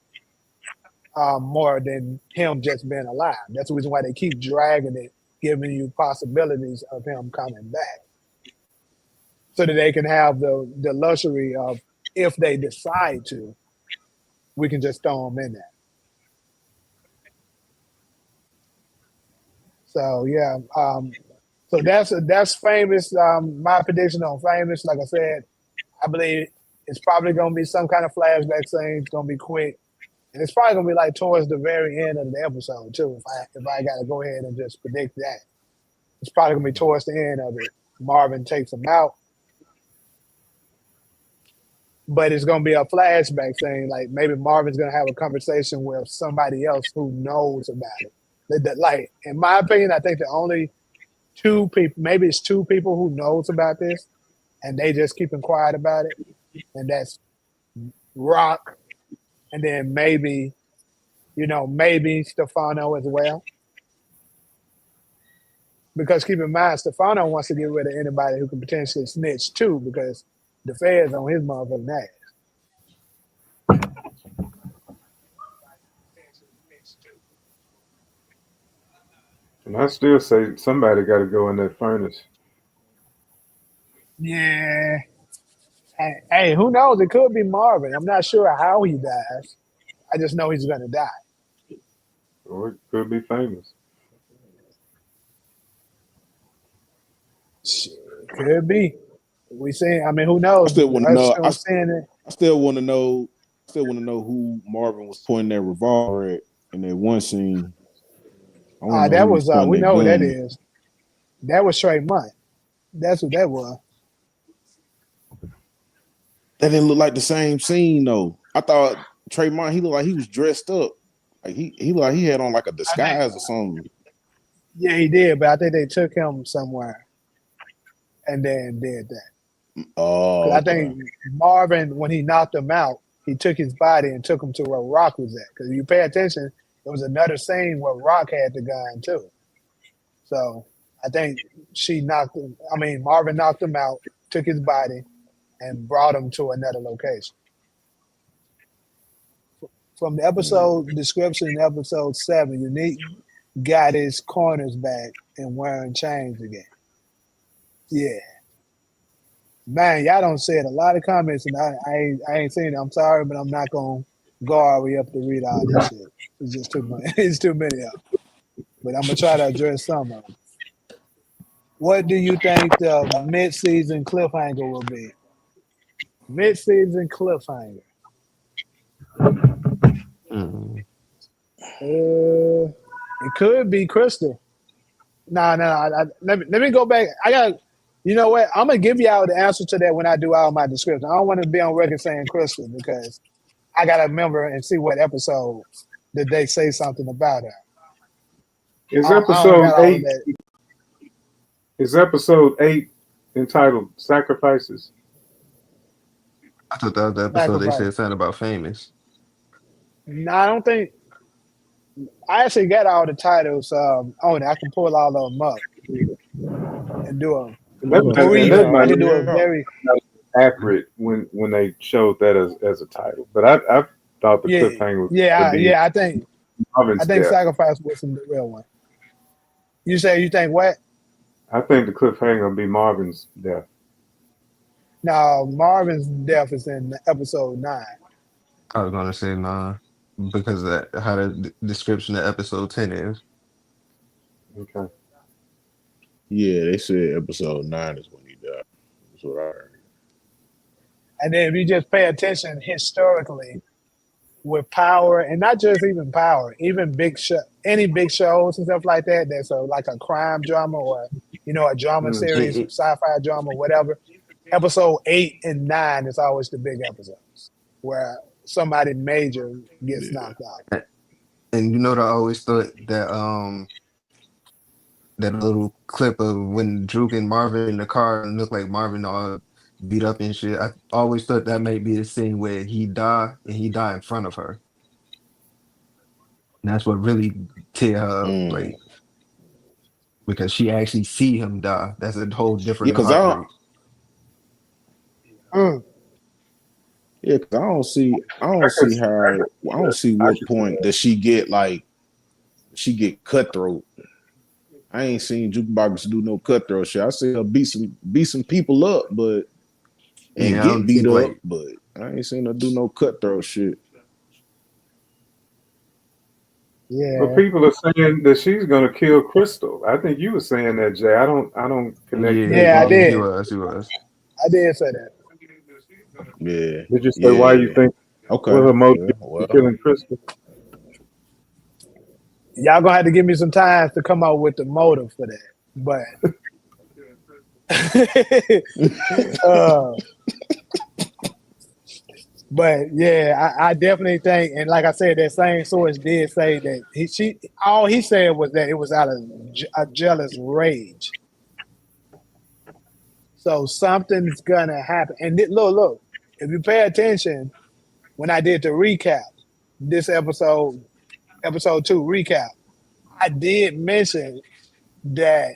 more than him just being alive. That's the reason why they keep dragging it, giving you possibilities of him coming back, so that they can have the luxury of, if they decide to, we can just throw him in there. So yeah, so that's famous. My prediction on famous, like I said, I believe it's probably going to be some kind of flashback scene. It's going to be quick, and it's probably going to be like towards the very end of the episode too. If I got to go ahead and just predict that, it's probably going to be towards the end of it. Marvin takes him out, but it's going to be a flashback scene. Like maybe Marvin's going to have a conversation with somebody else who knows about it. Like in my opinion, I think the only two people, maybe it's two people who knows about this, and they just keeping quiet about it, and that's Rock, and then maybe Stefano as well. Because keep in mind, Stefano wants to get rid of anybody who can potentially snitch too, because the feds on his motherfucking ass. And I still say somebody got to go in that furnace. Yeah. Hey, who knows? It could be Marvin. I'm not sure how he dies. I just know he's gonna die. Or it could be famous. Shit, could be. We seen. Who I knows? still want to Us know. still seeing it. I still want to know. Still want to know who Marvin was pointing that revolver at in that one scene. I want to know That who he was was. pointing We that know who that gun at. is. That was Trey Munt. That's what that was. That didn't look like the same scene though. I thought Trayvon, he looked like he was dressed up. Like he looked like he had on like a I think. disguise or something. Yeah, he did, but I think they took him somewhere and then did that. Oh, Because I okay. think Marvin, when he knocked him out, he took his body and took him to where Rock was at. Because you pay attention, there was another scene where Rock had the gun too. So I think Marvin knocked him out, took his body, and brought him to another location. From the episode description in episode 7, Unique got his corners back and wearing chains again. Yeah. Man, y'all don't say it. A lot of comments, and I ain't seen it. I'm sorry, but I'm not going to go all the way up to read all this shit. It's just too much. It's too many of them. But I'm going to try to address some of them. What do you think the mid-season cliffhanger will be? Mid-season cliffhanger. Mm. It could be Crystal. No. Let me go back. You know what? I'm gonna give y'all the answer to that when I do all my description. I don't want to be on record saying Crystal because I gotta remember and see what episode did they say something about her. Is I don't got episode all of 8 that. is episode 8 entitled Sacrifices? I thought that was the episode they Sacrifice. said something about famous. No, I don't think I actually got all the titles on it. I can pull all of them up and do a That might, and that brief. I might can not do a Yeah. very be accurate when they showed that as a title. But I thought the yeah, cliffhanger was going to be yeah. I Marvin's think death. Sacrifice was the real one. You say you think what? I think the cliffhanger will be Marvin's death. No, Marvin's death is in episode 9. I was gonna say nah, because of that how the description of episode 10 is. Okay. Yeah, they said episode 9 is when he died. That's what I heard. And then if you just pay attention historically with Power, and not just even Power, even any big shows and stuff like that, that's like a crime drama or a drama Mm. series, sci-fi drama, whatever. Episode 8 and 9 is always the big episodes where somebody major gets knocked out. And I always thought that little clip of when Drake and Marvin in the car and looked like Marvin all beat up and shit. I always thought that might be the scene where he died and he died in front of her. And that's what really tear her up, like because she actually see him die. That's a whole Yeah, different because I heartbreak. Mm. yeah, 'cause I don't see how I don't see what point does she get cutthroat. I ain't seen Jukebox do no cutthroat shit. I see her beat some people up, but and Yeah, I get don't beat think up, like but I ain't seen her do no cutthroat shit. But Yeah, people are saying that she's going to kill Crystal. I think you were saying that, Jay. I don't connect the Yeah, I dots. he did. was. I did say that. Yeah, Did you say why you think okay. what her motive Yeah, for well, killing Crystal? Y'all gonna have to give me some time to come up with the motive for that. But uh, but yeah, I definitely think, and like I said, that same source did say that all he said was that it was out of a jealous rage. So something's gonna happen. And look, if you pay attention, when I did the recap, this episode 2 recap, I did mention that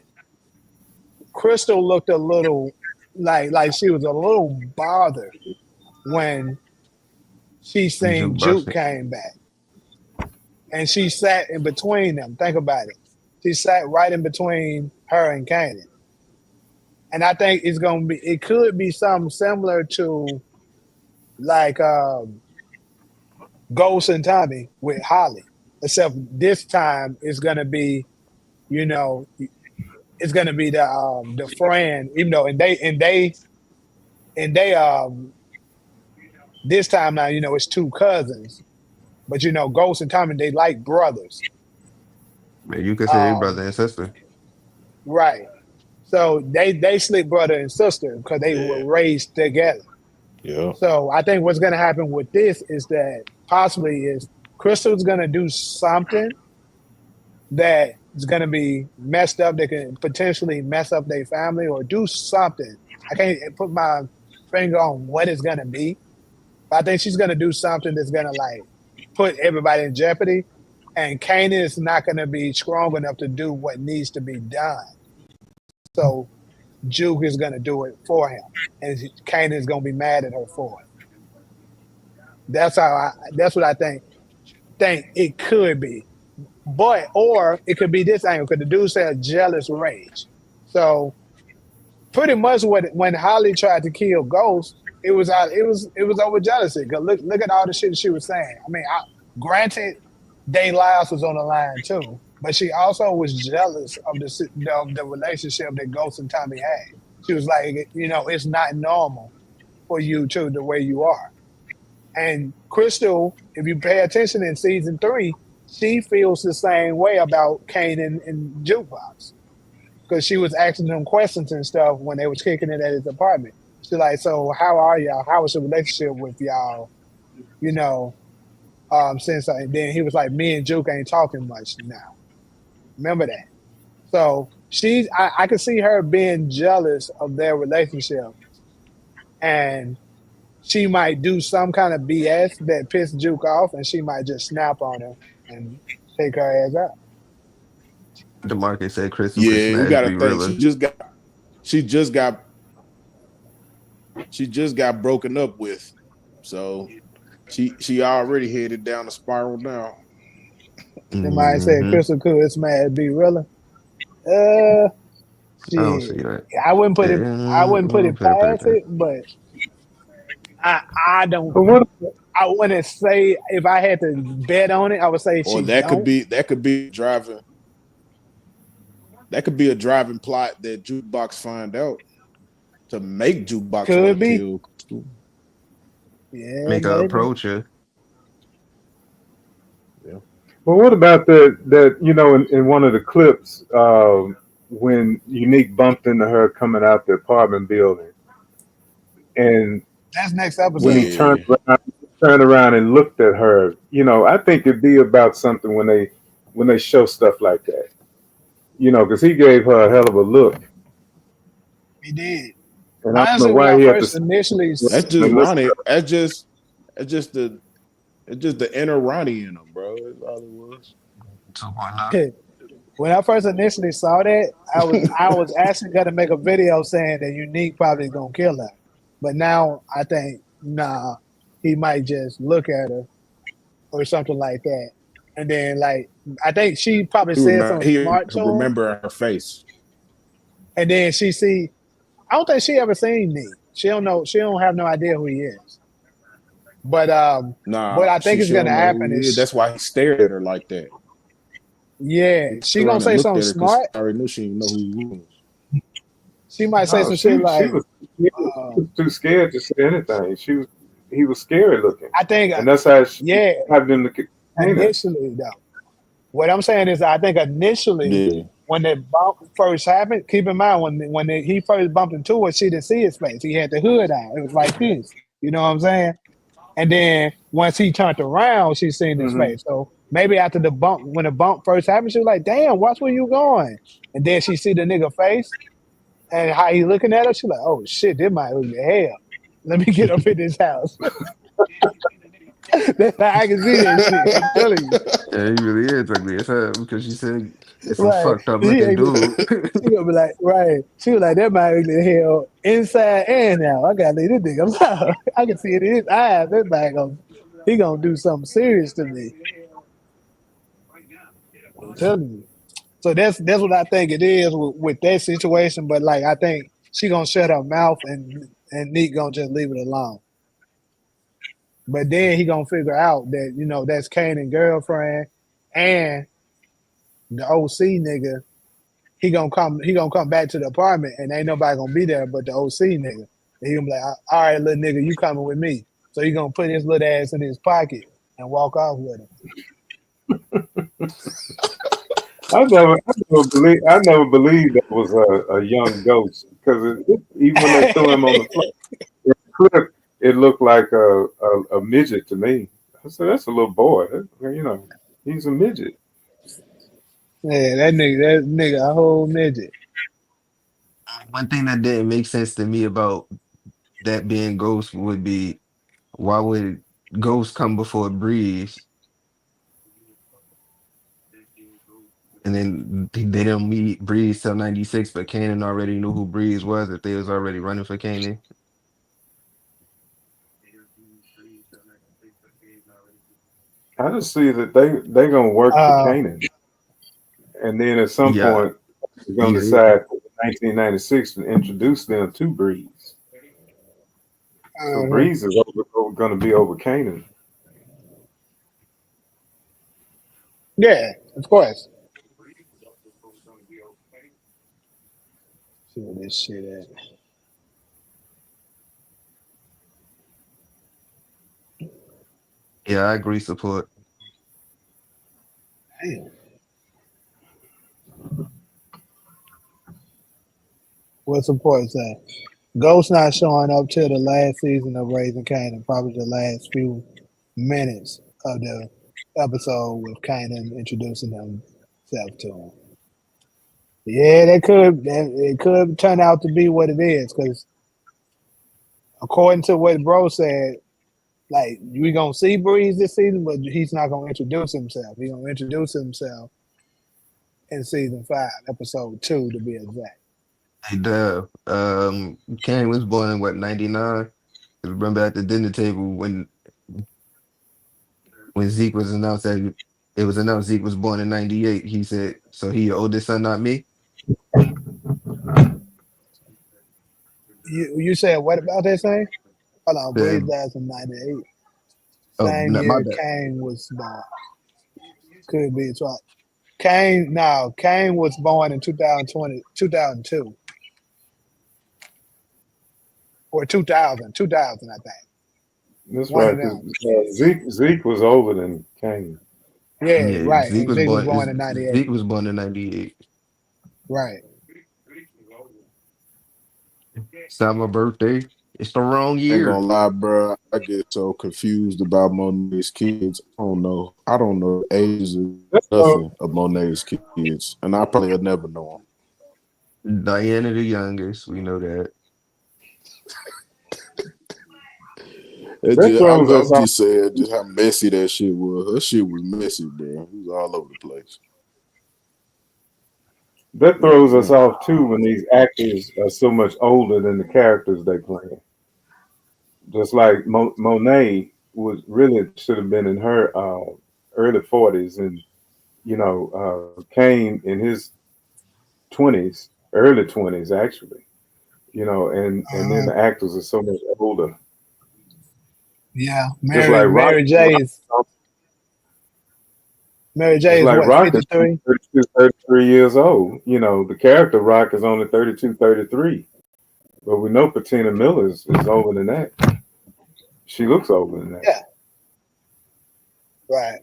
Crystal looked a little like she was a little bothered when she seen Jukebox. Juke came back. And she sat in between them. Think about it. She sat right in between her and Kanan. And I think it could be something similar to like Ghost and Tommy with Holly. Except this time it's gonna be, it's gonna be the friend, even though and they this time now, it's two cousins. But Ghost and Tommy, they like brothers. Man, you could say they Um, brother and sister. right. So they split brother and sister because they were raised together. yeah. So I think what's gonna happen with this is that possibly is Crystal's gonna do something that is gonna be messed up, that can potentially mess up their family or do something. I can't put my finger on what it's gonna be. But I think she's gonna do something that's gonna like put everybody in jeopardy. And Kanan is not gonna be strong enough to do what needs to be done. So Juke is gonna do it for him. And Kanan is gonna be mad at her for it. That's what I think it could be. But or it could be this angle, because the dude said jealous rage. So pretty much when Holly tried to kill Ghost, it was over jealousy. Cause look at all the shit she was saying. I mean, granted, their lives was on the line too, but she also was jealous of the relationship that Ghost and Tommy had. She was like, it's not normal for you two the way you are. And Crystal, if you pay attention in season 3, she feels the same way about Kanan and Jukebox. Because she was asking him questions and stuff when they was kicking it at his apartment. She's like, so how are y'all? How was your relationship with y'all you know, since then he was like, me and Juke ain't talking much now. Remember that. So I could see her being jealous of their relationship, and she might do some kind of BS that piss Juke off, and she might just snap on her and take her ass out. DeMarcus said Crystal could Yeah, we smash gotta be think. realer. She just got she just got broken up with. So she already headed down the spiral now. Somebody said Hmm. Crystal could smash be realer. Uh, I don't see shit. that. I wouldn't put it. I wouldn't put it Fair, fair, past fair. it, but I I don't. But what? I wouldn't say if I had to bet on it. I would say Or she don't. that could be a driving plot that Jukebox find out to make Jukebox want Could to be. kill Crystal. Yeah, Make her maybe. approach her. Yeah. Well, what about that? In one of the clips, when Unique bumped into her coming out the apartment building, and That's next when he episode. Yeah. turned around and looked at her, I think it'd be about something when they show stuff like that, because he gave her a hell of a look, He did. and I don't know Honestly, when why I he had to first initially, That's just listen. Ronnie. That's just the inner Ronnie in him, bro. That's all it was. 2.0. when I first initially saw that, I was actually gonna make a video saying that Unique probably gonna kill her, but now I think nah, he might just look at her or something like that, and then like I think she probably said something He smart to him, remember her face. and then she see. I don't think she ever seen Nick. She don't know. She don't have no idea who he is. But what Nah, I think is she gonna don't know happen who he is. is, That's why he stared at her like that. yeah, He she turned gonna around and say looked something at her because smart. he already knew she didn't know who he was. She might say No, some shit she like, was she was too scared to say anything. He was scary looking, I think, and that's how she yeah, grabbed him to contain initially though. What I'm saying is, I think initially Yeah. when that bump first happened, keep in mind he first bumped into her, she didn't see his face. He had the hood on. It was like this. You know what I'm saying? And then once he turned around, she seen his her. face. So maybe after the bump, when the bump first happened, she was like, "Damn, watch where you going." And then she see the nigga face and how he looking at her. She like, "Oh shit, this might ugly hell. Let me get up in this house." That's how I can see that shit. I'm telling you. Yeah, he really is ugly as hell because she said it's some Right. fucked up She looking ain't dude. she gonna be like, right. She was like, that might ugly hell inside and out. I gotta leave this nigga alone. I can see it in his eyes. That man he gonna do something serious to me. I'm telling you. So that's what I think it is with that situation. But like I think she gonna shut her mouth and Nick gonna just leave it alone. But then he gonna figure out that, that's Kanan girlfriend and the OC nigga. He gonna come back to the apartment and ain't nobody gonna be there but the OC nigga. And he gonna be like, all right, little nigga, you coming with me. So he gonna put his little ass in his pocket and walk off with him. I never believed that was a young ghost because even when they threw him on the floor, in the clip, it looked like a midget to me. I said, "That's a little boy. He's a midget." Yeah, that nigga, a whole midget. One thing that didn't make sense to me about that being Ghost would be why would Ghost come before Breeze and then they don't meet Breeze till 96, but Kanan already knew who Breeze was if they was already running for Kanan. I just see that they gonna work for Uh, Kanan, and then at some Yeah, point they're gonna yeah. decide in 1996 to introduce them to Breeze. So uh Breeze is going to be over Kanan. Yeah, of course. See where this shit at. Yeah, I agree, support. Damn. What's the point say? Ghost not showing up till the last season of Raising Kanan, probably the last few. minutes of the episode with Kanan introducing himself to him. Yeah, it could turn out to be what it is because according to what Bro said, like we gonna see Breeze this season, but he's not gonna introduce himself. He's gonna introduce himself in season 5, episode 2 to be exact. Hey, Dub, Kane was born in what, 99? Remember at the dinner table when Zeke was announced that it was announced Zeke was born in 98, he said, "So he your oldest son, not me?" You said what about that thing? Hold on, Breeze The, died in '98. oh, Same not my year bad. Kane was born. Could be it's right. Kane was born in 2002 or 2000, I think. That's One right. of them. Zeke was older than Kane. Yeah, Yeah, right. And Zeke was born in '98. Zeke was born in 98. Right. It's not my birthday. It's the wrong I ain't gonna year. lie, bro. I get so confused about Monet's kids. I don't know the ages of That's nothing of Monet's kids, and I probably will never know Diana the youngest, we know that. them. that throws us I'm off. just saying just how messy that shit was. Her shit was messy, bro. It was all over the place. That throws us off too when these actors are so much older than the characters they play. Just like Monet was really should have been in her early 40s, and Kane in his 20s, early 20s actually. And then Uh-huh. the actors are so much older. Yeah. Just like Rock, Mary just J is like what, Rock is 53? 32, 33 years old. The character Rock is only 32, 33. But we know Patina Miller is older than that. She looks older than that. Yeah. Right.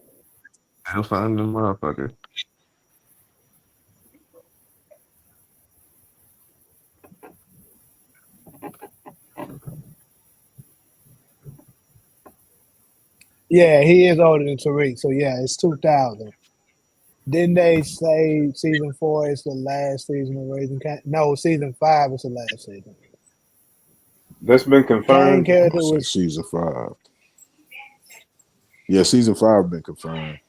I'll find the motherfucker. Yeah, he is older than Tariq. So yeah, it's 2000. Didn't they say season 4 is the last season of Raising Cain? No, season 5 is the last season. That's been Cain confirmed. character So was season 5. Yeah, season 5 been confirmed.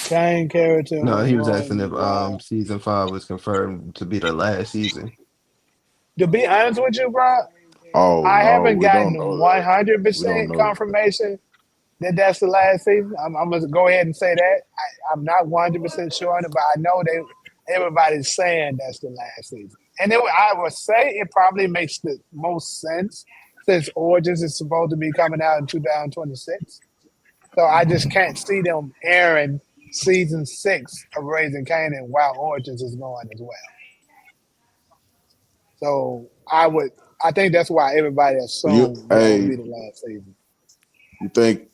Cain character No, he was asking if was season 5 was confirmed to be the last season. to be honest with you, bro, Oh I no, haven't we don't gotten know that. We don't 100% know that. confirmation that that's the last season. I'm gonna go ahead and say that. I'm not 100% sure on it, but I know everybody's saying that's the last season. And I would say it probably makes the most sense since Origins is supposed to be coming out in 2026. So I just can't see them airing season 6 of Raising Kanan while Origins is going as well. So I think that's why everybody assumed that would Hey, be the last season. you think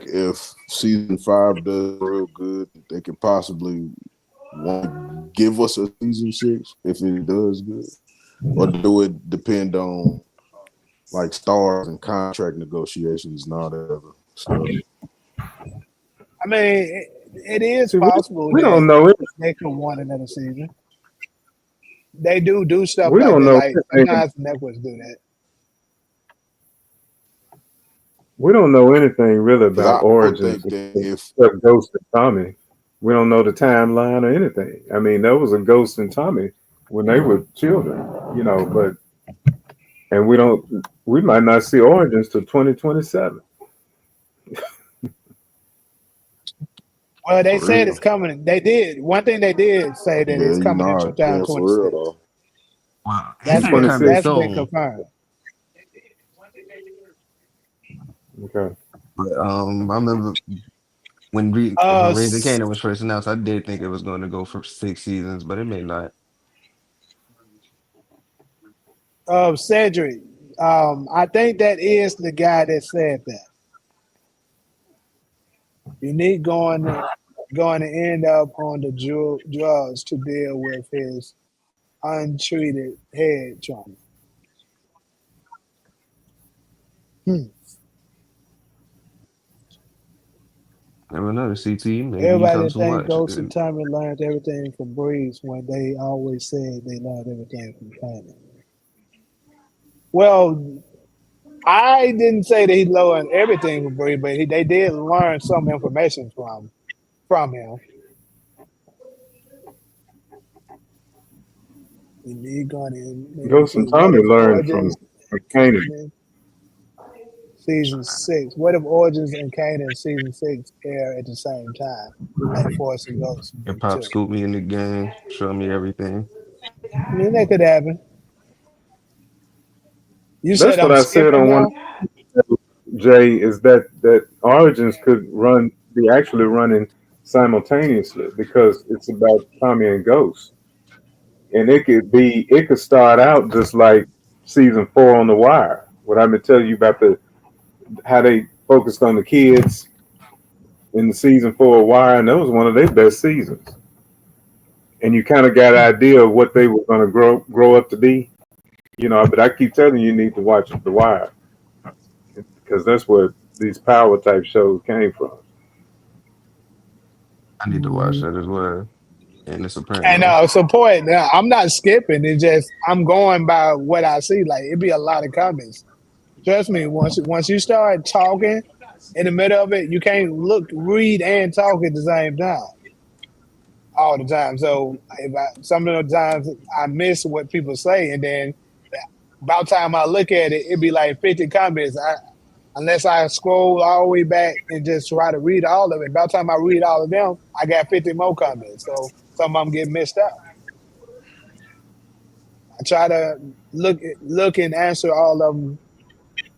if season 5 does real good, they can possibly want to give us a season 6 if it does good, or do it depend on like stars and contract negotiations and all that other stuff? I mean, it is See, possible we don't that know it. they could want another season. They do stuff We like don't that. know Like anything. sometimes networks do that. We don't know anything really Because about I would Origins think that if except Ghost and Tommy. We don't know the timeline or anything. I mean, there was a Ghost and Tommy when they were children, but and we might not see Origins till 2027. Well, they for said real, it's coming. They did. One thing they did say that yeah, it's coming in yeah, for real 2026. though. Well, it's That's not been coming 26. that's been soon. confirmed. Okay. But I remember when Uh, Raising Kanan was first announced, I did think it was going to go for 6 seasons, but it may not. Cedric. I think that is the guy that said that. Unique going to end up on the drugs to deal with his untreated head trauma. Hmm. Never know. CT. Maybe you come Everybody to think watch. Ghost and Tommy learned everything from Breeze when they always said they learned everything from Kanan. Well, I didn't say that he learned everything from Breeze, but they did learn some information from him. And he going Ghost and into what Tommy if learned Origins from Kanan. season 6? What if Origins and Kanan season 6 air at the same time, like Force and Ghost Your Book pop 2? scoop me in the game, show me everything. I mean, that could happen. You said That's what I'm I said skipping on one now. Jay, is that Origins could be actually running simultaneously because it's about Tommy and Ghost, and it could start out just like season 4 on The Wire. What I've been telling you about how they focused on the kids in the season 4 of Wire, and that was one of their best seasons. And you kind of got an idea of what they were going to grow up to be, But I keep telling you, you need to watch The Wire because that's where these power type shows came from. I need to watch Mhm. that as well. And The And Sopranos. support. Now, I'm not skipping. It's just I'm going by what I see. Like it'd be a lot of comments. Trust me. Once you start talking in the middle of it, you can't read, and talk at the same time all the time. So some of the times I miss what people say, and then about time I look at it, it'd be like 50 comments. Unless I scroll all the way back and just try to read all of it. By the time I read all of them, I got 50 more comments. So some of them get missed out. I try to look and answer all of them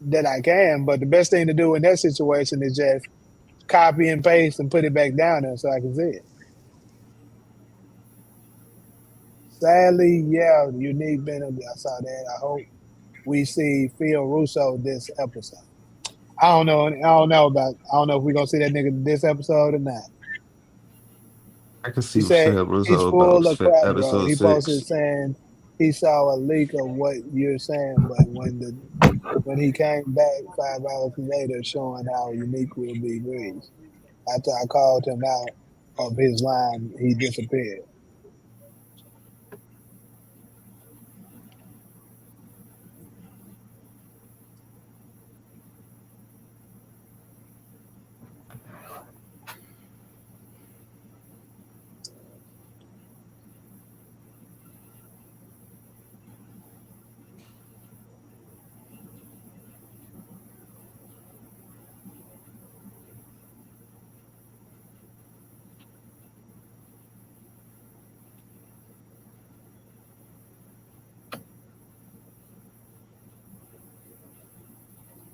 that I can, but the best thing to do in that situation is just copy and paste and put it back down there so I can see it. Sadly, yeah, unique benefit. I saw that. I hope we see Phil Russo this episode. I don't know. I don't know if we're gonna see that nigga this episode or not. I can He see said Phil he's Rizzo about full of crap, bro. episode He posted 6. saying he saw a leak of what you're saying, but when he came back 5 hours later, showing how unique will be Breeze. After I called him out of his line, he disappeared.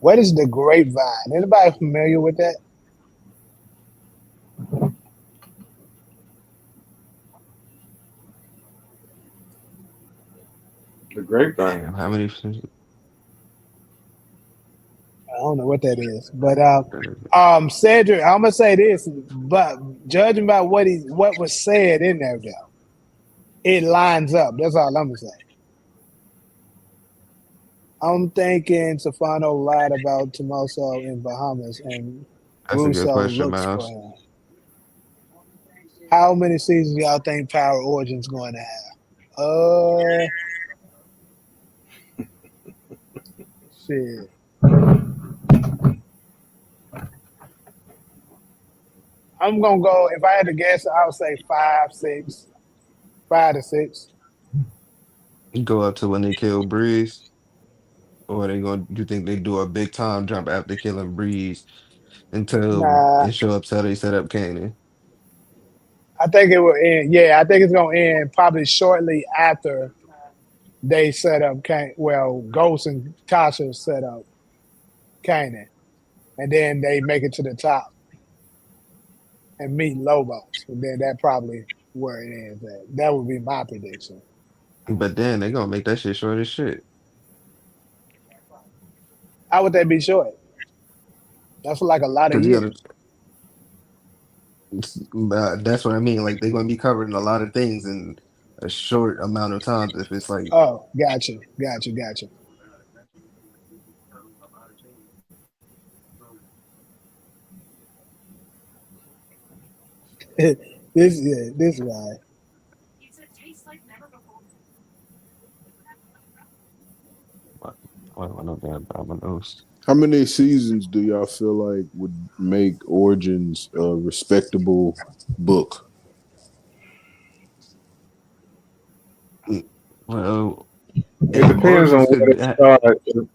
What is the grapevine? Anybody familiar with that? The Grapevine. Damn, how many? I don't know what that is, but Cedric, I'm gonna say this, but judging by what was said in there, though, it lines up. That's all I'm gonna say. I'm thinking Stefano lied about Tomoso in Bahamas, and That's a good Russo question, looks for Miles. him. How many seasons y'all think Power Origin's going to have? Shit. I'm gonna go. If I had to guess, I would say 5, 6, 5 to 6. You go up to when they kill Breeze, or they going? You think they do a big time jump after killing Breeze until Nah, and show up till they set up Kanan? I think it will end. Yeah, I think it's gonna end probably shortly after they set up Ghost and Tasha set up Kanan, and then they make it to the top and meet Lobos, and then that probably where it ends at. That would be my prediction. But then they gonna make that shit short as shit. How would that be short? That's like a lot of Cause you gotta. years. That's what I mean. Like they're gonna be covering a lot of things in a short amount of time. If it's like Oh, got you. this guy. I know that about my nose. How many seasons do y'all feel like would make Origins a respectable book? Well, It if depends on Origins where could, they start.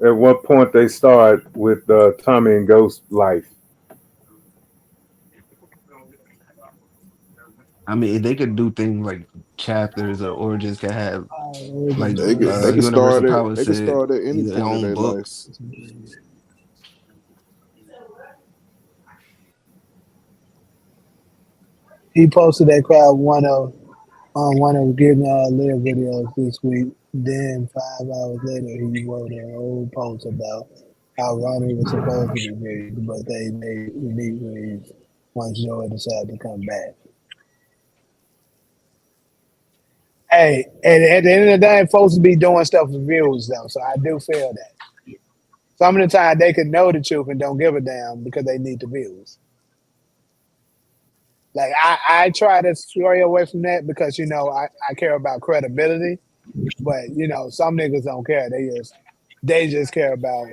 At what point they start with Tommy and Ghost life. I mean, they could do things like chapters or Origins could have like They could Universal start it. Power They could said, start at any their point of own their life. books. He posted that crowd one of getting live videos this week. Then 5 hours later, he wrote a whole post about how Ronnie was supposed to be buried, but they made unique ways once Joey decided to come back. Hey, and at the end of the day, folks be doing stuff for views though, so I do feel that. Some of the time they can know the truth and don't give a damn because they need the views. Like I try to stray away from that because I care about credibility, but some niggas don't care. They just care about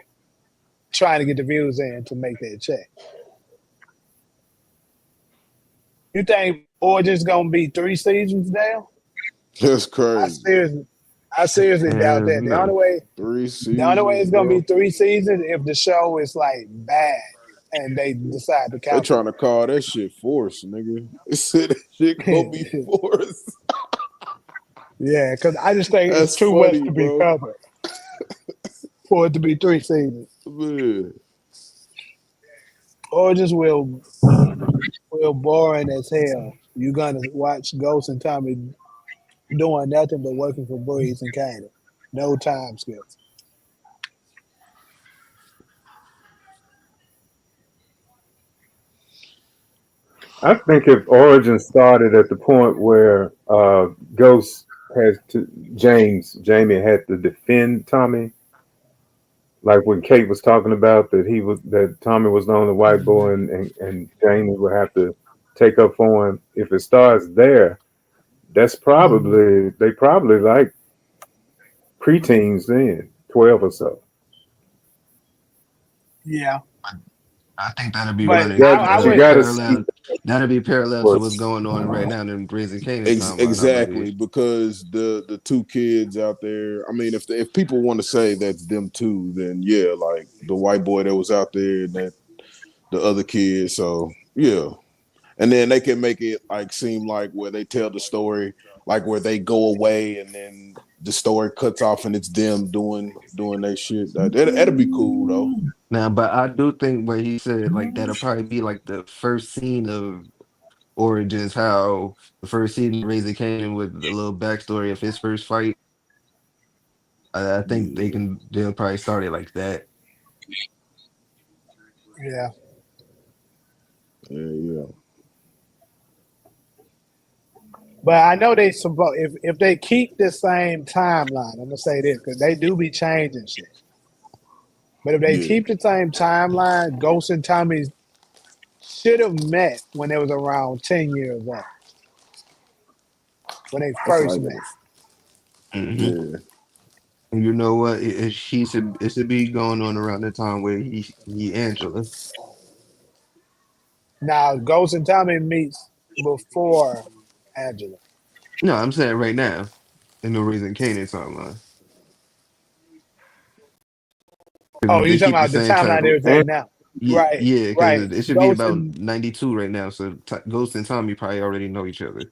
trying to get the views in to make their check. You think Origins gonna be 3 seasons now? That's I crazy. seriously, I seriously doubt And that. The only no, way 3 seasons, it's gonna be bro. 3 seasons if the show is like bad and they decide to They cancel trying to call that shit force, nigga. They said that shit gonna be it. force. Yeah, because I just think it's That's too much funny, to be bro. covered for it to be 3 seasons. Man. Origins will boring as hell. You're gonna watch Ghost and Tommy doing nothing but working for Breeze and Kanan. No time skips. I think if Origin started at the point where Ghost has to Jamie had to defend Tommy, like when Kate was talking about that Tommy was the only white boy and Jamie would have to take up for him. If it starts there, that's probably they probably like preteens then, 12 or so. Yeah, I think that'll be but running I You would. got to see parallel. That'll be parallel to what's what's going on right now in Raising Canaan timeline, I Exactly, believe. because the two kids out there. I mean, if people want to say that's them two, then yeah, like the white boy that was out there and that the other kid. So yeah, and then they can make it like seem like where they tell the story, like where they go away and then the story cuts off and it's them doing that shit. That'd be cool though. Now, but I do think what he said, like that'll probably be like the first scene of Origins, how the first scene of Raising Canaan with the little backstory of his first fight. I think Yeah, they'll probably start it like that. Yeah, yeah. but I know they supposed if they keep the same timeline. I'm gonna say this because they do be changing shit. But if they Yeah, keep the same timeline, Ghost and Tommy should have met when they was around 10 years old when they that's first like met. Hmm. yeah, And you know what? It should be going on around the time where he Angela. Now Ghost and Tommy meets before Angela. No, I'm saying right now in the Raising Canaan timeline. Because Oh, if you they talking keep the about the same timeline time, they was at now? Right, yeah, because right. it should be Ghost about and 92 right now. So Ghost and Tommy probably already know each other.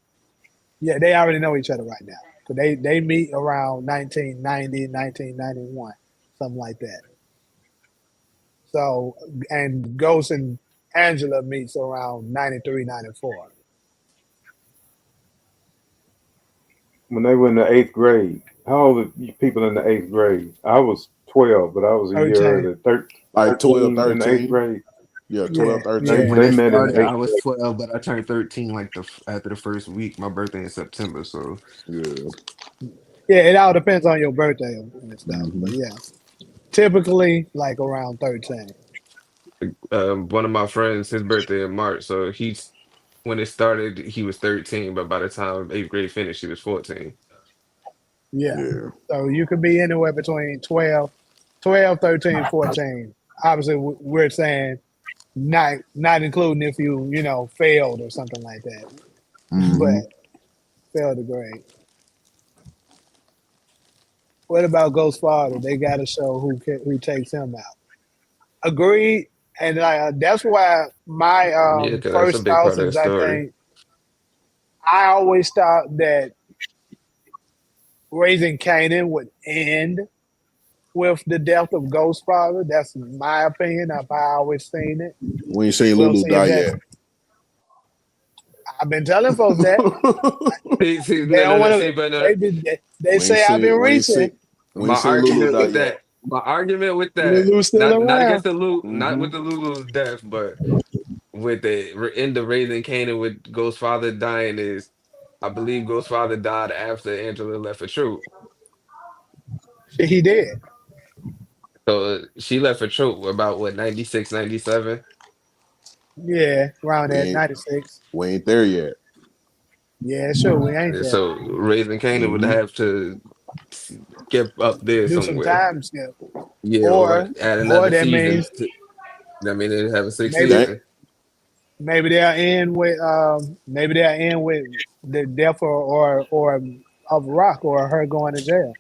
yeah, they already know each other right now. So they meet around 1990, 1991, something like that. So and Ghost and Angela meets around 93, 94. when they were in the eighth grade. How old are you people in the eighth grade? I was 12, but I was a year 13. early. like 12, 13 in the eighth 13. grade. Yeah, Yeah, 12, yeah. 13. When They it met in started, the I eighth was grade. 12, but I turned 13 like after the first week. My birthday in September, so Yeah. Yeah, it all depends on your birthday and stuff. Mm-hmm. But yeah, typically like around 13. one of my friends, his birthday in March, so he's when it started, he was 13, but by the time eighth grade finished, he was 14. Yeah. Yeah. So you could be anywhere between 12, 13, 14. Obviously, we're saying not including if you failed or something like that, Hmm. but failed the grade. What about Ghost Father? They got to show who takes him out. Agreed, and that's why my Yeah, because that's a first big part thoughts of the is I story. think I always thought that Raising Kanan would end with the death of Ghost Father. That's my opinion. I've always seen it. We ain't seen We'll Lulu see if die that's. yet. I've been telling folks that they No, no, don't no. want See, to. but no, They we ain't say I've seen been we ain't reaching. seen we ain't seen Lulu die yet. My argument with that, Lulu's still not around. against the Lulu, not Hmm. with the Lulu's death, but with the end of Raising Kanan with Ghost Father dying is, I believe Ghost Father died after Angela left for Troop. He did. So she left for Troop about what, 96, 97. Yeah, around We that ain't 96. we ain't there yet. Yeah, sure, we ain't And there. so Raising Kanan would Hmm. have to get up there Do some somewhere. time skip, Yeah, or or add or another that season means to, I mean, they have a sixth maybe That season. maybe they'll end with the death or of Rock or her going to jail.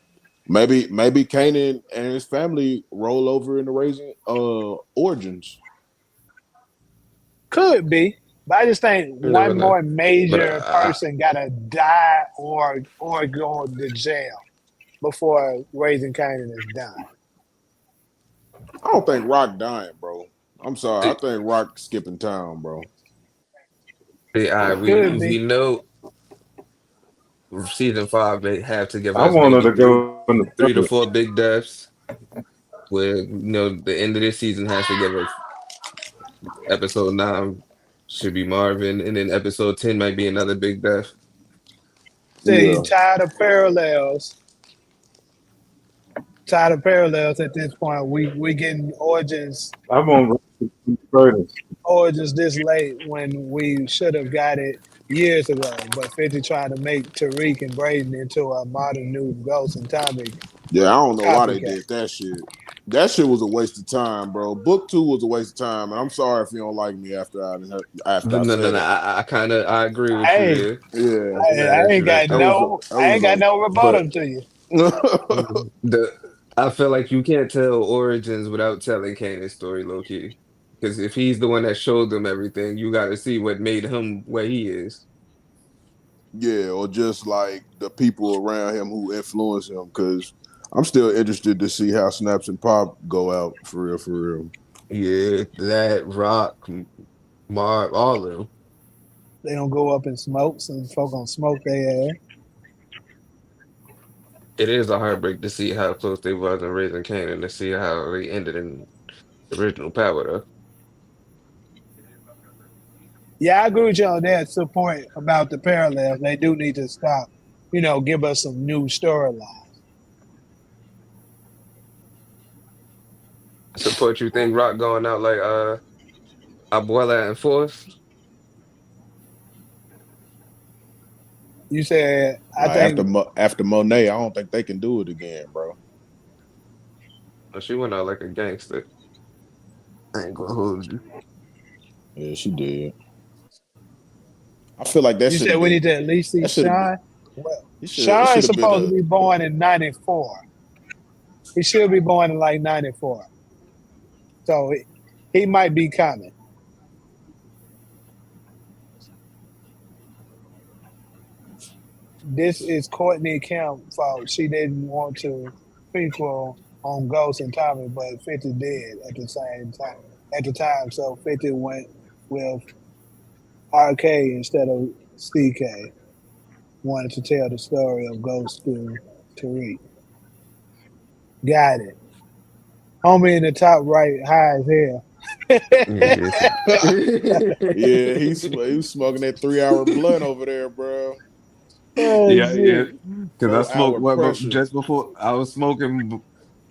maybe Kanan and his family roll over into raising origins. Could be, but I just think You never one know. more But major person gotta die or go to jail before Raising Canaan is done. I don't think Rock dying, bro. I'm sorry. I see, think Rock skipping town, bro. Could we be. know season five they have to give I us wanted maybe to go in the three to third. four big deaths. Where the end of this season has to give us episode nine should be Marvin, and then episode 10 might be another big death. See, Yeah. tired of parallels at this point. We getting I want furnace. origins this late when we should have got it years ago. But 50 trying to make Tariq and Braden into a modern new Ghost and Tommy Yeah, I don't know why they copycat. did that shit. That shit was a waste of time, bro. Book two was a waste of time, and I'm sorry if you don't like me after I No, no, said no. it. I agree with you Hey, there. Yeah, I ain't got that I was ain't got no a but rebuttal to you. The I feel like you can't tell origins without telling Kanan's story, low key. Because if he's the one that showed them everything, you got to see what made him where he is. yeah, or just like the people around him who influence him, because I'm still interested to see how Snaps and Pop go out for real, for real. Yeah, that Rock, Marv, all of them. They don't go up in smoke, so folk gonna smoke their ass. It is a heartbreak to see how close they was in raising Kanan, to see how they ended in the original power, though. Yeah, I agree with you on that support about the parallels. They do need to stop, give us some new storyline. Support you think Rock going out like Abuela and Force? You said I Like think after Monet, I don't think they can do it again, bro. Or she went out like a gangster. I ain't gonna hold you. Yeah, she did. I feel like that you should said have we been need to at least see that should have been Sean. Well, it should Sean's have been supposed to a be born in '94. He should be born in like '94. So he might be coming. This is Courtney Kemp fault. She didn't want to prequel on Ghost and Tommy, but 50 did at the same time. At the time, so 50 went with RK instead of CK. Wanted to tell the story of Ghost to Tariq. Got it. Homie in the top right, high Yeah. as hell. yeah, he was smoking that 3 hour blunt over there, bro. Oh Yeah, yeah. shit! Because I 4 hour smoked what pressure. just before I was smoking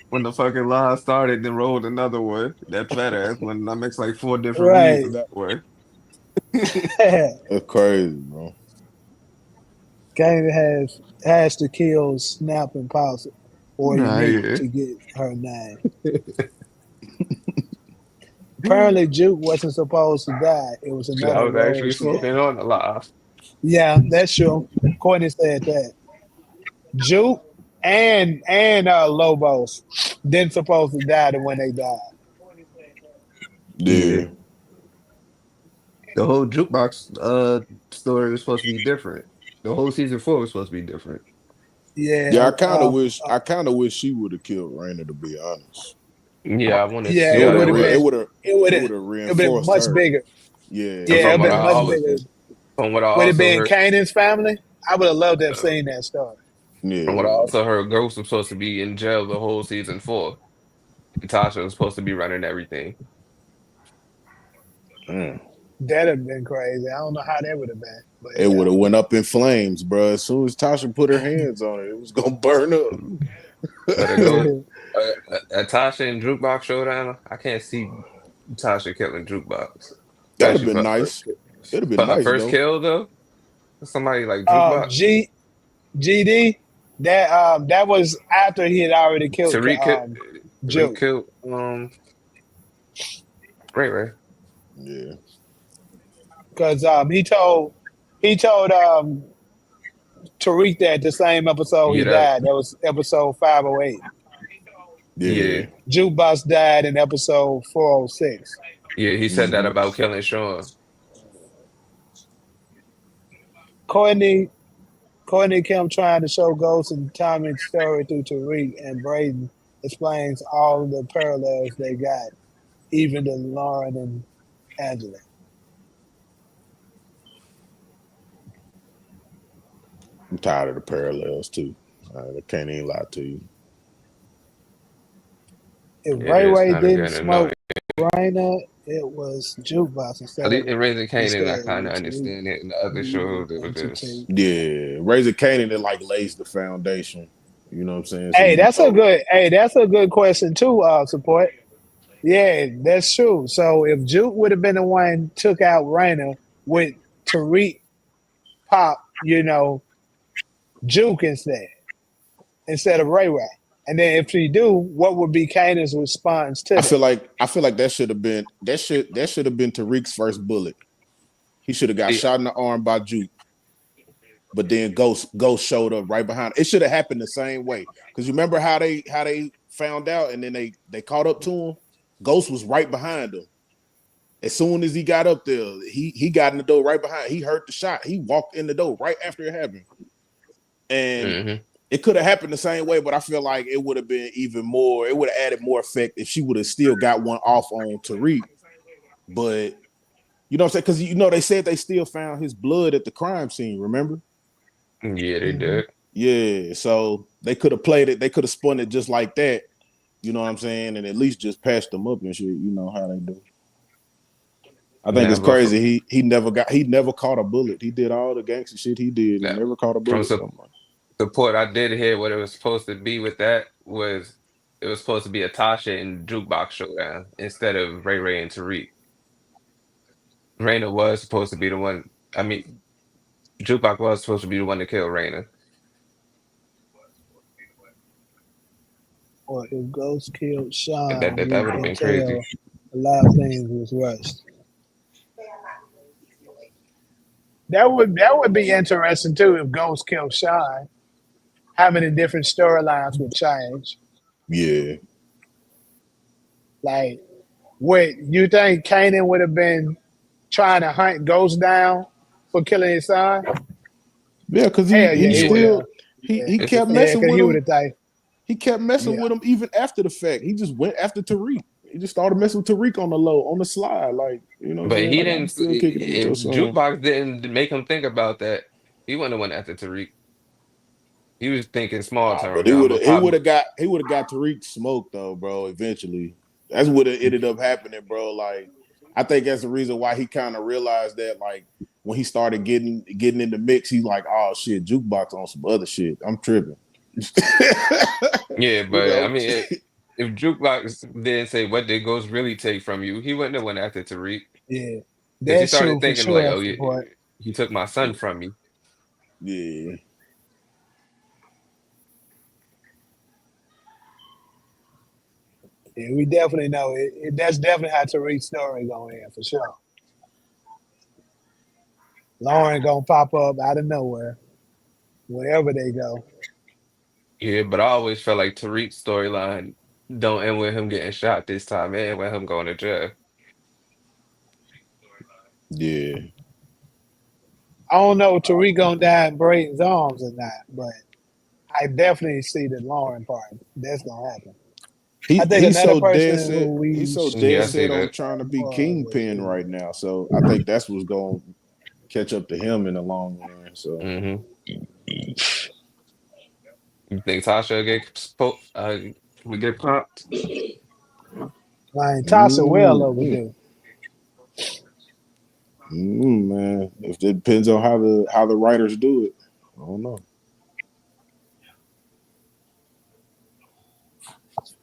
when the fucking line started, then rolled another one. That fat ass when I mixed like four different weeds Right. in that one. That's crazy, bro. Kanan has to kill Snap and Pops or Nah, Unique yeah. to get her name. Apparently, Juke wasn't supposed to die. It was Shit, I another was role actually she had. smoking on a lot. Yeah, that's true. Courtney said that. Juke and Lobos didn't supposed to die when they died. Yeah. Yeah. The whole jukebox story was supposed to be different. The whole season 4 was supposed to be different. Yeah, Yeah, I kinda wish she would have killed Raina, to be honest. Yeah, I want to yeah. see It how would have that works. it would have it would been reinforced much her. bigger. Yeah, And Yeah, it it'd from what would I been have much been always, bigger. from what I Would it also been heard, Kanan's family? I would have loved to have uh, seen that story. from what I yeah. also heard, Ghost was supposed to be in jail the whole season 4. And Tasha was supposed to be running everything. Mm. That'd have been crazy. I don't know how that would have been, but It would have went up in flames, bro. As soon as Tasha put her hands on it, it was gonna burn up. But it goes a Tasha and Jukebox showdown. I can't see Tasha killing Jukebox, That'd have especially been for her first nice. kill. It'd have been For her nice first though. kill though, somebody like Jukebox. G GD that was after he had already killed Tariq, Tariq Joe killed Ray Ray. Yeah, because he told Tariq that the same episode Yeah, he died. That was episode 508. yeah, yeah. Jukebox died in episode 406. yeah. He said that Hmm. about killing Sean. Courtney Courtney Kemp trying to show Ghost and Tommy's story through Tariq and Braden explains all of the parallels they got, even to Lauren and Angela. I'm tired of the parallels too. I can't even lie to you. If It Ray is Ray kind of didn't getting annoying. smoke Raina, it was Jukebox At least in Raising Kanan, I instead kind of with Tariq understand it. In the other shows, it was and to just take. Yeah, Razor Kanan that like lays the foundation. You know what I'm saying? So Hey, you know, that's a good question too, support. Yeah, that's true. So if Juke would have been the one took out Raina with Tariq Pop, Juke instead of Ray Ray. And then if he do, what would be Kanan's response to that? I feel like that should have been Tariq's first bullet. He should have got see, shot in the arm by Juke, but then Ghost showed up right behind. It should have happened the same way. Because you remember how they found out and then they caught up to him? Ghost was right behind him. As soon as he got up there, he got in the door right behind. He heard the shot. He walked in the door right after it happened. And hmm it could have happened the same way, but I feel like it would have been even more, it would have added more effect if she would have still got one off on Tariq. But you know what I'm saying? Because they said they still found his blood at the crime scene, remember? Yeah, they Mm-hmm. did. Yeah. So they could have played it, they could have spun it just like that, you know what I'm saying? And at least just patched them up and shit. You know how they do. I think Nah, it's but crazy. He never caught a bullet. He did all the gangster shit he did and nah, never caught a from bullet. I'm like, support, I did hear what it was supposed to be with that was it was supposed to be a Tasha and Jukebox showdown instead of Ray Ray and Tariq. Raina was supposed to be the one. I mean, Jukebox was supposed to be the one to kill Raina. Or if Ghost killed That Sean, that that, we that would have can been crazy. tell a lot of things was rushed. That would be interesting too if Ghost killed Sean. How many different storylines would change? yeah. Like, what you think Kanan would have been trying to hunt Ghost down for killing his son? Yeah, because he Hell yeah, he he would Yeah, have. still he Yeah, it's kept yeah, messing because with he would him. have thought, He kept messing yeah. with him even after the fact. He just went after Tariq. He just started messing with Tariq on the low, on the slide. Like, you know what I'm but saying? he Like, I'm didn't. still kicking it with If your son. Jukebox didn't make him think about that, he wouldn't have went after Tariq. He was thinking small Nah, but term. I'm gonna he pop. would have got Tariq smoked though, bro, eventually. That's what it ended up happening, bro. Like, I think that's the reason why he kind of realized that, like, when he started getting in the mix, he's like, oh shit, jukebox on some other shit. I'm tripping. Yeah, you but I know? mean, if Jukebox didn't say what did Ghost really take from you, he wouldn't have went after Tariq. Yeah. Because he That's started true for thinking like, sure. oh, yeah, But he took my son from me. Yeah. yeah, we definitely know that's definitely how Tariq's story going in for sure. Lauren gonna pop up out of nowhere wherever they go. Yeah, but I always felt like Tariq's storyline don't end with him getting shot this time. It end with him going to jail. Yeah. I don't know if Tariq gonna die in Braden's arms or not, but I definitely see the Lauren part. That's gonna happen. I think He's another so dead person set. who He's we so Yeah, dead I should see set on that. trying to be would kingpin be right now. So I think that's what's going to catch up to him in the long run. So Hmm. You think Tasha will we get popped? like Tasha well mm, mm, overdue. man, if it depends on how the writers do it, I don't know.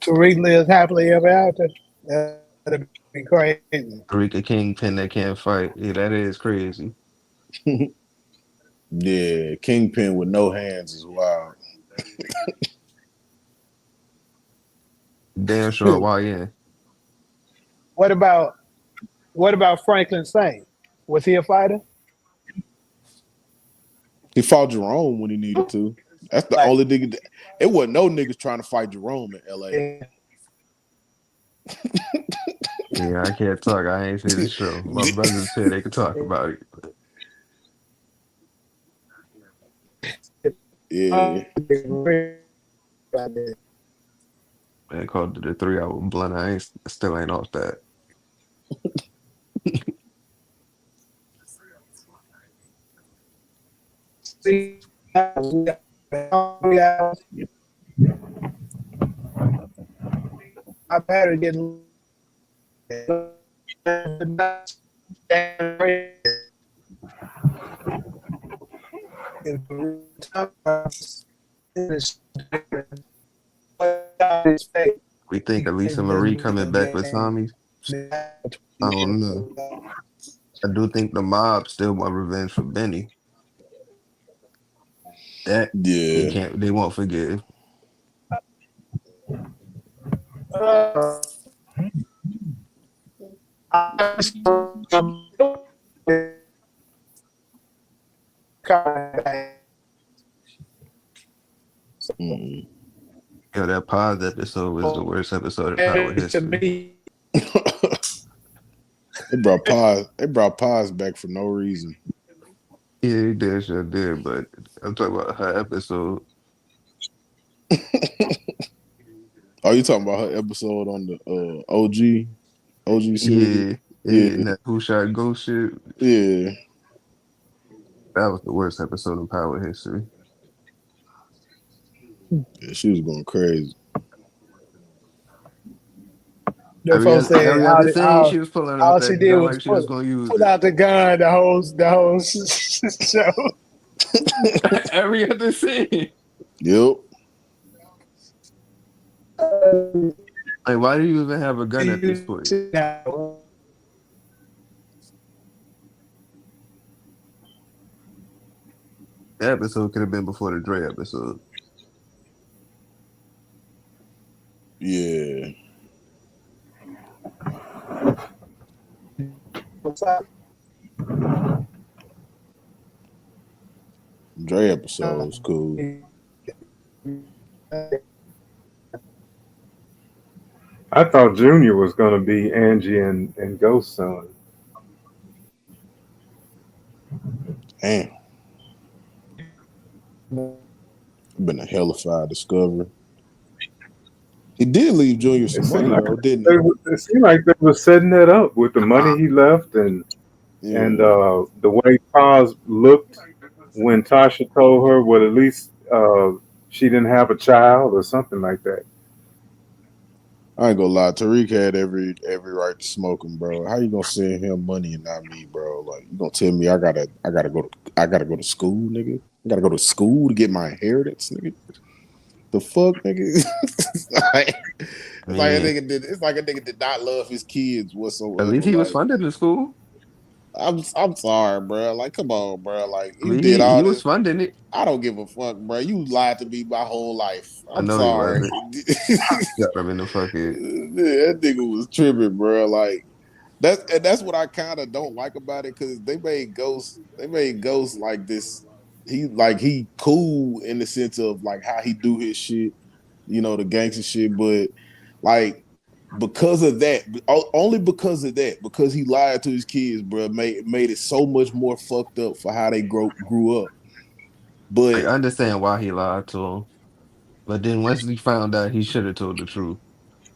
Tariq lives happily ever after. That'd be crazy. Rika Kingpin that can't fight. Yeah, that is crazy. Yeah, kingpin with no hands is wild. Damn sure YN. What about Franklin Saint? Was he a fighter? He fought Jerome when he needed to. That's the Like, only nigga. It wasn't no niggas trying to fight Jerome in L.A. Yeah, I can't talk. I ain't seen the show. My brothers said they could talk about it. Yeah, Man called it a 3 hour blunt. Still ain't off that. I better get We think Elisa Marie coming back with Tommy. I don't know. I do think the mob still want revenge for Benny. That they yeah. can't. They won't forgive. Mm. Yo, that pause episode was the worst episode in Power to history. me, They brought Pies back for no reason. Yeah, he did, sure did. But I'm talking about her episode. Oh, you talking about her episode on the OG series? Yeah, Yeah, yeah, and that who shot ghost shit. yeah. That was the worst episode in Power history. Yeah, she was going crazy. the folks said Every other thing she was pulling out all she that did gun was like she was gonna use pull it. out the gun the whole show. Every other scene. Yep. Like, why do you even have a gun at this point? That episode could have been before the Dre episode. Yeah. Dre episode was cool. I thought Junior was going to be Angie and Ghost Son. Damn. Been a hellified discovery. He did leave Junior some money though, didn't he? It seemed like they were setting that up with the money he left and Yeah. the way Paz looked when Tasha told her, well, at least she didn't have a child or something like that. I ain't gonna lie, Tariq had every right to smoke him, bro. How you gonna send him money and not me, bro? Like you gonna tell me I gotta go to school, nigga? I gotta go to school to get my inheritance, nigga. The fuck, nigga? I It's like a mean, nigga did. It's like a nigga did not love his kids at whatsoever. least he was Like, funded in school. I'm sorry, bro. Like, come on, bro. Like, I you mean, did he all was this. funding it. I don't give a fuck, bro. You lied to me my whole life. I I'm know he sorry. wasn't. Got him in the fucking. That nigga was tripping, bro. Like that's what I kind of don't like about it because they made Ghost like this. He cool in the sense of like how he do his shit, the gangster shit, but like because of that, only because of that, because he lied to his kids, bro, made it so much more fucked up for how they grew up. I But understand why he lied to him, but then once he found out, he should have told the truth.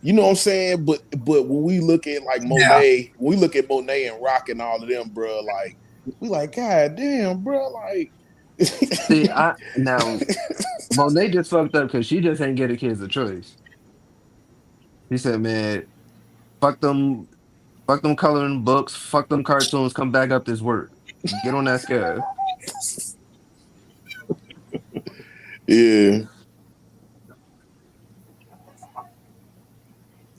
you know what I'm saying? But when we look at like Yeah. Monet, when we look at Monet and Rock and all of them, bro, like we like, God damn, bro, like See, I now Monet just fucked up because she just ain't get the kids a choice. He said, "Man, fuck them, fuck them coloring books, fuck them cartoons. Come back up this work. Get on that scale. yeah,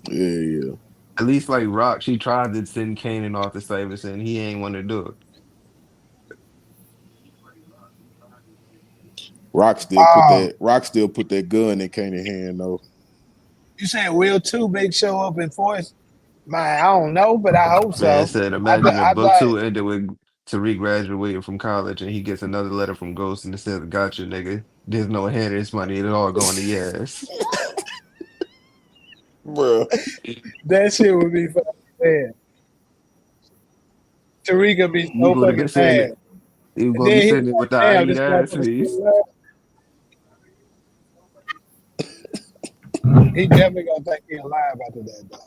yeah. At least like Rock, she tried to send Kanan off the service, and he ain't want to do it. Rock still put that gun in Kanan's hand though. You said will 2 big show up in force? Man, I don't know, but I hope Man so. said, I th- imagine if I book thought two ended with Tariq graduating from college, and he gets another letter from Ghost and it says, "Gotcha, nigga. There's no inheritance money. It's all going to yes." Bro. that shit would be fucking bad. Tariq be You so go to fucking be sitting, mad. you And gonna be then he sitting was with the like, I damn, eat this ass motherfucker face. still alive. He definitely gonna think he alive after that, though.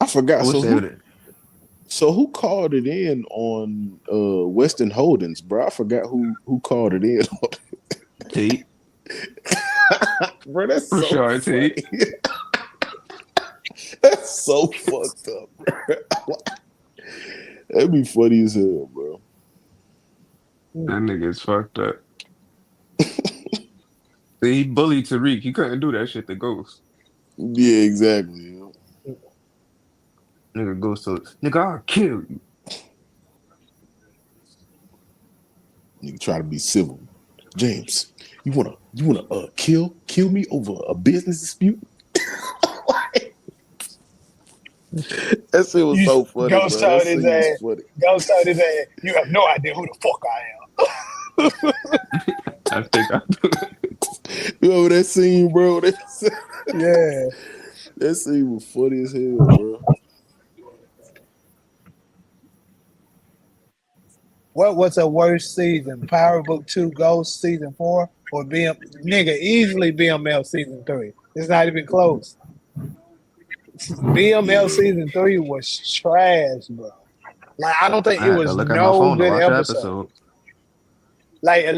I I forgot. wish So they who would so who called it in on Weston Holdings, bro? I forgot who called it in. Tate Bro, that's for so sure. Tate. funny. That's so fucked up, bro. That'd be funny as hell, bro. That nigga's fucked up. See, he bullied Tariq. He couldn't do that shit to Ghost. Yeah, exactly. Nigga Ghost told nigga, I'll kill you. You try to be civil. James, you wanna kill me over a business dispute? That shit was You so funny, Ghost bro. That told his scene was ass, funny. Ghost told his ass, you have no idea who the fuck I I think I You remember that scene, bro? am. Yeah. That scene was funny as hell, bro. What was a worse season? Power Book 2 Ghost season 4 or nigga easily BML season 3. It's not even close. BML Yeah. season 3 was trash, bro. Like I don't think I it had to was look at my no phone to good watch the episode. episode. Like at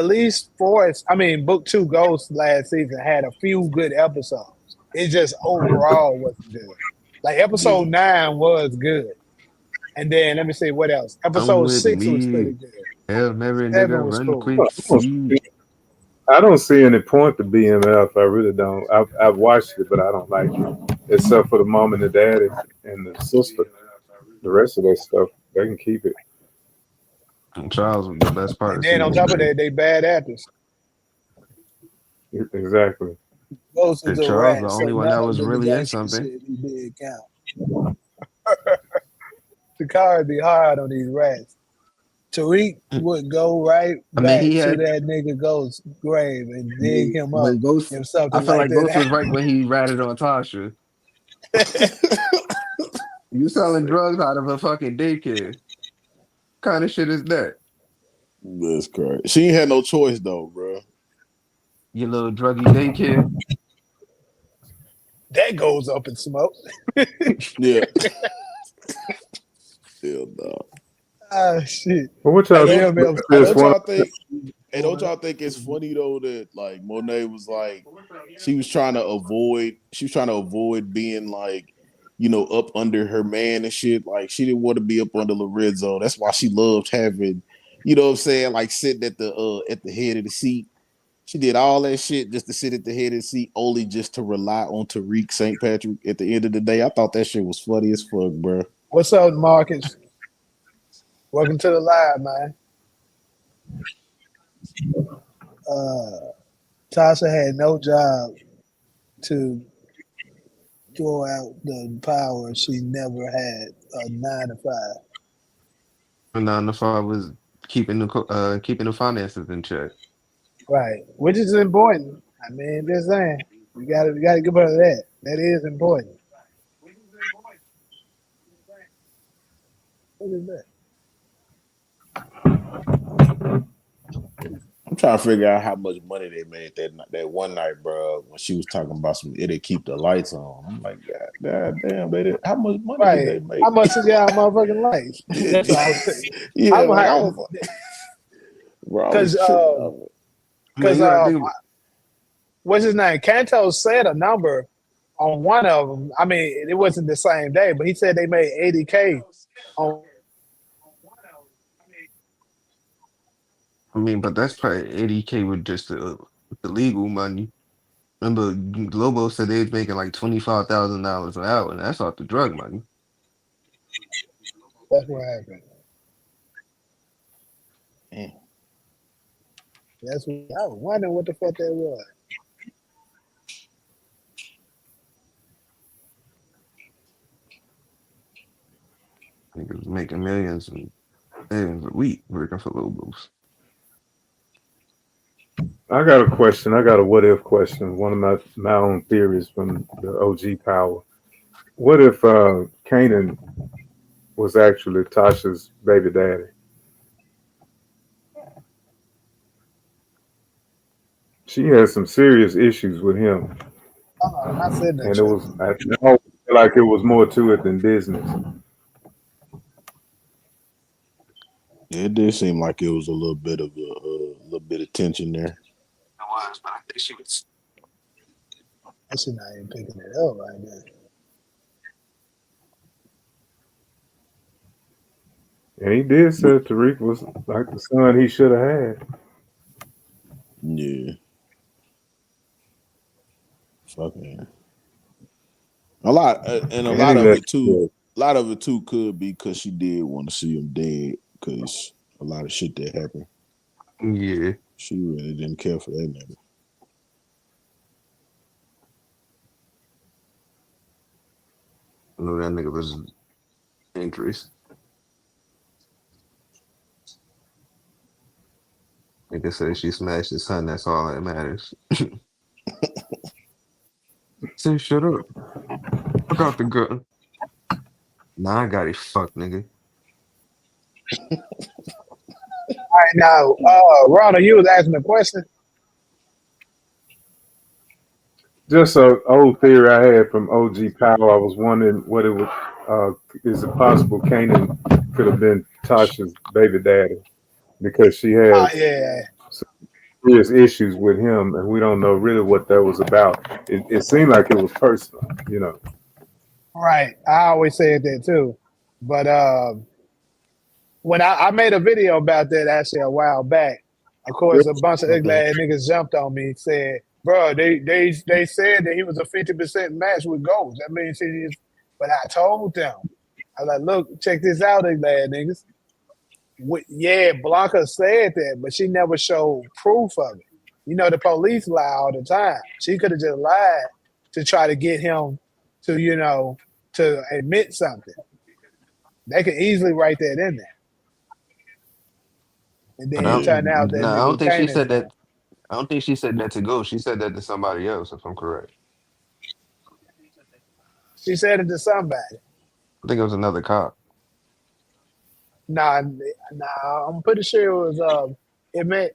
least Force, I mean Book 2 Ghost last season had a few good episodes. It just overall wasn't good. Like Yeah. episode 9 was good. And then let me see what else. Come Episode with 6 was me. pretty good. Hell, Mary, 7 nigga, was run cool. quick, see. I don't see any point to BMF. I really don't. I've watched it, but I don't like it, except for the mom and the daddy and the sister. The rest of that stuff, they can keep it. And Charles was the best part And of then on season top of three. that, they bad actors. Exactly. Ghost was And a Charles, the rat, so only one that none of was the really in gangster something. shit he did count. The card be hard on these rats. Tariq would go right I mean, back he to had that nigga Ghost's grave and dig him up when Ghost. if I something felt like like Ghost that was right when he ratted on Tasha. happened. You selling drugs out of a fucking daycare? Kind of shit is that? That's correct. She ain't had no choice though, bro. You little druggy daycare. That goes up in smoke. Yeah. Hell no. Ah, shit. But what Hey, y'all don't, think BML about hey, this don't one? y'all think? Hey, don't y'all think it's funny though that like Monet was like she was trying to avoid being like, up under her man and shit. Like she didn't want to be up under Lorenzo. That's why she loved having, you know what I'm saying, like sitting at the head of the seat. She did all that shit just to sit at the head and seat, only just to rely on Tariq St. Patrick at the end of the day. I thought that shit was funny as fuck, bro. What's up, Marcus? Welcome to the live, man. Tasha had no job to throw out the power. She never had a 9 to 5. And now the father was keeping the finances in check. Right, which is important. I mean, just saying, you gotta give her that. That is important. What is that? I'm trying to figure out how much money they made that one night, bro. When she was talking about it'd keep the lights on. I'm like, God damn, baby, how much money did Right. they make? How much is y'all motherfucking life? That's what I was saying. Yeah, I'm like I high was, bro, I because was tripping. I mean, because you gotta think. what's his name? Canto said a number on one of them. I mean, it wasn't the same day, but he said they made 80K on. I mean, but that's probably 80K with just the legal money. Remember, Globo said they was making like $25,000 an hour, and that's off the drug money. That's what happened. Mm. That's what I was wondering what the fuck that was. Niggas was making millions and millions a week working for Lobos. I got a question. I got a what if question. One of my own theories from the OG Power. What if Kanan was actually Tasha's baby daddy? She had some serious issues with him, I said that and it shit. was I always feel like it was more to it than business. Yeah, it did seem like it was a little bit of little bit of tension there. It was, but I think she was. That shit not even picking it up right now. And he did say Tariq was like the son he should have had. Yeah, fucking a lot, and a And he lot of let it too. A lot of it too could be because she did want to see him dead, because a lot of shit that happened. Yeah. She really didn't care for that nigga. I know that nigga was dangerous. Nigga said she smashed his son, that's all that matters. Say, shut up. Fuck out the gun. Nah, I got it, fuck nigga. All right, now, Ronald, you was asking a question. Just an old theory I had from OG Power. I was wondering what it would. Is it possible Kanan could have been Tasha's baby daddy because she Oh has yeah, some serious issues with him, and we don't know really what that was about. It seemed like it was personal, you know. right. I always said that too, but when I made a video about that actually a while back, of course, a bunch of ugly Mhm. ass niggas jumped on me and said, "Bro, they said that he was a 50% match with Ghost. That means he is." But I told them, I was like, "Look, check this out, ugly ass niggas. Yeah, Blanca said that, but she never showed proof of it. You know, the police lie all the time. She could have just lied to try to get him to, to admit something. They could easily write that in there. And But then I it Yeah, turned don't, out that nah, I nigga don't think she Kanan said did. that. I don't think she said that to go. She said that to somebody else, if I'm correct. She said it to somebody. I think it was another cop. Nah, I'm pretty sure it was it meant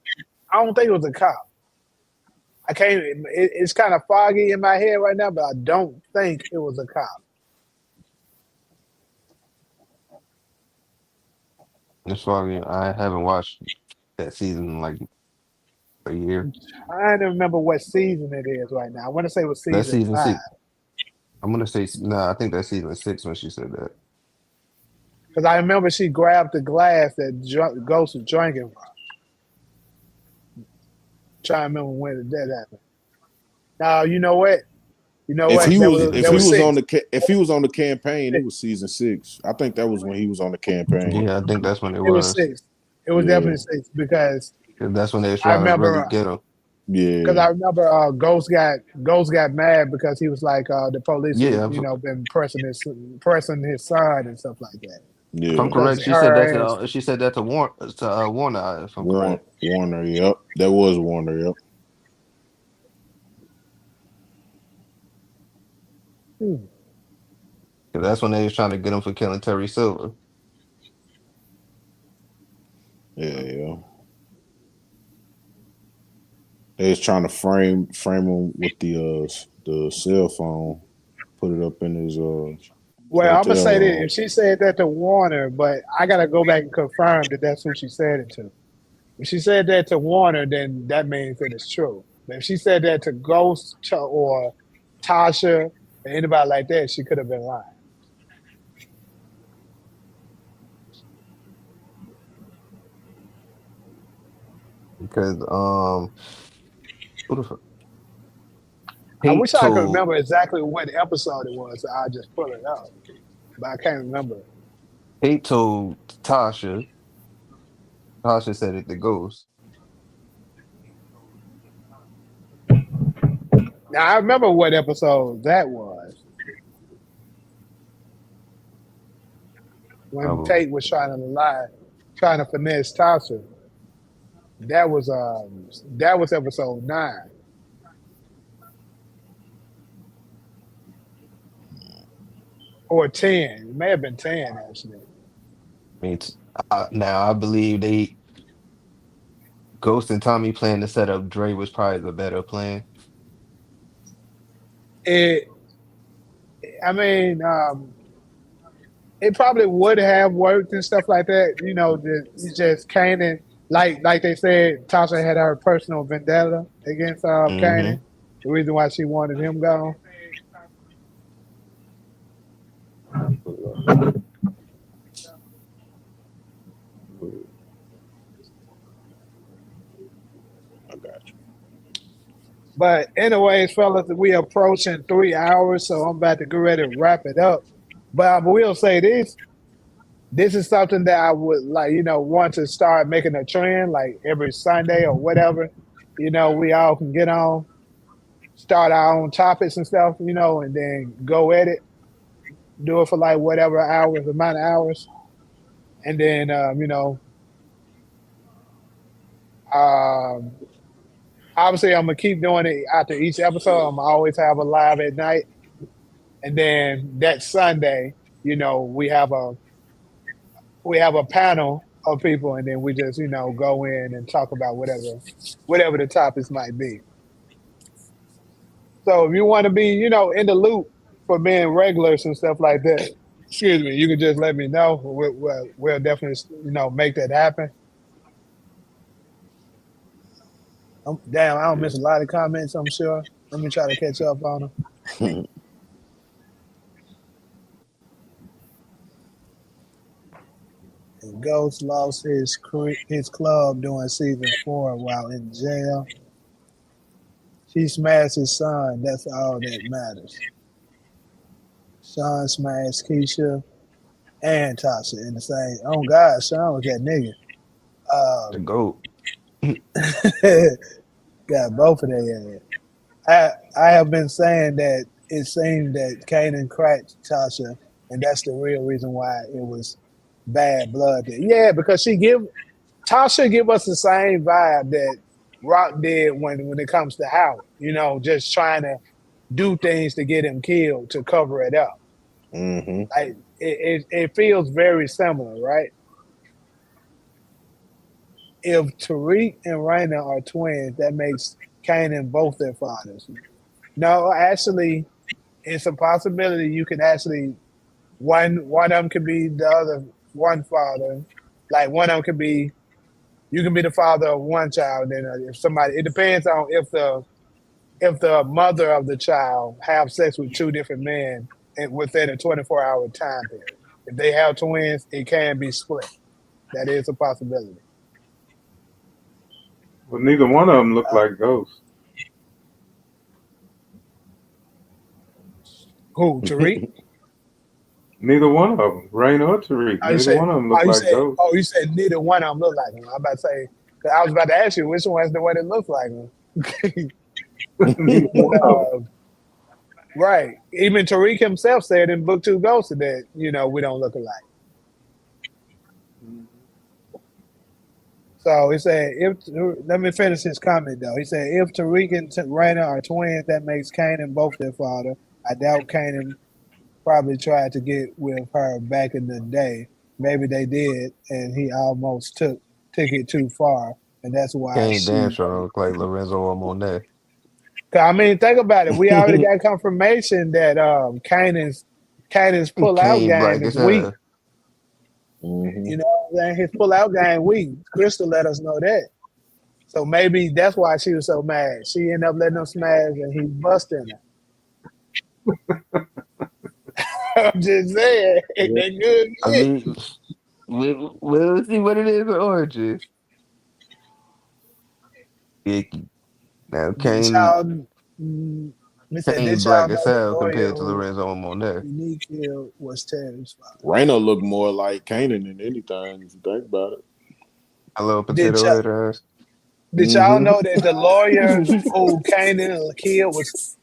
I don't think it was a cop. I can't it's kind of foggy in my head right now, but I don't think it was a cop. That's why I haven't watched that season in like a year. I don't remember what season it is right now. I want to say it was That season season 5. 6. I'm gonna say nah. I think that's season 6 when she said that. Because I remember she grabbed the glass that Ghost was drinking from. Trying to remember when did that happen. Now you know what? You know If what? he That was was if that he was was on six. the campaign, it was season 6. I think that was when he was on the campaign. Yeah, I think that's when it It was was. six. It was Yeah, definitely six because 'Cause that's when they was I trying to really remember get him. because yeah, I remember Ghost got mad because he was like the police was Yeah, been pressing his son and stuff like that if I'm yeah. because correct, she said that her to ass. Warner. If I'm correct, Warner, yep. That was Warner, yep. Hmm. 'cause that's when they was trying to get him for killing Terry Silver. Yeah, yeah. They was trying to frame him with the cell phone, put it up in his Well, I'm gonna hotel say that room. if she said that to Warner, but I gotta go back and confirm that that's who she said it to. If she said that to Warner, then that means that it's true. But if she said that to or Tasha or anybody like that, she could have been lying. Because who the fuck? I Kate wish I could told remember exactly what episode it was. So I just pull it up, but I can't remember. Kate told Tasha. Tasha said it to Ghost. Now I remember what episode that was when Um, Tate was trying to lie, trying to finesse Tasha. That was episode 9 or 10. It may have been 10 actually. I mean, now I believe Ghost and Tommy plan to set up Dre was probably the better plan. It, I mean, it probably would have worked and stuff like that. You know, it's just Kanan, like they said, Tasha had her personal vendetta against Kanan. Mm-hmm. The reason why she wanted him gone. I got you. But anyways, fellas, we approaching 3 hours, so I'm about to get ready to wrap it up. But I will say this: this is something that I would like, want to start making a trend, like every Sunday or whatever. We all can get on, start our own topics and stuff, and then go at it. Do it for like whatever amount of hours, and then um, obviously I'm gonna keep doing it after each episode. I'm gonna always have a live at night, and then that Sunday, we have a panel of people, and then we just go in and talk about whatever the topics might be. So if you want to be in the loop for being regulars and stuff like that, excuse me, you can just let me know. We'll definitely make that happen. Damn, I don't miss a lot of comments. I'm sure. Let me try to catch up on them. And Ghost lost his club during season 4 while in jail. She smashed his son. That's all that matters. Sean smashed Keisha and Tasha in the same. Oh God, Sean was that nigga. The GOAT. Got both of their ass. I have been saying that it seemed that Kanan cracked Tasha, and that's the real reason why it was bad blood. Yeah, because Tasha give us the same vibe that Rock did when it comes to Howard. Just trying to do things to get him killed to cover it up. Mm-hmm. Like it feels very similar, right? If Tariq and Raina are twins, that makes Kanan both their fathers. No, actually, it's a possibility you can actually one of them could be the other one father. Like one of them could be you can be the father of one child. Then if somebody, it depends on if the mother of the child have sex with two different men within a 24-hour time period. If they have twins, it can be split. That is a possibility. Well, neither one of them look Uh, like ghosts. who Tariq? Neither one of them, Rain or Tariq. Oh, you Neither said, one of them look like ghosts. you said neither one of them look like him. I'm about to say, 'cause I was about to ask you which one's the one that looks like him. Neither But one of them. right, even Tariq himself said in Book Two Ghosts that we don't look alike. So he said, if let me finish his comment though. He said, if Tariq and Raina are twins, that makes Kanan both their father. I doubt Kanan probably tried to get with her back in the day. Maybe they did, and he almost took it too far, and that's why Can't damn she. sure don't look like Lorenzo or Monet. 'Cause, I mean, think about it. We already got confirmation that Kanan's pull out Kane game black is as weak. hell. Mhm. You know what I'm saying? His pull out game weak. Crystal let us know that. So maybe that's why she was so mad. She ended up letting him smash, and he busting her. I'm just saying, Yeah. they good I shit. mean, we'll see what it is in Oranges. Icky. Now, Did Kane, y'all? He said, Kane did y'all black know as the hell lawyer compared to who Lorenzo and Monet. unique killed was Terry's father? Raina look more like Kanan than anything, if you think about it. A little Did potato y'all, head ass. did y'all Hmm know that the lawyer who Kanan killed was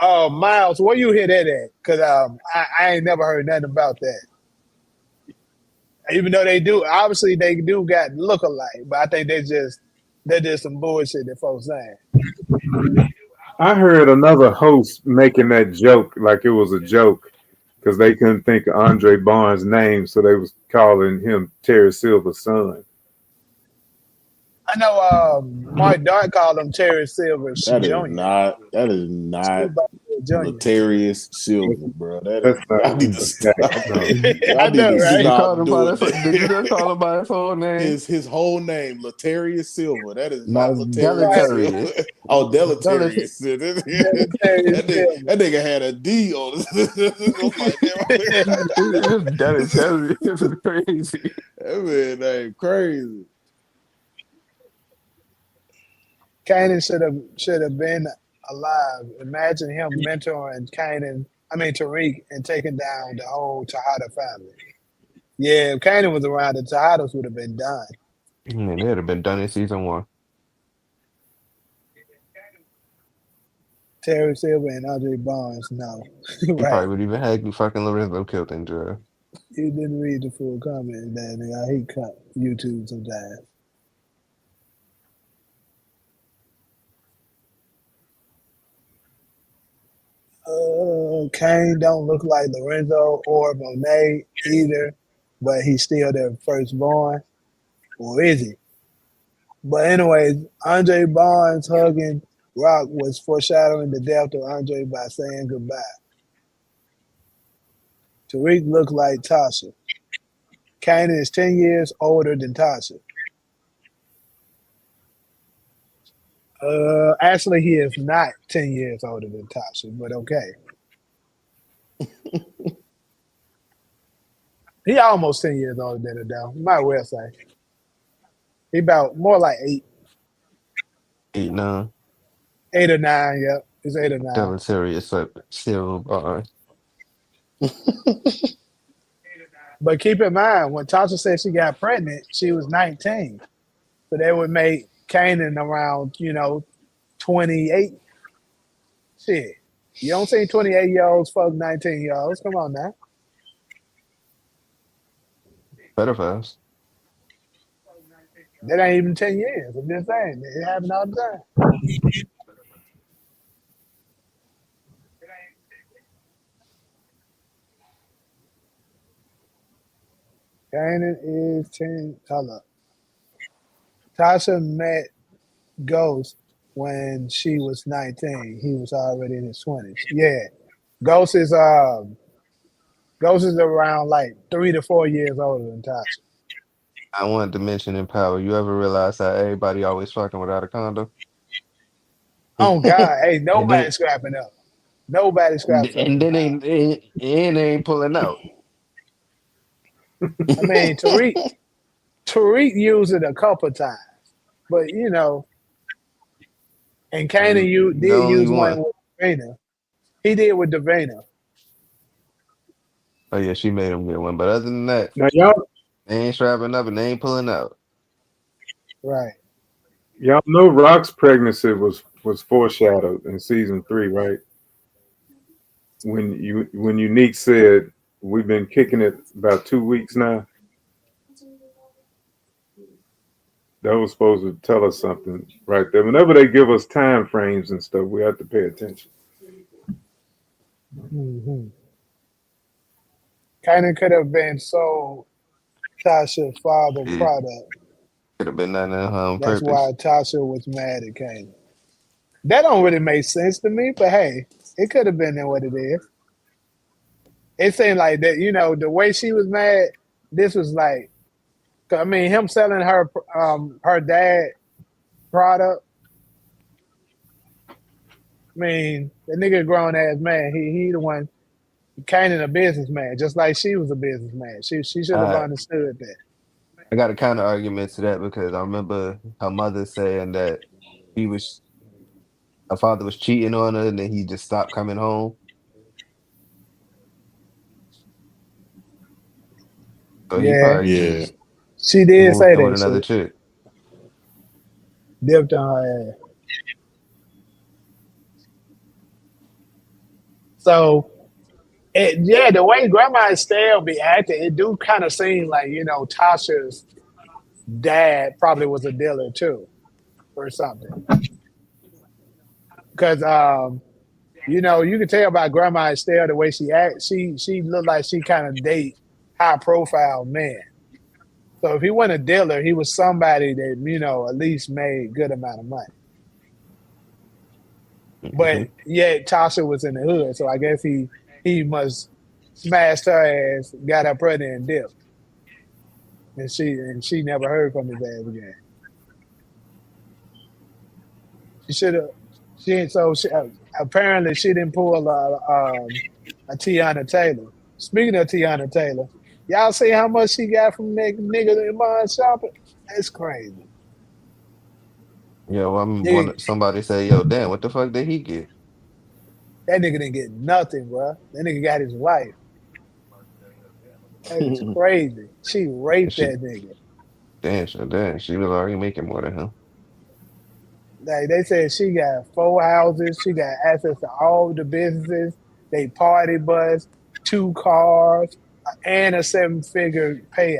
Miles? Where you hear that at? Because I ain't never heard nothing about that. Even though they do, obviously they do got look alike, but I think they did some bullshit that folks saying. I heard another host making that joke like it was a joke because they couldn't think of Andre Barnes' name, so they was calling him Terry Silver's son. I know Mark Dark called him Terry Silver's Jr. that is not Steve Ballmer Jr. Latarius Silver, bro. That is That's not y'all need to what that. stop. No. Y'all I need know, to right? You called stop him by doing his, did you just that. call him by his whole name? His whole name, Latarius Silver. That is Not not Latarius Right. Silver. deleterious. Oh, Delet Deletarius. Terry That nigga had a D on it. I'm like, damn, Deleterious is crazy. that man name crazy. Kanan should have been alive. Imagine him mentoring Kanan, I mean Tariq, and taking down the whole Tejada family. Yeah, if Kanan was around, the Tejadas would have been done. Man, it would have been done in season one. Terry Silver and Andre Barnes, no. He Right. probably would even had fucking Lorenzo killed in jail. You didn't read the full comment, that nigga. I hate YouTube sometimes. Kane don't look like Lorenzo or Monet either, but he's still their firstborn. Or is he? But anyways, Andre Barnes hugging Rock was foreshadowing the death of Andre by saying goodbye. Tariq looked like Tasha. Kanan is 10 years older than Tasha. Actually, he is not 10 years older than Tasha, but okay. He almost 10 years older than her, though. Might well say. He about more like 8-9. 8 or 9, yep. He's 8 or 9. Deleterious still bar. But keep in mind, when Tasha said she got pregnant, she was 19. So they would make Kanan around, 28. Shit. You don't see 28-year-olds fuck 19-year-olds. Come on now. Pedophiles. That ain't even 10 years. I'm just saying. It happens all the time. Kanan is 10. Hold up. Tasha met Ghost when she was 19. He was already in his 20s. Yeah. Ghost is um Ghost is around like 3 to 4 years older than Tasha. I wanted to mention in Power. You ever realize how everybody always fucking without a condom? Oh God. Hey, And then nobody's scrapping up. Nobody scraps up and in then power. ain't pulling out. I mean, Tariq used it a couple times. But and Kanan, Mm, you the did only use one one. with Davina. He did with Davina, Oh yeah, she made him get one. But other than that, Now they ain't strapping up and they ain't pulling out. right? y'all know Rock's pregnancy was foreshadowed in season 3, right? When Unique said we've been kicking it about 2 weeks now, that was supposed to tell us something right there. Whenever they give us time frames and stuff, we have to pay attention. Mm-hmm. Kanan could have been so Tasha's father It product. could have been done on That's why purpose. Tasha was mad at Kanan. That don't really make sense to me, but hey, it could have been what it is. It seemed like that, the way she was mad. This was like, I mean, him selling her dad product. I mean, the nigga a grown ass man. He the one. Kanan a businessman, just like she was a businessman. She should have I understood that. I got a counter argument to that because I remember her mother saying that he was her father was cheating on her and then he just stopped coming home. So he Yeah, probably Yeah. just she did moved say in with that another shit. chick. Dipped on her ass. So yeah, the way Grandma Estelle be acting, it do kind of seem like Tasha's dad probably was a dealer too, or something. Because you can tell by Grandma Estelle the way she acts. She looked like she kind of date high profile men. So if he wasn't a dealer, he was somebody that at least made good amount of money. But Hmm. yet Tasha was in the hood, so I guess he must smashed her ass, got her pregnant, and dipped, and she never heard from his ass again. She should have. She ain't so. Apparently she didn't pull a Tiana Taylor. Speaking of Tiana Taylor, y'all see how much she got from that nigga in mind shopping? That's crazy. Yeah, well, I'm Nigga, one somebody say, yo, damn, what the fuck did he get? that nigga didn't get nothing, bro. That nigga got his wife. That is crazy. She And raped she that nigga. damn, she was already making more than him. Like they said, she got 4 houses. She got access to all the businesses. They party bus, 2 cars, and a 7-figure payout.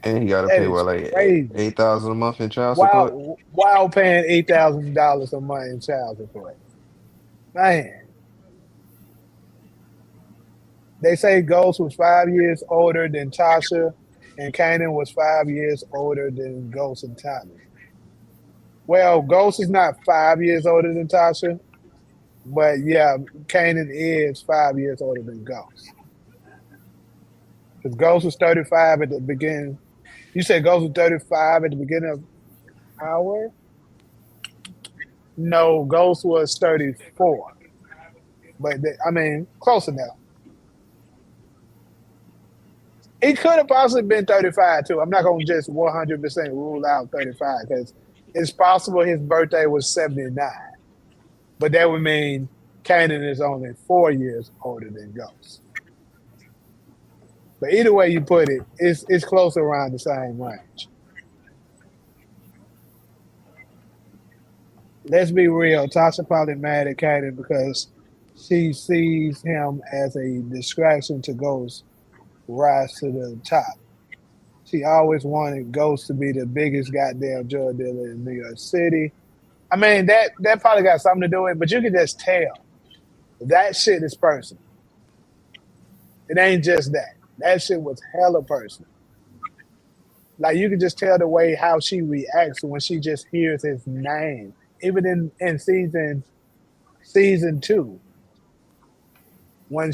And he gotta That pay is what like crazy. 8,000 a month in child support. While paying $8,000 a month in child support. Man, they say Ghost was 5 years older than Tasha, and Kanan was 5 years older than Ghost and Tommy. Well, Ghost is not 5 years older than Tasha, but yeah, Kanan is 5 years older than Ghost. Because Ghost was 35 at the beginning. You said Ghost was 35 at the beginning of our? No, Ghost was 34. But I mean, close enough. He could have possibly been 35 too. I'm not gonna just 100% rule out 35 because it's possible his birthday was 79. But that would mean Kanan is only 4 years older than Ghost. But either way you put it, it's close around the same range. Let's be real. Tasha probably mad at Kanan because she sees him as a distraction to Ghost rise to the top. She always wanted Ghost to be the biggest goddamn drug dealer in New York City. I mean, that probably got something to do with it, but you can just tell that shit is personal. It ain't just that. That shit was hella personal. Like you can just tell the way how she reacts when she just hears his name. Even in season 2, when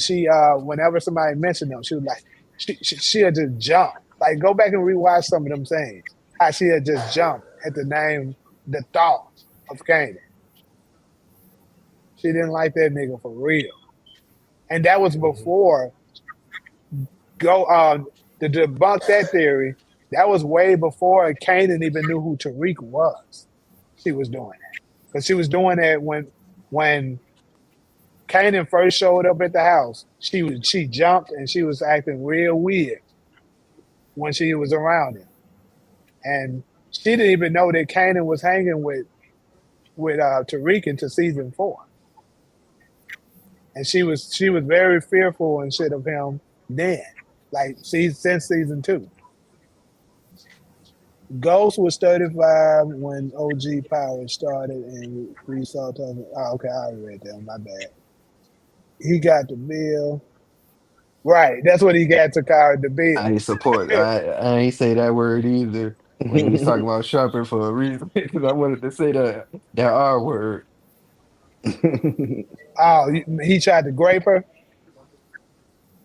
whenever somebody mentioned them, she was like she'll just jump. Like go back and rewatch some of them things. How she'll just jump at the name, the thought of Kanan. She didn't like that nigga for real. And that was before go to debunk that theory. That was way before Kanan even knew who Tariq was. She was doing that because she was doing that when Kanan first showed up at the house. She jumped and she was acting real weird when she was around him, and she didn't even know that Kanan was hanging with Tariq into season 4, and she was very fearful and shit of him then, like since season 2. Ghost was 35 when OG Power started, and we saw. Oh, okay, I already read that. My bad. He got the bill. Right, that's what he got to call the I bill. ain't support. I ain't say that word either when he was talking about shopping for a reason because I wanted to say that R word. Oh, he tried to grape her.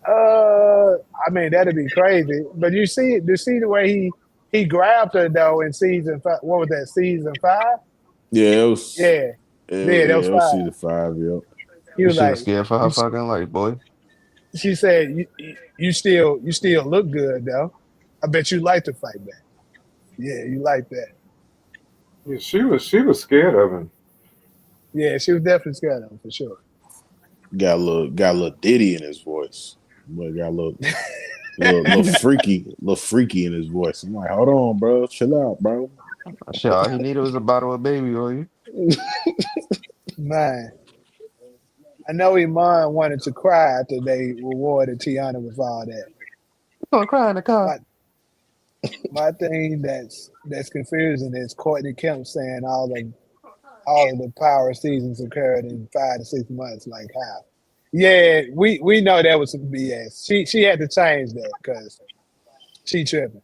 I mean that'd be crazy. But you see the way he grabbed her though in season 5. What was that? Season 5? Yeah, it was. Yeah, yeah, that Yeah, was it was 5. season 5. Yep. He was She was like, scared for her you, fucking life, boy. she said, you still look good though. I bet you like to fight back. Yeah, you like that. Yeah, she was scared of him. Yeah, she was definitely scared of him for sure. Got a little ditty in his voice. But got a little freaky in his voice. I'm like, hold on, bro, chill out, bro. Shit, all he needed was a bottle of baby oil. Man, I know Iman wanted to cry after they rewarded Tiana with all that. Gonna cry in the car. My my thing that's confusing is Courtney Kemp saying all of the power seasons occurred in 5 to 6 months. Like how? Yeah, we know that was some BS. She had to change that because she tripping.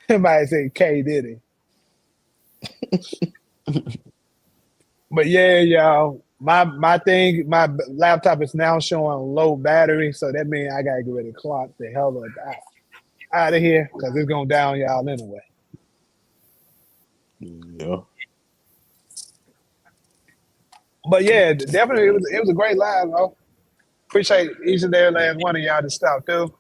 Somebody said K Diddy. But yeah, y'all, my laptop is now showing low battery, so that means I gotta get ready to clock the hell out of here because it's going down y'all anyway. Yeah. But yeah, definitely it was a great live, bro. Appreciate each and every last one of y'all to stop through.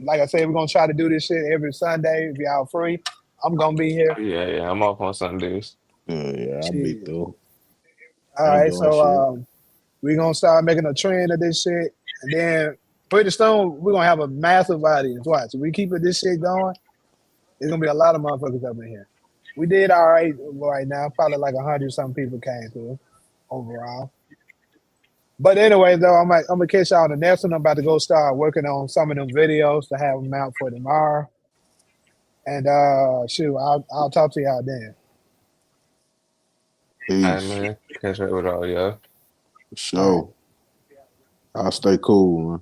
Like I said, we're gonna try to do this shit every Sunday if y'all free. I'm gonna be here. Yeah, I'm off on Sundays. Yeah, I'll be Shit. through. All I ain't right, doing so shit. we're gonna start making a trend of this shit, and then pretty soon we're gonna have a massive audience. Watch, if we keep this shit going, there's gonna be a lot of motherfuckers up in here. We did all right now. Probably like 100 some people came through overall. But anyway, though, I'm gonna catch y'all on the next one. I'm about to go start working on some of them videos to have them out for tomorrow. And shoot, I'll talk to y'all then. All right, Peace. man. Catch up with all y'all. For All right. sure. I'll stay cool, man.